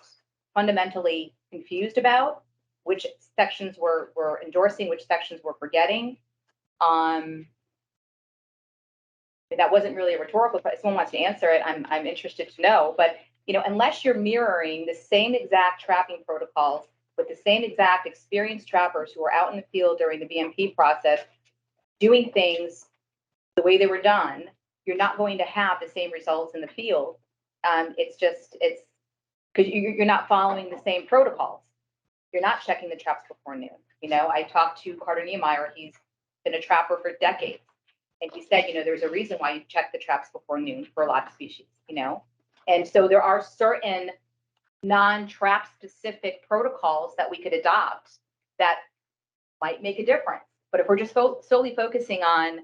fundamentally confused about, which sections we're endorsing, which sections we're forgetting. That wasn't really a rhetorical question. If someone wants to answer it, I'm interested to know. But unless you're mirroring the same exact trapping protocols with the same exact experienced trappers who are out in the field during the BMP process, doing things the way they were done, you're not going to have the same results in the field. because you're not following the same protocols. You're not checking the traps before noon. You know, I talked to Carter Niemeyer. He's been a trapper for decades. And he said, you know, there's a reason why you check the traps before noon for a lot of species, you know? And so there are certain non-trap specific protocols that we could adopt that might make a difference. But if we're just solely focusing on,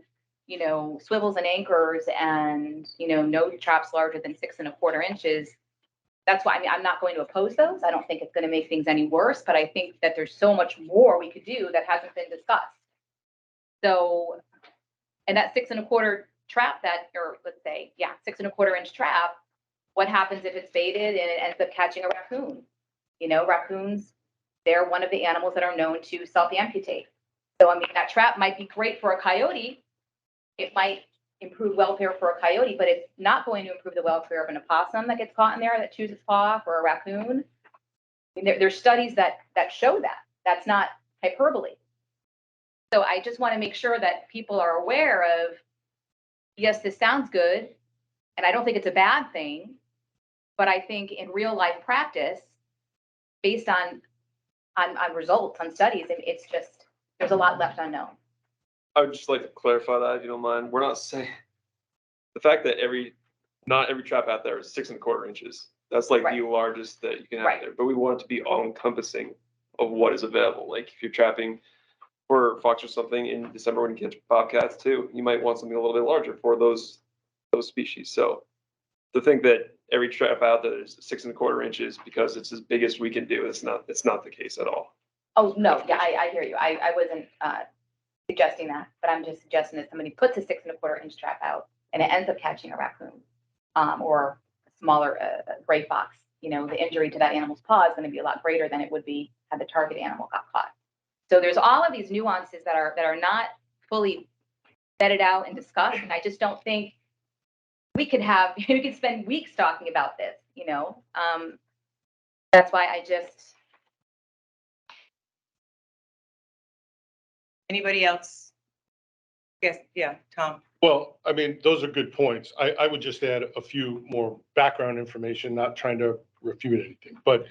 you know, swivels and anchors and, you know, no traps larger than 6 1/4 inches, that's why, I mean, I'm not going to oppose those. I don't think it's going to make things any worse, but I think that there's so much more we could do that hasn't been discussed. So, and that 6 1/4 trap that, or let's say, yeah, 6 1/4 inch trap, what happens if it's baited and it ends up catching a raccoon? You know, raccoons, they're one of the animals that are known to self-amputate. So, I mean, that trap might be great for a coyote. It might improve welfare for a coyote, but it's not going to improve the welfare of an opossum that gets caught in there that chews its paw off, or a raccoon. I mean, there's studies that show that. That's not hyperbole. So I just want to make sure that people are aware of, yes, this sounds good, and I don't think it's a bad thing, but I think in real life practice, based on results, on studies, it's just, there's a lot left unknown. I would just like to clarify that, if you don't mind. We're not saying the fact that not every trap out there is 6 1/4 inches. That's like the largest that you can have there. But we want it to be all encompassing of what is available. Like if you're trapping for fox or something in December when you catch bobcats too, you might want something a little bit larger for those species. So to think that every trap out there is 6 1/4 inches because it's as big as we can do, it's not the case at all. Oh, no, yeah, I hear you. I wasn't suggesting that, but I'm just suggesting that somebody puts a 6 1/4 inch trap out and it ends up catching a raccoon or a smaller gray fox. You know, the injury to that animal's paw is going to be a lot greater than it would be had the target animal got caught. So there's all of these nuances that are not fully vetted out and discussed, and I just don't think we could spend weeks talking about this. You know, that's why I just. Anybody else? Yes, yeah, Tom. Well, I mean, those are good points. I would just add a few more background information, not trying to refute anything. But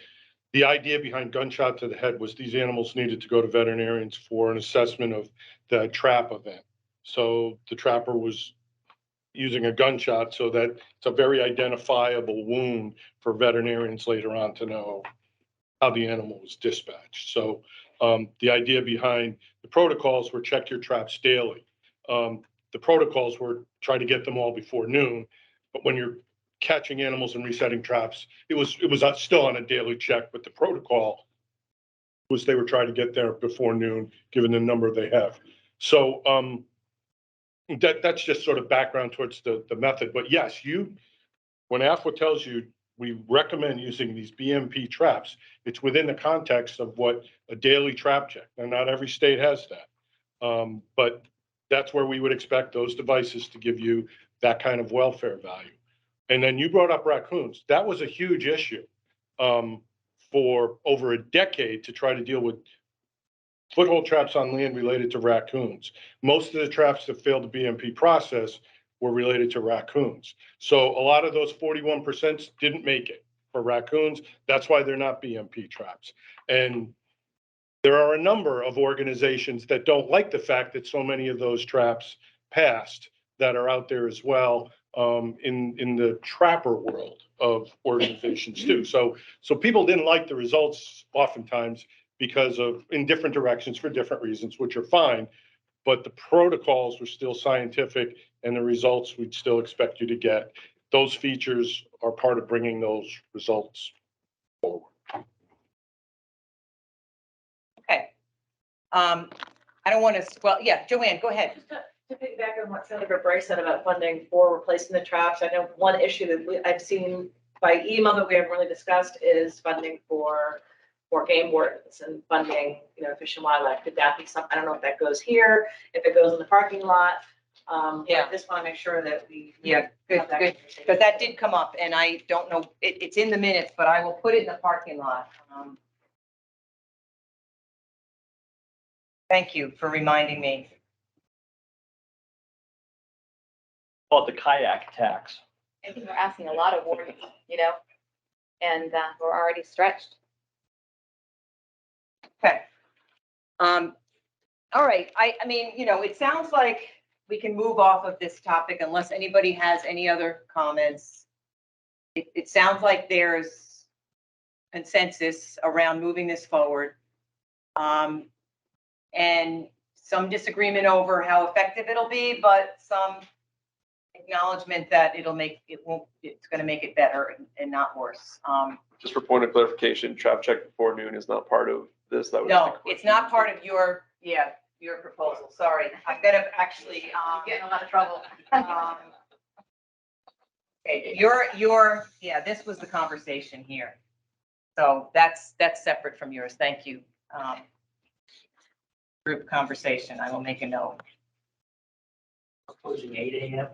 the idea behind gunshot to the head was these animals needed to go to veterinarians for an assessment of the trap event. So the trapper was using a gunshot so that it's a very identifiable wound for veterinarians later on to know how the animal was dispatched. So the idea behind the protocols were check your traps daily. The protocols were try to get them all before noon, but when you're catching animals and resetting traps, it was still on a daily check, but the protocol was they were trying to get there before noon, given the number they have. So that's just sort of background towards the method. But yes, when AFWA tells you we recommend using these BMP traps, it's within the context of what a daily trap check. And not every state has that. But that's where we would expect those devices to give you that kind of welfare value. And then you brought up raccoons. That was a huge issue for over a decade to try to deal with foothold traps on land related to raccoons. Most of the traps that failed the BMP process were related to raccoons. So a lot of those 41% didn't make it for raccoons. That's why they're not BMP traps. And there are a number of organizations that don't like the fact that so many of those traps passed that are out there as well in the trapper world of organizations too. So people didn't like the results oftentimes because of in different directions for different reasons, which are fine, but the protocols were still scientific and the results we'd still expect you to get. Those features are part of bringing those results forward. Okay. I don't want to, well, yeah, Joanne, go ahead. Just to piggyback on what Senator Bray said about funding for replacing the traps, I know one issue that I've seen by email that we haven't really discussed is funding for game wardens and funding, Fish and Wildlife. Could that be something? I don't know if that goes here, if it goes in the parking lot. Yeah. I just want to make sure that we. Yeah, good, because that did come up, and I don't know, it's in the minutes, but I will put it in the parking lot. Thank you for reminding me. About the kayak tax. I think we're asking a lot of wardens, and we're already stretched. Okay. All right, I mean, you know, it sounds like we can move off of this topic unless anybody has any other comments. It sounds like there's consensus around moving this forward. And some disagreement over how effective it'll be, but some acknowledgement that it's gonna make it better and not worse. Just for point of clarification, traffic check before noon is not part of this. That was just a No, it's not part of your proposal, sorry. I'm gonna actually, Getting a lot of trouble. okay, this was the conversation here. So that's separate from yours, thank you. Group conversation, I will make a note. Closing 8 AM.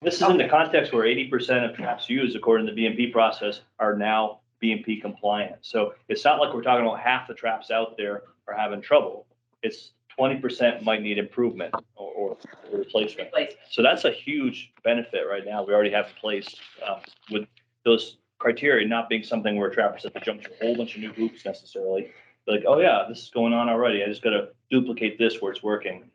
This is in the context where 80% of traps used according to the BMP process are now BMP compliant. So it's not like we're talking about half the traps out there are having trouble. It's 20% might need improvement or replacement. So that's a huge benefit right now. We already have in place with those criteria not being something where trappers have to jump through a whole bunch of new hoops necessarily. Like, oh yeah, this is going on already. I just got to duplicate this where it's working.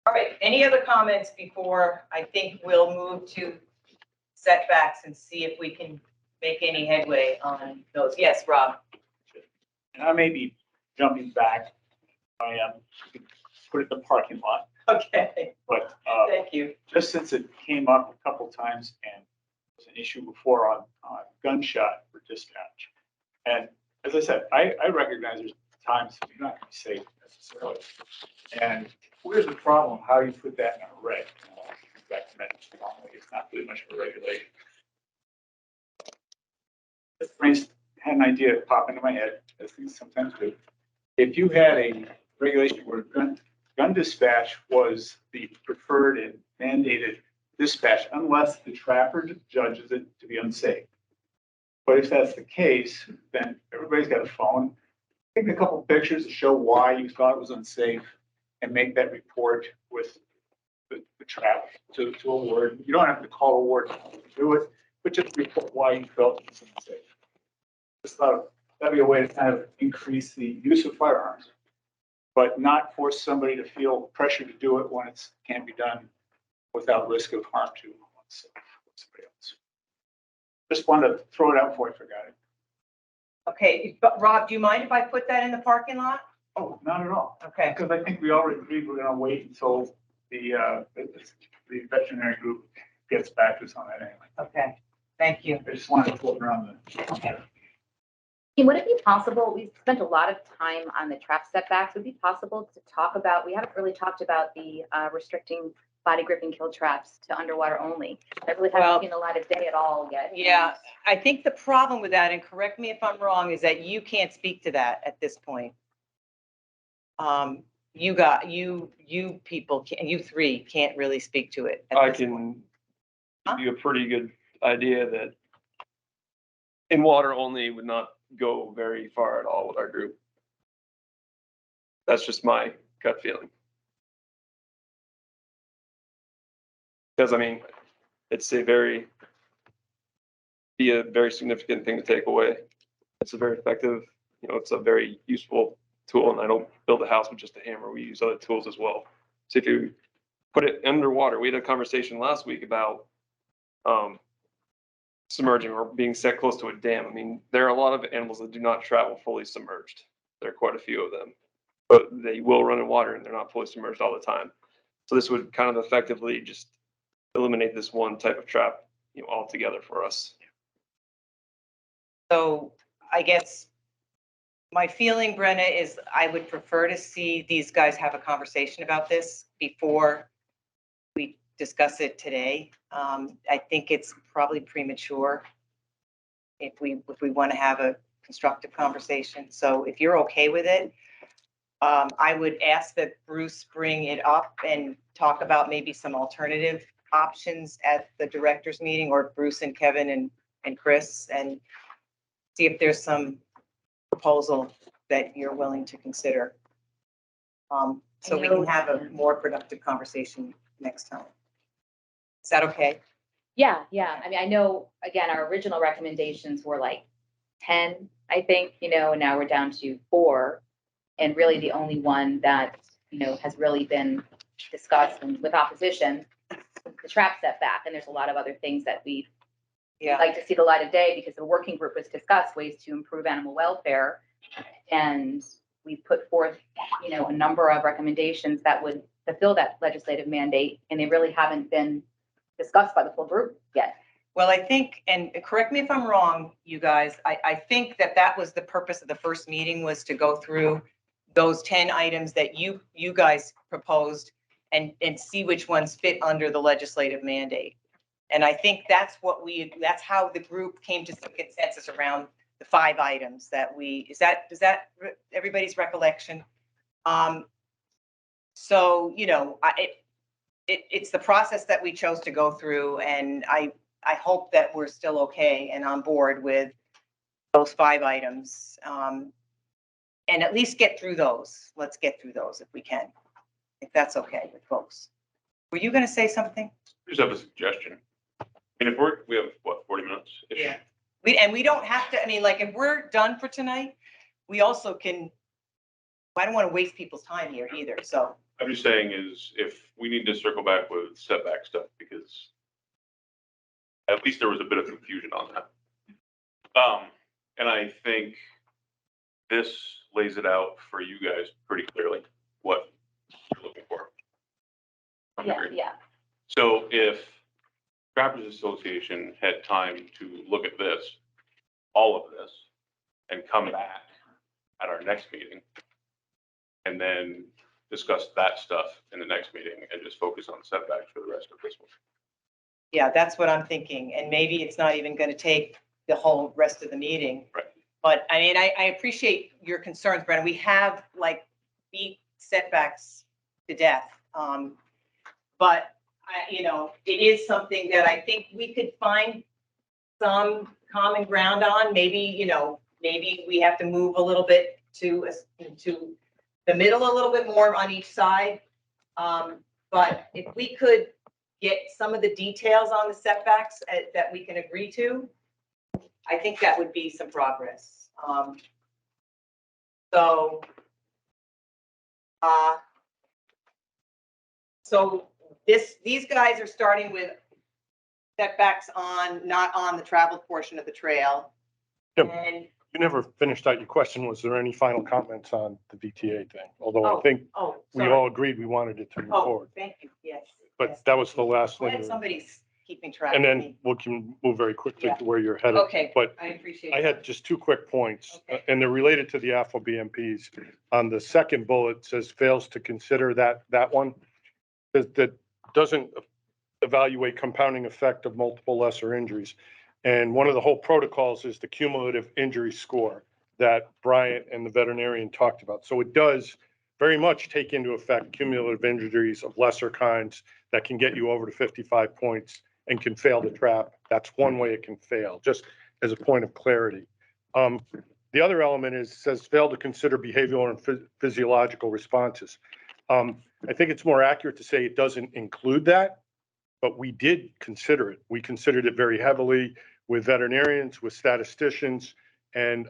All right, any other comments before I think we'll move to setbacks and see if we can make any headway on those? Yes, Rob. And I may be jumping back. I put it in the parking lot, Okay, but thank you. just since it came up a couple times and was an issue before on gunshot for dispatch. And as I said, I recognize there's times you're not going to be safe necessarily. And where's the problem? How you put that in a reg? It's not really much of a regulation. Just had an idea pop into my head, as things sometimes do. If you had a regulation where gun dispatch was the preferred and mandated dispatch, unless the trapper judges it to be unsafe. But if that's the case, then everybody's got a phone. Take a couple pictures to show why you thought it was unsafe and make that report with the trap to a warden. You don't have to call a warden to do it, but just report why you felt it was unsafe. Just thought that'd be a way to kind of increase the use of firearms, but not force somebody to feel pressure to do it when it can't be done without risk of harm to somebody else. Just wanted to throw it out before I forgot it. Okay, but Rob, do you mind if I put that in the parking lot? Oh, not at all. Okay. Because I think we already agreed we're gonna wait until the veterinary group gets back to us on that anyway. Okay, thank you. I just wanted to float around the. Okay. Would it be possible, we've spent a lot of time on the trap setbacks, would it be possible to talk about, we haven't really talked about the restricting body grip and kill traps to underwater only. I really haven't seen a lot of day at all yet. Yeah, I think the problem with that, and correct me if I'm wrong, is that you can't speak to that at this point. You people, you three can't really speak to it. I can give you a pretty good idea that in water only would not go very far at all with our group. That's just my gut feeling. Because I mean, it's a very significant thing to take away. It's a very effective, it's a very useful tool, and I don't build a house with just a hammer. We use other tools as well. So if you put it underwater, we had a conversation last week about submerging or being set close to a dam. I mean, there are a lot of animals that do not travel fully submerged. There are quite a few of them, but they will run in water and they're not fully submerged all the time. So this would kind of effectively just eliminate this one type of trap, altogether for us. So I guess my feeling, Brenna, is I would prefer to see these guys have a conversation about this before we discuss it today. I think it's probably premature if we want to have a constructive conversation. So if you're okay with it, I would ask that Bruce bring it up and talk about maybe some alternative options at the directors meeting, or Bruce and Kevin and Chris, and see if there's some proposal that you're willing to consider. So we can have a more productive conversation next time. Is that okay? Yeah, yeah. I mean, I know, again, our original recommendations were like 10, I think, and now we're down to 4. And really the only one that, has really been discussed and with opposition, the trap setback. And there's a lot of other things that we Yeah. like to see the light of day because the working group has discussed ways to improve animal welfare. And we put forth, a number of recommendations that would fulfill that legislative mandate, and they really haven't been discussed by the full group yet. Well, I think, and correct me if I'm wrong, you guys, I think that was the purpose of the first meeting, was to go through those 10 items that you guys proposed and see which ones fit under the legislative mandate. And I think that's how the group came to some consensus around the 5 items that is that everybody's recollection? So, it's the process that we chose to go through, and I hope that we're still okay and on board with those 5 items. And at least get through those. Let's get through those if we can, if that's okay with folks. Were you going to say something? I just have a suggestion. And if we have what, 40 minutes? Yeah. We don't have to, if we're done for tonight, we also can, I don't want to waste people's time here either, so. I'm just saying is if we need to circle back with setback stuff, because at least there was a bit of confusion on that. And I think this lays it out for you guys pretty clearly, what you're looking for. Yeah. So if Trappers Association had time to look at this, all of this, and come back at our next meeting, and then discuss that stuff in the next meeting and just focus on setbacks for the rest of this one. Yeah, that's what I'm thinking. And maybe it's not even going to take the whole rest of the meeting. Right. But I appreciate your concerns, Brennan. We have beat setbacks to death. But it is something that I think we could find some common ground on. Maybe we have to move a little bit to the middle a little bit more on each side. But if we could get some of the details on the setbacks that we can agree to, I think that would be some progress. So these guys are starting with setbacks not on the travel portion of the trail. Yep. And You never finished out your question. Was there any final comments on the VTA thing? Although I think we all agreed we wanted it to move forward. Thank you. Yes. But yes. that was the last Glad thing. somebody's keeping track And of then me. we can move very quickly Yeah. to where you're headed. Okay, But I appreciate I it. had just 2 quick points, Okay. and they're related to the AFO BMPs. On the second bullet says fails to consider that one. That doesn't evaluate compounding effect of multiple lesser injuries. And one of the whole protocols is the cumulative injury score that Bryant and the veterinarian talked about. So it does very much take into effect cumulative injuries of lesser kinds that can get you over to 55 points and can fail the trap. That's one way it can fail, just as a point of clarity. The other element says fail to consider behavioral and physiological responses. I think it's more accurate to say it doesn't include that, but we did consider it. We considered it very heavily with veterinarians, with statisticians, and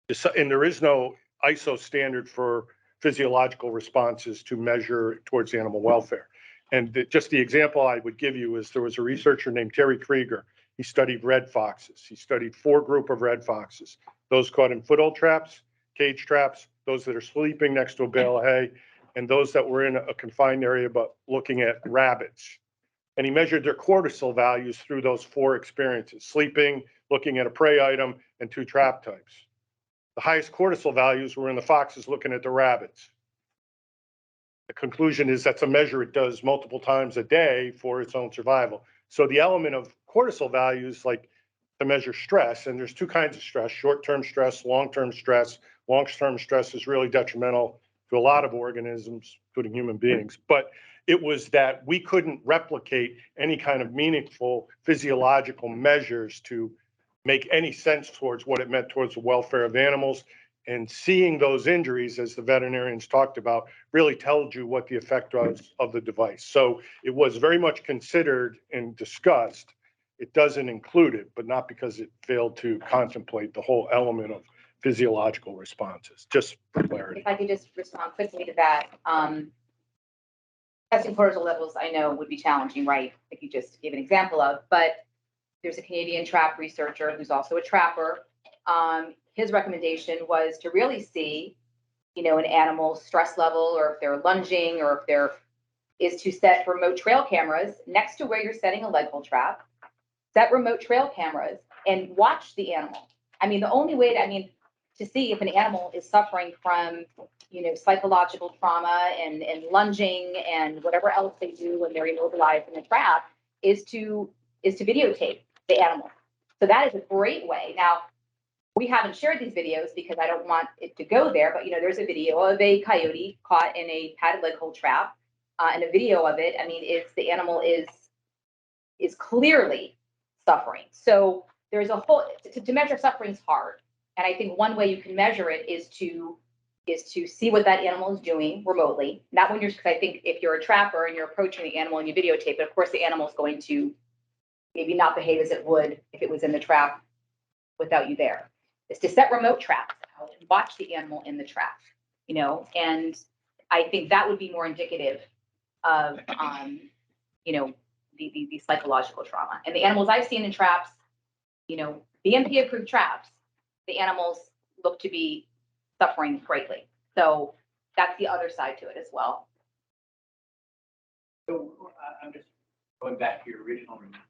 there is no ISO standard for physiological responses to measure towards animal welfare. And just the example I would give you is there was a researcher named Terry Krieger. He studied red foxes. He studied 4 groups of red foxes, those caught in foothold traps, cage traps, those that are sleeping next to a bale of hay, and those that were in a confined area, but looking at rabbits. And he measured their cortisol values through those 4 experiences: sleeping, looking at a prey item, and 2 trap types. The highest cortisol values were in the foxes looking at the rabbits. The conclusion is that's a measure it does multiple times a day for its own survival. So the element of cortisol values, like to measure stress, and there's 2 kinds of stress: short-term stress, long-term stress. Long-term stress is really detrimental to a lot of organisms, including human beings. But it was that we couldn't replicate any kind of meaningful physiological measures to make any sense towards what it meant towards the welfare of animals. And seeing those injuries, as the veterinarians talked about, really tells you what the effect was of the device. So it was very much considered and discussed. It doesn't include it, but not because it failed to contemplate the whole element of physiological responses, just for clarity. If I could just respond quickly to that, testing cortisol levels, I know would be challenging, right? Like you just gave an example of, but there's a Canadian trap researcher who's also a trapper. His recommendation was to really see, an animal's stress level, or if they're lunging, or if they're, is to set remote trail cameras next to where you're setting a leg hold trap, set remote trail cameras and watch the animal. I mean, the only way to see if an animal is suffering from, psychological trauma and lunging and whatever else they do when they're immobilized in a trap is to videotape the animal. So that is a great way. Now, we haven't shared these videos because I don't want it to go there, but there's a video of a coyote caught in a padded leg hold trap, and a video of it. I mean, the animal is clearly suffering. So there's a whole, to measure suffering is hard. And I think one way you can measure it is to see what that animal is doing remotely. Not when because I think if you're a trapper and you're approaching the animal and you videotape it, of course the animal is going to maybe not behave as it would if it was in the trap without you there. Is to set remote traps out and watch the animal in the trap, and I think that would be more indicative of, the psychological trauma. And the animals I've seen in traps, BMP approved traps, the animals look to be suffering greatly. So that's the other side to it as well. So I'm just going back to your original remark.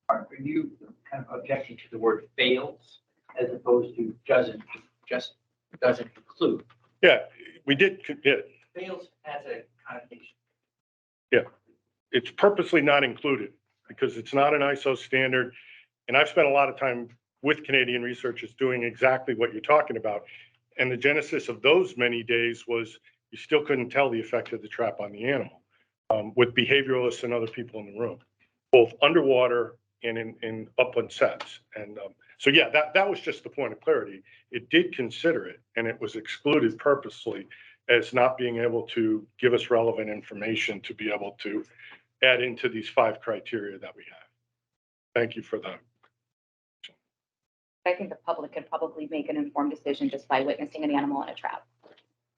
Are you kind of objecting to the word fails as opposed to doesn't include? Yeah, we did, yeah, Fails has a connotation. it's purposely not included because it's not an ISO standard. And I've spent a lot of time with Canadian researchers doing exactly what you're talking about. And the genesis of those many days was you still couldn't tell the effect of the trap on the animal, with behavioralists and other people in the room, both underwater and in upland sets. And so, yeah, that was just the point of clarity. It did consider it, and it was excluded purposely as not being able to give us relevant information to be able to add into these 5 criteria that we have. Thank you for that. I think the public could probably make an informed decision just by witnessing an animal in a trap.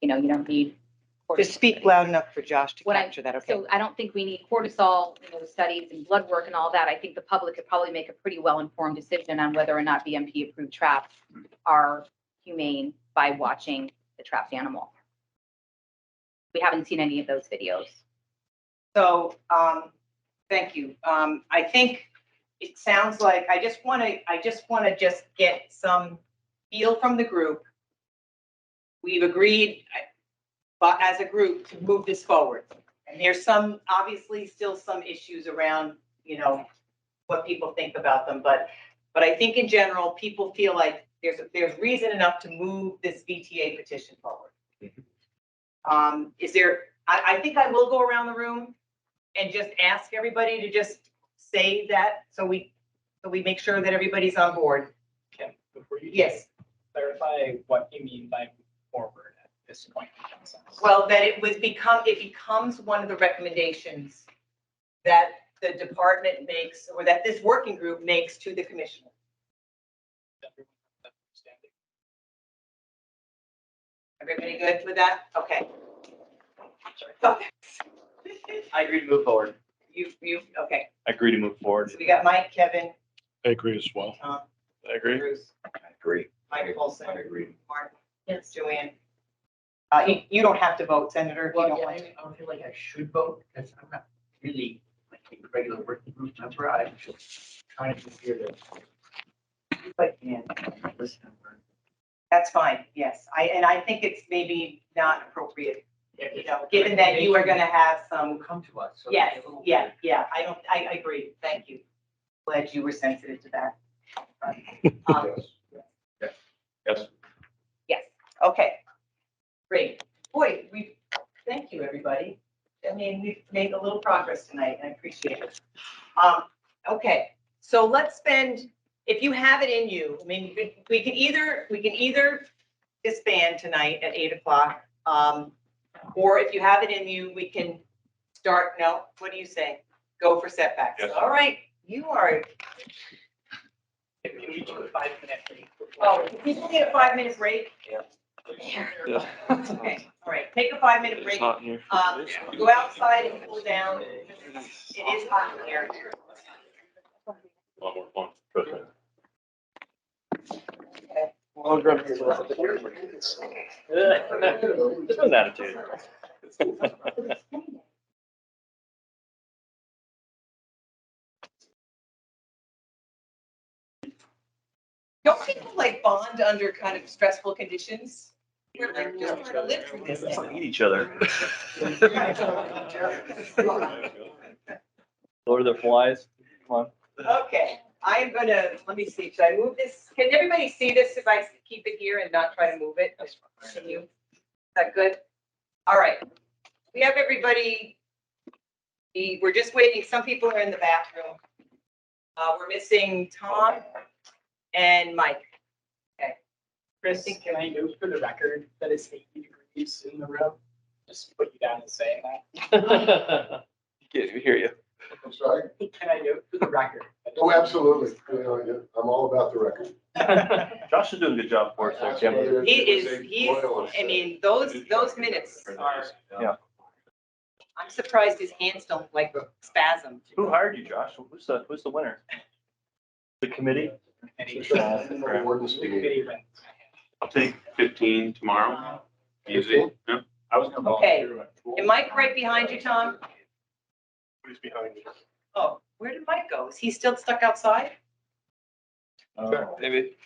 You don't need. Just speak loud enough for Josh to What I- capture that, okay? So I don't think we need cortisol, studies and blood work and all that. I think the public could probably make a pretty well-informed decision on whether or not BMP approved traps are humane by watching the trapped animal. We haven't seen any of those videos. So, thank you. I think it sounds like, I just want to get some feel from the group. We've agreed, but as a group, to move this forward. And there's obviously still some issues around, what people think about them, but I think in general, people feel like there's reason enough to move this VTA petition forward. I think I will go around the room and just ask everybody to just say that, so we make sure that everybody's on board. Kim, before you Yes. clarify what you mean by forward at this point in the process. Well, that it becomes one of the recommendations that the department makes, or that this working group makes to the commissioner. Everybody good with that? Okay. I agree to move forward. Okay. I agree to move forward. So we got Mike, Kevin, I agree as well. I agree. Bruce, I agree. Mike Olson, I agree. Martin, yes, Joanne. You don't have to vote, Senator, if you don't want to. I don't feel like I should vote because I'm not really like a regular working group member. I'm just trying to hear this. If I can, listen and learn. That's fine, yes. I think it's maybe not appropriate, given that you are gonna have Will some, come to us. so yes, it's a little- yeah, I agree, thank you. Glad you were sensitive to that. Yes. Yes, okay. Great. Boy, thank you, everybody. I mean, we've made a little progress tonight, and I appreciate it. Okay, so let's spend, if you have it in you, I mean, we can either disband tonight at 8 o'clock. Or if you have it in you, we can start, no, what do you say? Go for setbacks. Yes. All right, you are, If you need to a 5-minute break. oh, people need a 5-minute break? Yeah. Okay, all right, take a 5-minute break. Hot in here. Go outside and cool down. It is hot in here. A lot more fun, trust me. Well, grab yours. Just an attitude. Don't people like bond under kind of stressful conditions? We're like just trying to live through this. Let's not eat each other. Lord of the Flies, come on. Okay, I am gonna, let me see, should I move this? Can everybody see this if I keep it here and not try to move it? Can you? Is that good? All right. We have everybody. We're just waiting. Some people are in the bathroom. We're missing Tom and Mike. Okay. Chris, can I note for the record that it's 80 degrees in the room? Just put you down as saying that. Yeah, we hear you. I'm sorry? Can I note for the record? Oh, absolutely. You know, yeah, I'm all about the record. Josh is doing a good job for us, there, Jim. He's, I mean, those minutes are, Yeah. I'm surprised his hands don't like spasm. Who hired you, Josh? Who's the winner? The committee? Committee went. I'll take 15 tomorrow. Easy. Yeah. I was gonna Okay. volunteer. Is Mike right behind you, Tom? He's behind me. Oh, where did Mike go? Is he still stuck outside? Maybe.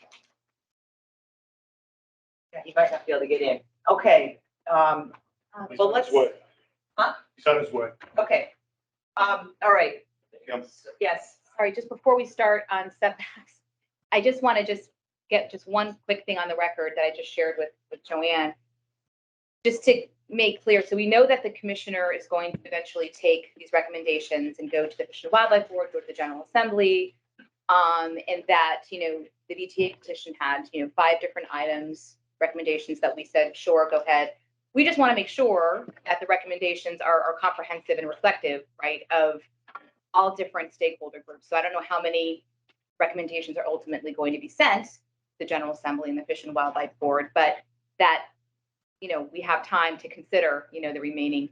Yeah, he might not be able to get in. Okay, well, let's, Huh? He's on his way. okay. All right. Yes, Sorry, just before we start on setbacks, I just want to get one quick thing on the record that I just shared with Joanne. Just to make clear, so we know that the commissioner is going to eventually take these recommendations and go to the Fish and Wildlife Board, go to the General Assembly. And that, the VTA petition had, 5 different items, recommendations that we said, sure, go ahead. We just want to make sure that the recommendations are comprehensive and reflective, right, of all different stakeholder groups. So I don't know how many recommendations are ultimately going to be sent to the General Assembly and the Fish and Wildlife Board, but that, we have time to consider, the remaining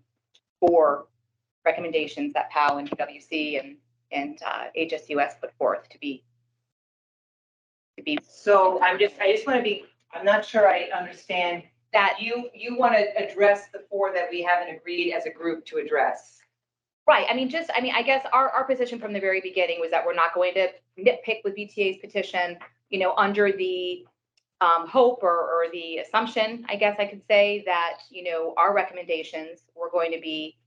4 recommendations that POW and PWC and HSUS put forth to be. so I just want to be, I'm not sure I understand that you want to address the 4 that we haven't agreed as a group to address. Right. I guess our position from the very beginning was that we're not going to nitpick with VTA's petition, under the hope or the assumption, I guess I could say, that, our recommendations were going to be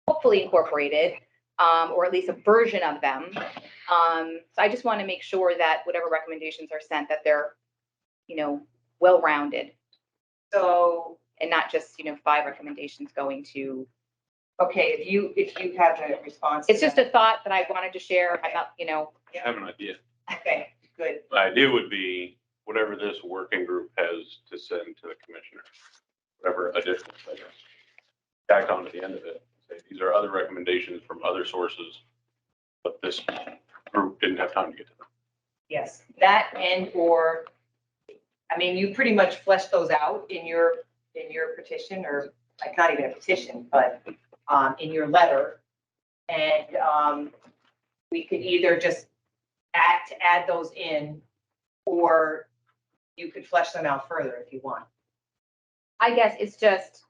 hopefully incorporated, or at least a version of them. So I just want to make sure that whatever recommendations are sent, that they're, well-rounded. So, And not just, 5 recommendations going to. okay, if you have a response. to It's just that. a thought that I wanted to share about, I have an idea. Okay, good. The idea would be whatever this working group has to send to the commissioner, whatever additional things, tacked on at the end of it. Say, these are other recommendations from other sources, but this group didn't have time to get to them. Yes, that or, you pretty much fleshed those out in your petition, or like not even a petition, but in your letter. And we could either just add those in, or you could flesh them out further if you want. I guess it's just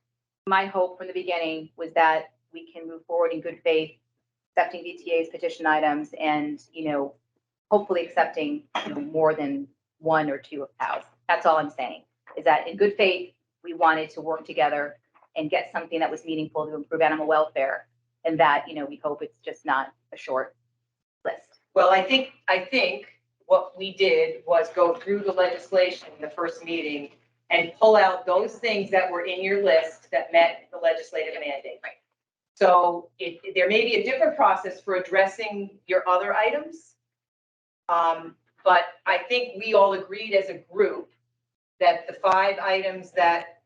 my hope from the beginning was that we can move forward in good faith, accepting VTA's petition items and, hopefully accepting more than 1 or 2 of POW's. That's all I'm saying, is that in good faith, we wanted to work together and get something that was meaningful to improve animal welfare. And that, we hope it's just not a short list. Well, I think what we did was go through the legislation in the first meeting and pull out those things that were in your list that met the legislative mandate. Right. So there may be a different process for addressing your other items. But I think we all agreed as a group that the 5 items that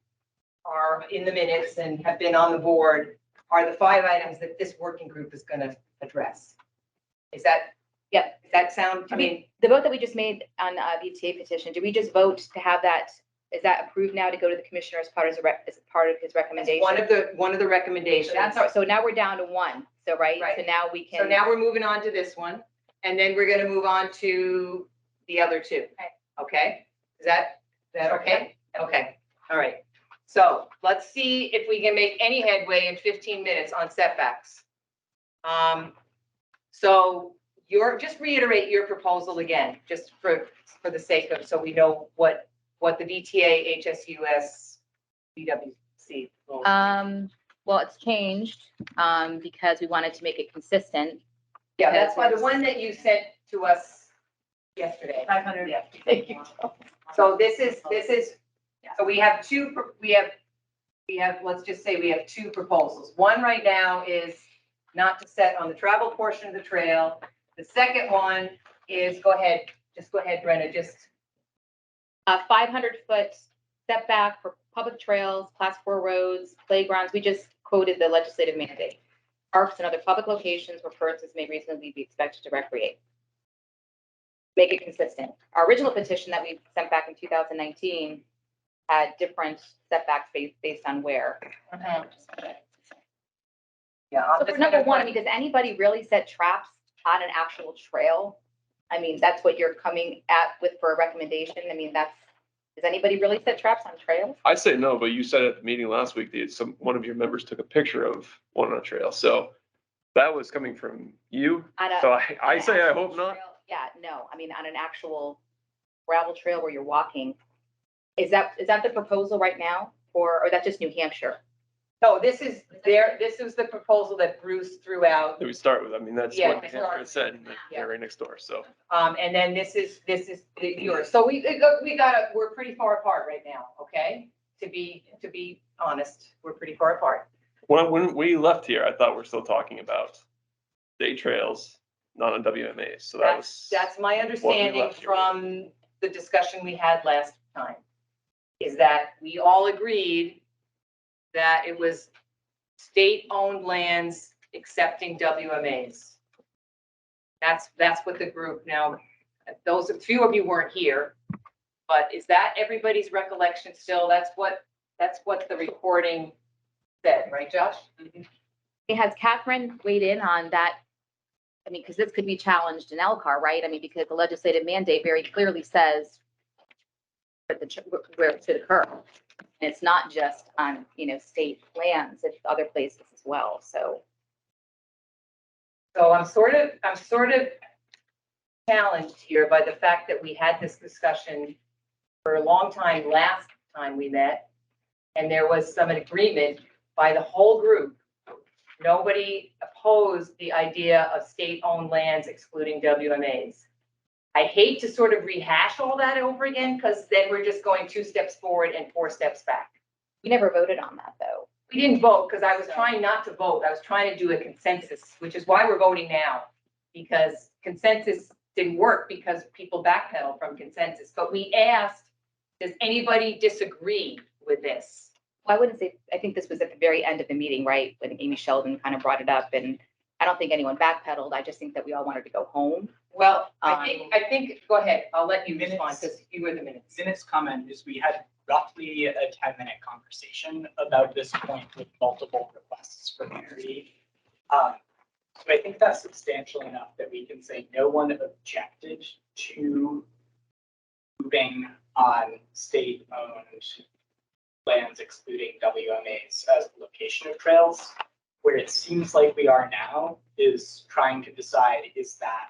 are in the minutes and have been on the board are the 5 items that this working group is gonna address. Is that, Yep. does that sound, I mean, The vote that we just made on BTA petition, did we just vote to have that, is that approved now to go to the commissioner as part of his recommendation? one of the recommendations. So that's, so now we're down to 1, so right, Right. so now we So can. now we're moving on to this one, and then we're gonna move on to the other 2. Okay? Is that okay? Okay, all right. So let's see if we can make any headway in 15 minutes on setbacks. So just reiterate your proposal again, just for the sake of, so we know what the VTA, HSUS, BWC. Well, it's changed, because we wanted to make it consistent. Yeah, that's why the one that you sent to us yesterday. 500. Yeah, thank you. So this is, so we have let's just say we have 2 proposals. One right now is not to set on the travel portion of the trail. The second one is, go ahead, Brenna, just. A 500-foot setback for public trails, class 4 roads, playgrounds. We just quoted the legislative mandate. Parks and other public locations where persons may reasonably be expected to recreate. Make it consistent. Our original petition that we sent back in 2019 had different setbacks based on where. Yeah. So for number 1, I mean, does anybody really set traps on an actual trail? I mean, that's what you're coming at with for a recommendation. I mean, does anybody really set traps on trails? I say no, but you said at the meeting last week that one of your members took a picture of one on a trail, so that was coming from you. So I say I hope not. Yeah, no, I mean, on an actual gravel trail where you're walking. Is that the proposal right now, or that's just New Hampshire? No, this is the proposal that Bruce threw out. That we start with, I mean, that's Yeah, what New Hampshire said, and they're right next door, so. And then this is yours. So we're pretty far apart right now, okay? To be honest, we're pretty far apart. When we left here, I thought we're still talking about day trails, not on WMAs, so that was. That's my understanding from the discussion we had last time, is that we all agreed that it was state-owned lands accepting WMAs. That's what the group, now, those, a few of you weren't here, but is that everybody's recollection still? That's what the recording said, right, Josh? Has Catherine weighed in on that? I mean, because this could be challenged in Elkhart, right? I mean, because the legislative mandate very clearly says where it should occur. And it's not just on, state lands, it's other places as well, so. So I'm sort of challenged here by the fact that we had this discussion for a long time last time we met, and there was some agreement by the whole group. Nobody opposed the idea of state-owned lands excluding WMAs. I hate to sort of rehash all that over again, because then we're just going 2 steps forward and 4 steps back. We never voted on that, though. We didn't vote because I was trying not to vote. I was trying to do a consensus, which is why we're voting now, because consensus didn't work because people backpedaled from consensus. But we asked, does anybody disagree with this? Well, I wouldn't say, I think this was at the very end of the meeting, right? When Amy Sheldon kind of brought it up, and I don't think anyone backpedaled. I just think that we all wanted to go home. Well, I think, go ahead. I'll let you respond because you were the minutes. Minutes comment is we had roughly a 10-minute conversation about this point with multiple requests for clarity. So I think that's substantial enough that we can say no one objected to moving on state-owned lands excluding WMAs as the location of trails. Where it seems like we are now is trying to decide, is that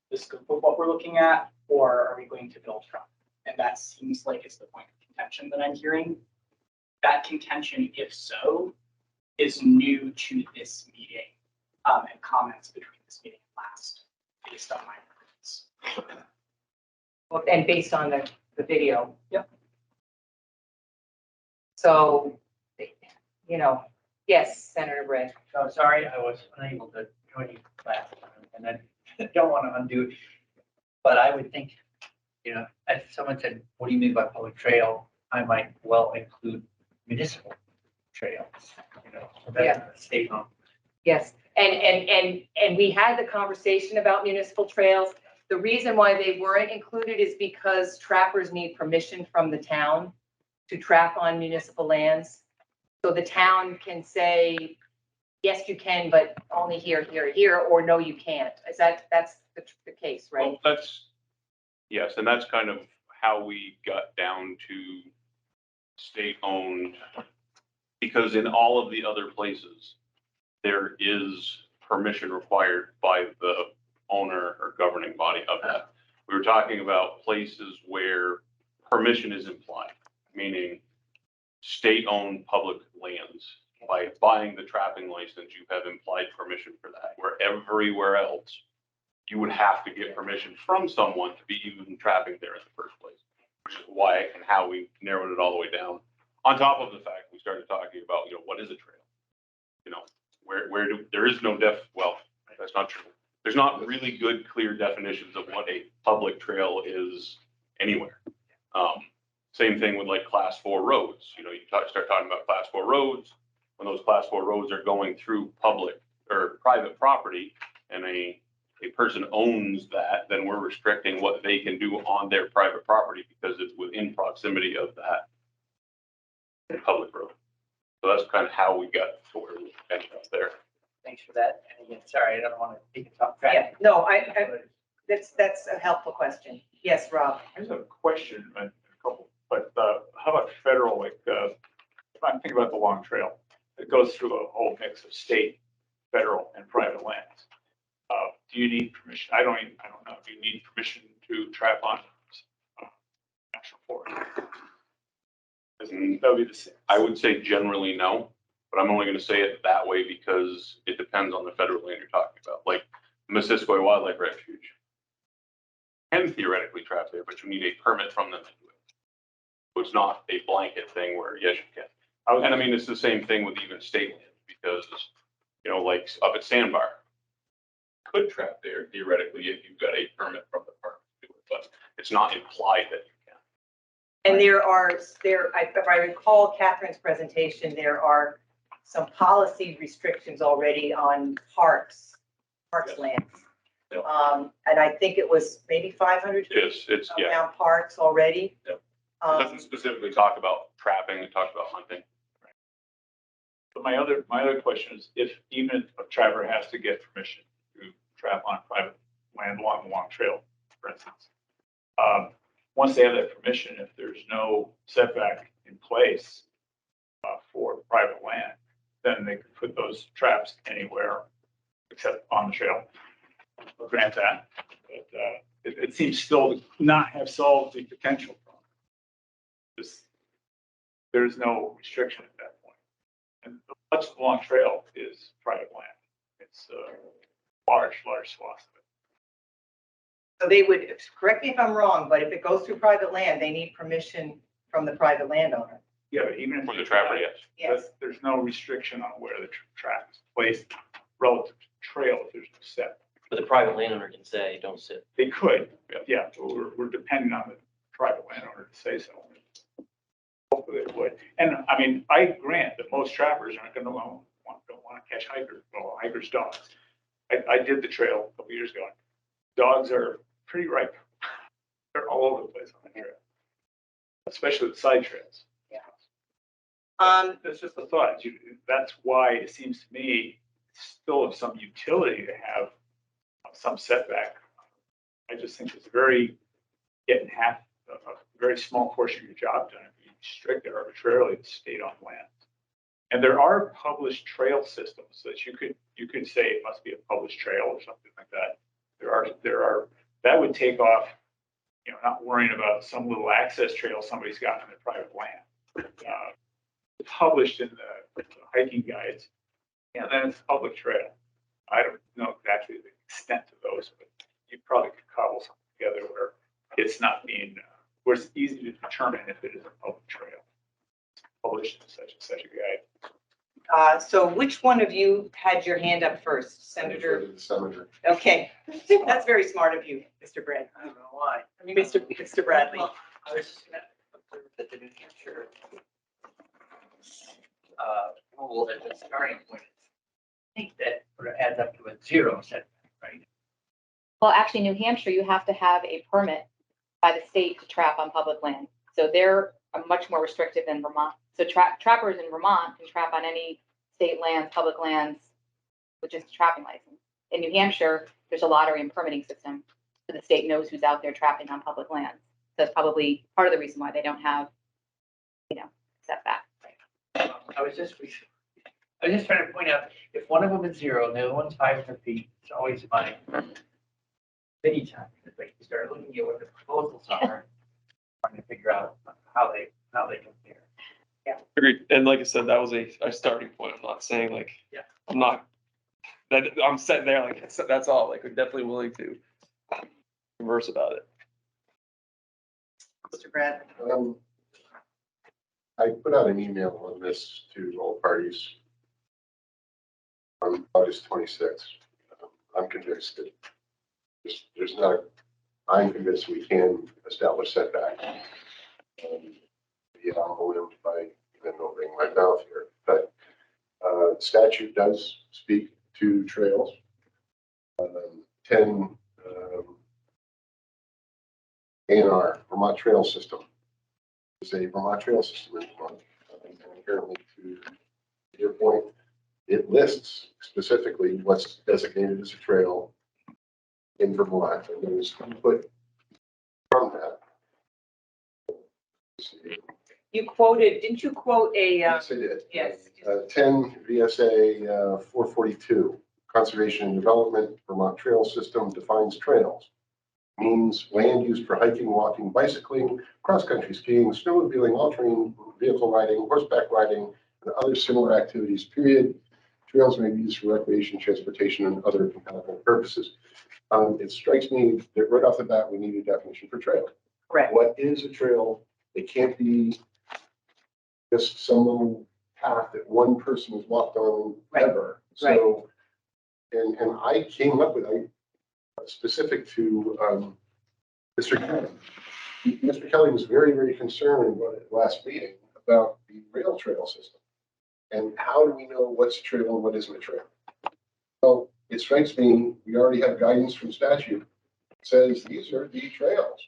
the scope of what we're looking at, or are we going to build from? And that seems like it's the point of contention that I'm hearing. That contention, if so, is new to this meeting, and comments between this meeting and last, based on my records. Well, and based on the video. Yep. So, yes, Senator Bray. So sorry, I was unable to join you last time, and I don't want to undo it. But I would think, at if someone said, what do you mean by public trail? I might well include municipal trails, you know, so that's state owned. Yes, and we had the conversation about municipal trails. The reason why they weren't included is because trappers need permission from the town to trap on municipal lands. So the town can say, yes, you can, but only here, or no, you can't. That's the case, right? Well, yes, and that's kind of how we got down to state-owned, because in all of the other places, there is permission required by the owner or governing body of that. We were talking about places where permission is implied, meaning state-owned public lands. By buying the trapping license, you have implied permission for that, where everywhere else, you would have to get permission from someone to be even trapping there in the first place, which is why and how we narrowed it all the way down. On top of the fact, we started talking about, you know, what is a trail? You know, there is no well, that's not true. There's not really good, clear definitions of what a public trail is anywhere. Same thing with like class 4 roads. You know, you start talking about class 4 roads, when those class 4 roads are going through public or private property and a person owns that, then we're restricting what they can do on their private property because it's within proximity of that public road. So that's kind of how we got to where we ended up there. Thanks for that. And again, sorry, I don't want to take it off Yeah, track. no, that's a helpful question. Yes, Rob. I just have a question, a couple, but how about federal, like, if I'm thinking about the Long Trail, it goes through a whole mix of state, federal, and private lands. Do you need permission? I don't know. Do you need permission to trap on national forest? That would be the same. I would say generally no, but I'm only going to say it that way because it depends on the federal land you're talking about. Like Missisquoi Wildlife Refuge can theoretically trap there, but you need a permit from them to do it. So it's not a blanket thing where yes, you can. And I mean, it's the same thing with even state land because, you know, like up at Sandbar, could trap there theoretically if you've got a permit from the park to do it, but it's not implied that you can. And if I recall Catherine's presentation, there are some policy restrictions already on parks Yes. lands. Yep. And I think it was maybe 500 feet It's yeah. around parks already. Yep. It doesn't specifically talk about trapping, it talks about hunting. But my other question is, if even a trapper has to get permission to trap on private land along the Long Trail, for instance, once they have that permission, if there's no setback in place for private land, then they could put those traps anywhere except on the trail. I'll grant that, but it seems still to not have solved the potential problem. There's no restriction at that point. And much of the Long Trail is private land. It's large swaths of it. So they would, correct me if I'm wrong, but if it goes through private land, they need permission from the private landowner. Yeah, but even if For the trapper, yes. Yes. there's no restriction on where the trap is placed relative to trail if there's no set. But the private landowner can say, don't sit. They could, yeah, but we're dependent on the private landowner to say so. Hopefully they would. And I mean, I grant that most trappers aren't going to don't want to catch hikers, well, hikers' dogs. I did the trail a couple years ago. Dogs are pretty ripe. They're all over the place on the trail, especially the side trails. That's just a thought. That's why it seems to me still of some utility to have some setback. I just think it's getting half, a very small portion of your job done if you restrict it arbitrarily to state-owned land. And there are published trail systems that you could say it must be a published trail or something like that. There are that would take off, you know, not worrying about some little access trail somebody's got on their private land. Published in the hiking guides, and then it's a public trail. I don't know exactly the extent of those, but you probably could cobble something together where it's not being, where it's easy to determine if it is a public trail. It's published in such and such a guide. So which one of you had your hand up first, Senator? The Senator. Okay, that's very smart of you, Mr. Brad. I don't know why. I mean, Mr. Bradley. Well, I was just gonna observe that the New Hampshire rule as a starting point, I think that sort of adds up to a 0 setback, right? Well, actually, New Hampshire, you have to have a permit by the state to trap on public land. So they're much more restrictive than Vermont. So trappers in Vermont can trap on any state lands, public lands, with just a trapping license. In New Hampshire, there's a lottery and permitting system, so the state knows who's out there trapping on public lands. So that's probably part of the reason why they don't have, setback. I was just trying to point out, if one of them is 0 and the other one's 500 feet, it's always my many times, it's like you start looking at what the proposals are, trying to figure out how they compare. Agreed. And like I said, that was a starting point. I'm not saying like, Yeah. I'm sitting there like, that's all. Like, we're definitely willing to converse about it. Mr. Brad. I put out an email on this to all parties on August 26th. I'm convinced that I'm convinced we can establish setback. Yeah, I'm overwhelmed by even opening my mouth here, but statute does speak to trails. 10 A&R, Vermont Trail System, is a Vermont Trail System in Vermont. And apparently, to your point, it lists specifically what's designated as a trail in Vermont, and there's input from that. Didn't you quote a? Yes, I did. Yes. 10 VSA 442, Conservation and Development, Vermont Trail System defines trails. Means land used for hiking, walking, bicycling, cross-country skiing, snowmobiling, all-terrain vehicle riding, horseback riding, and other similar activities, period. Trails may be used for recreation, transportation, and other compatible purposes. It strikes me that right off the bat, we need a definition for trail. Correct. What is a trail? It can't be just some little path that one person has walked on ever. So, and I came up with, specific to Mr. Kelly. Mr. Kelly was very, very concerned about it last meeting about the rail trail system. And how do we know what's a trail and what isn't a trail? Well, it strikes me, we already have guidance from statute that says these are the trails.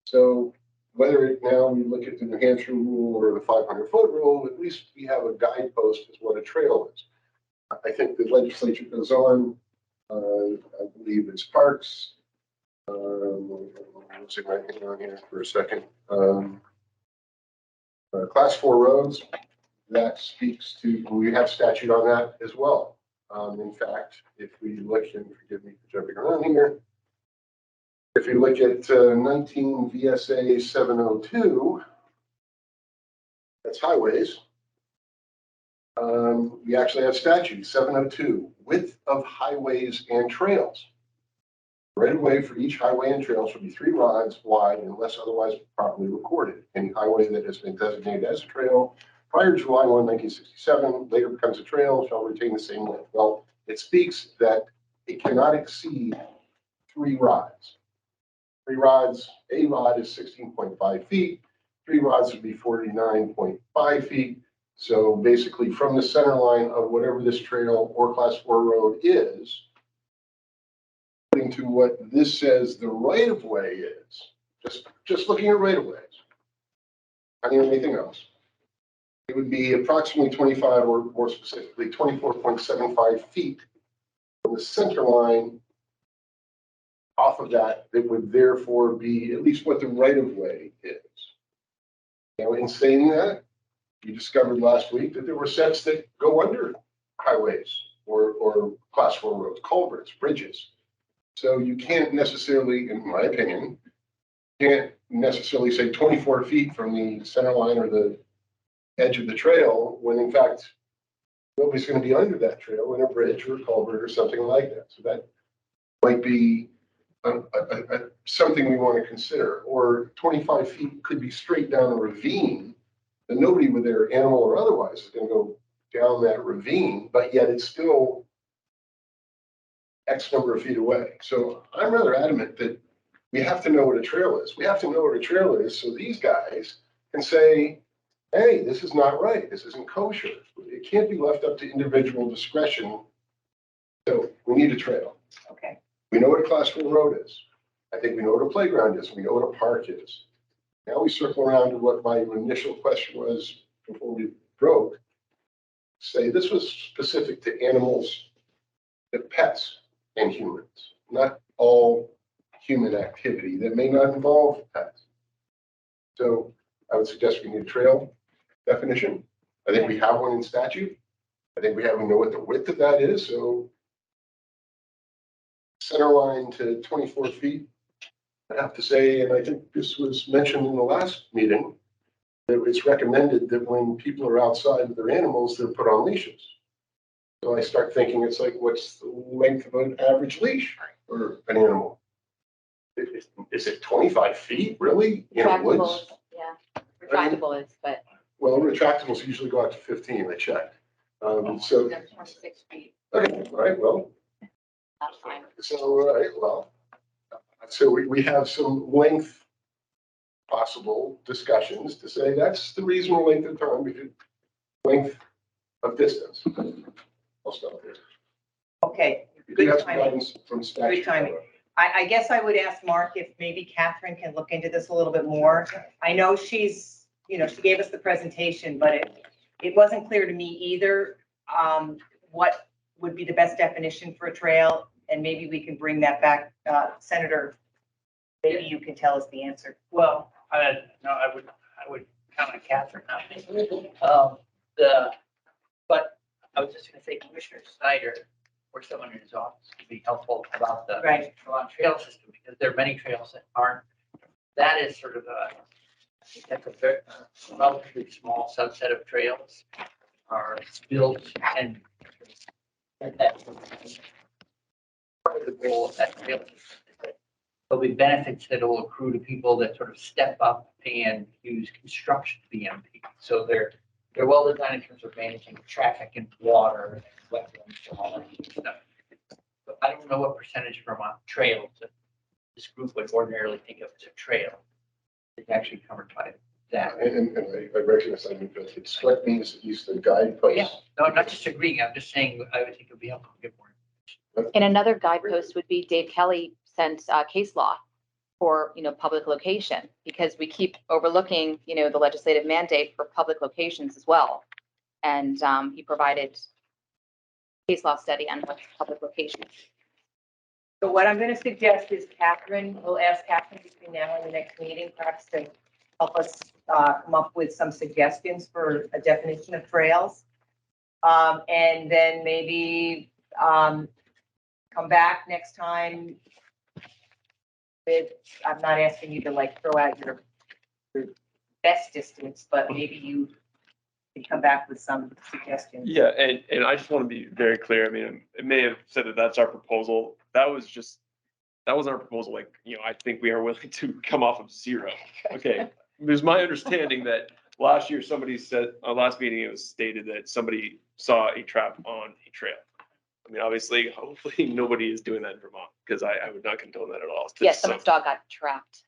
So whether now we look at the New Hampshire rule or the 500-foot rule, at least we have a guidepost as what a trail is. I think the legislature goes on. I believe it's parks. Let's see if I can hang on here for a second. Class 4 roads, that speaks to, we have statute on that as well. In fact, if we look, and forgive me for jumping around here, if you look at 19 VSA 702, that's highways. We actually have statute 702, width of highways and trails. Right of way for each highway and trail should be 3 rods wide unless otherwise properly recorded. Any highway that has been designated as a trail prior to July 1, 1967, later becomes a trail, shall retain the same length. Well, it speaks that it cannot exceed 3 rods. 3 rods, a rod is 16.5 feet. 3 rods would be 49.5 feet. So basically from the center line of whatever this trail or class 4 road is, according to what this says the right of way is, just looking at right of ways, not even anything else, it would be approximately 25 or more specifically 24.75 feet from the center line. Off of that, it would therefore be at least what the right of way is. Now, in saying that, we discovered last week that there were sets that go under highways or class 4 roads, culverts, bridges. So you can't necessarily, in my opinion, can't necessarily say 24 feet from the center line or the edge of the trail when in fact nobody's going to be under that trail in a bridge or a culvert or something like that. So that might be something we want to consider. Or 25 feet could be straight down a ravine, and nobody with their animal or otherwise is going to go down that ravine, but yet it's still X number of feet away. So I'm rather adamant that we have to know what a trail is. We have to know what a trail is so these guys can say, hey, this is not right. This isn't kosher. It can't be left up to individual discretion. So we need a trail. Okay. We know what a class 4 road is. I think we know what a playground is. We know what a park is. Now we circle around to what my initial question was before we broke. Say this was specific to animals, the pets and humans, not all human activity that may not involve pets. So I would suggest we need a trail definition. I think we have one in statute. I think we know what the width of that is. So center line to 24 feet. I have to say, and I think this was mentioned in the last meeting, that it's recommended that when people are outside with their animals, they're put on leashes. So I start thinking, it's like, what's the length of an average leash for an animal? Is it 25 feet, really? In the woods? Retractable, yeah, retractable is, but. Well, retractables usually go out to 15, I checked. So, They're 26 feet, okay, all right, well, that's fine. so, all right, well, so we have some length possible discussions to say that's the reasonable length of time, because length of distance. I'll stop there. Okay, We good do have some timing. guidance from statute. Good timing. I guess I would ask Mark if maybe Catherine can look into this a little bit more. I know she's, she gave us the presentation, but it wasn't clear to me either, what would be the best definition for a trail, and maybe we can bring that back. Senator, maybe you can tell us the answer. Well, no, I would count on Catherine now. But I was just gonna say Commissioner Snyder or someone in his office could be helpful about the Right. trail system, because there are many trails that aren't. That is sort of I think that's a very relatively small subset of trails are built and that part of the goal of that trail system is that there'll be benefits that will accrue to people that sort of step up and use construction BMP. So they're well designed in terms of managing traffic and water and wetlands and all that stuff. But I don't know what percentage from a trail that this group would ordinarily think of as a trail is actually covered by that. And I recognize, I mean, but it struck me as at least the guidepost. Yeah, no, I'm not disagreeing. I'm just saying I would think it would be helpful to get more. And another guidepost would be Dave Kelly sent case law for, public location, because we keep overlooking, the legislative mandate for public locations as well. And he provided case law study on what's public locations. So what I'm going to suggest is we'll ask Catherine between now and the next meeting, perhaps to help us come up with some suggestions for a definition of trails. And then maybe come back next time with, I'm not asking you to throw out your best distance, but maybe you can come back with some suggestions. Yeah, and I just want to be very clear. I mean, it may have said that that's our proposal. That wasn't our proposal. I think we are willing to come off of 0. Okay. It was my understanding that last year somebody said, last meeting, it was stated that somebody saw a trap on a trail. I mean, obviously, hopefully nobody is doing that in Vermont, because I would not condone that at all. Yes, someone's dog got trapped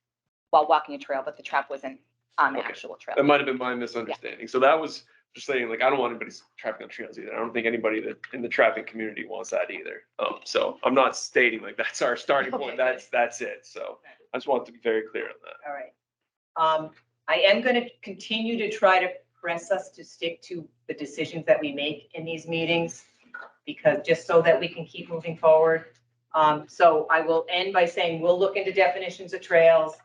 while walking a trail, but the trap wasn't on the actual trail. That might have been my misunderstanding. So that was just saying, I don't want anybody trapping on trails either. I don't think anybody that in the trapping community wants that either. So I'm not stating that's our starting point. Okay. That's it. So I just want to be very clear on that. All right. I am going to continue to try to press us to stick to the decisions that we make in these meetings, because just so that we can keep moving forward. So I will end by saying we'll look into definitions of trails.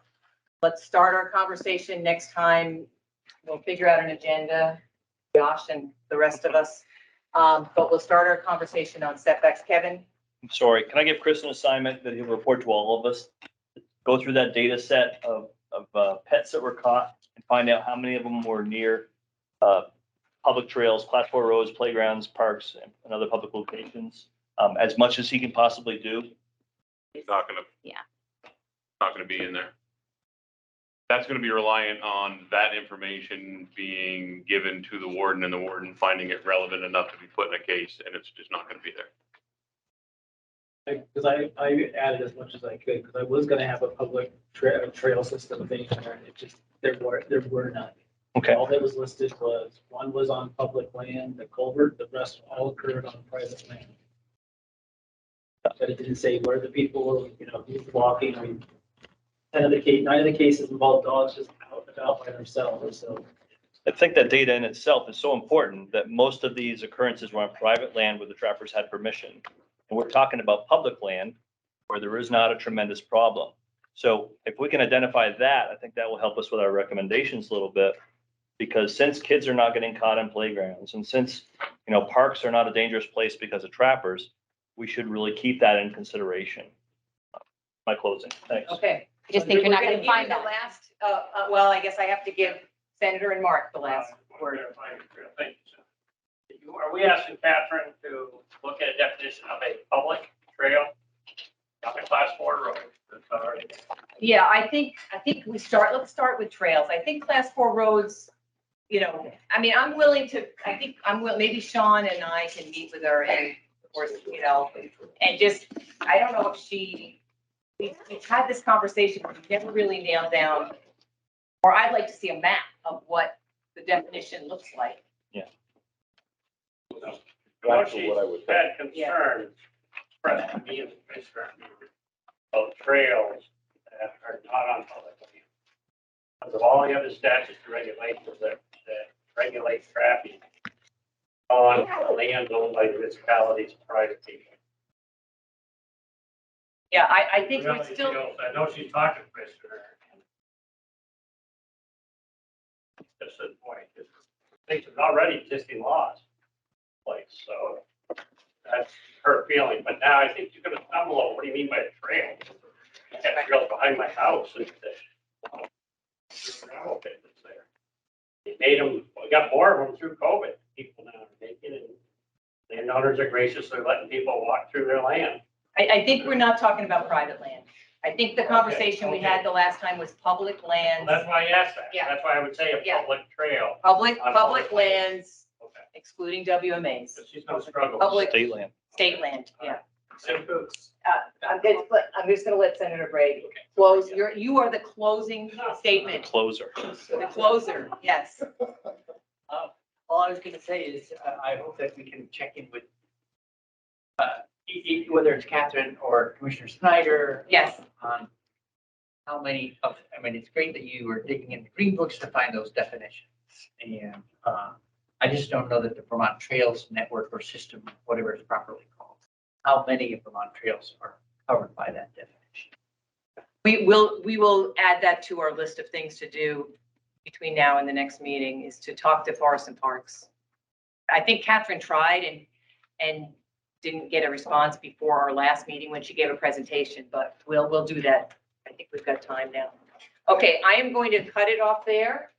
Let's start our conversation next time. We'll figure out an agenda, Josh and the rest of us. But we'll start our conversation on setbacks. Kevin? I'm sorry, can I give Chris an assignment that he'll report to all of us? Go through that data set of pets that were caught and find out how many of them were near public trails, class 4 roads, playgrounds, parks, and other public locations, as much as he can possibly do. Not gonna. Yeah. Not gonna be in there. That's gonna be reliant on that information being given to the warden and the warden finding it relevant enough to be put in a case, and it's just not gonna be there. Because I added as much as I could, because I was gonna have a public trail system thing there, and it just, there were none. Okay. All that was listed was, one was on public land, the culvert, the rest all occurred on private land. But it didn't say where the people were, who's walking, I mean, 9 of the cases involved dogs just out and about by themselves, so. I think that data in itself is so important that most of these occurrences were on private land where the trappers had permission. And we're talking about public land where there is not a tremendous problem. So if we can identify that, I think that will help us with our recommendations a little bit. Because since kids are not getting caught in playgrounds and since, parks are not a dangerous place because of trappers, we should really keep that in consideration. My closing, thanks. Okay. I just think you're not We're gonna give find you that. the last, well, I guess I have to give Senator and Mark the last word. Thank you. Are we asking Catherine to look at a definition of a public trail, not a class 4 road? That's already. Yeah, I think let's start with trails. I think class 4 roads, I'm willing to, maybe Sean and I can meet with her and of course, and just, I don't know if we've had this conversation, but we've never really nailed down, or I'd like to see a map of what the definition looks like. Well, she's had concerns expressed to me as a commissioner of trails that are not on public land. Because of all the other statutes and regulations that regulate traffic on land owned by municipalities and private people. Yeah, I think Really we still. feels- I know she's talking, Commissioner. Just a point, things are already existing laws. So that's her feeling, but now I think you're gonna stumble over, what do you mean by a trail? I have trails behind my house and gravel pit that's there. They made them, we got more of them through COVID, people now are making it. Landowners are graciously letting people walk through their land. I think we're not talking about private land. I think the conversation we had the last time was public lands. Well, that's why I asked that, Yeah. that's why I would say a Yeah. public trail. Public lands, Okay. excluding WMAs, But she's gonna struggle. Public- State land. state land, yeah. Simples. I'm just gonna let Senator Bray close. You are the closing statement, Closer. the closer, yes. All I was gonna say is, I hope that we can check in with, whether it's Catherine or Commissioner Snyder. Yes. On how many of, it's great that you were digging into green books to find those definitions. And, I just don't know that the Vermont Trails Network or system, whatever it's properly called, how many of Vermont trails are covered by that definition. We will add that to our list of things to do between now and the next meeting, is to talk to Forests and Parks. I think Catherine tried and didn't get a response before our last meeting when she gave a presentation, but we'll do that. I think we've got time now. Okay, I am going to cut it off there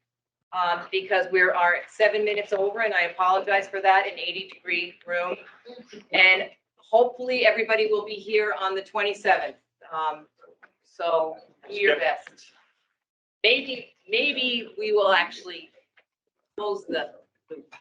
because we are 7 minutes over, and I apologize for that, in 80-degree room. And hopefully everybody will be here on the 27th. So do your best. Maybe we will actually close the loop.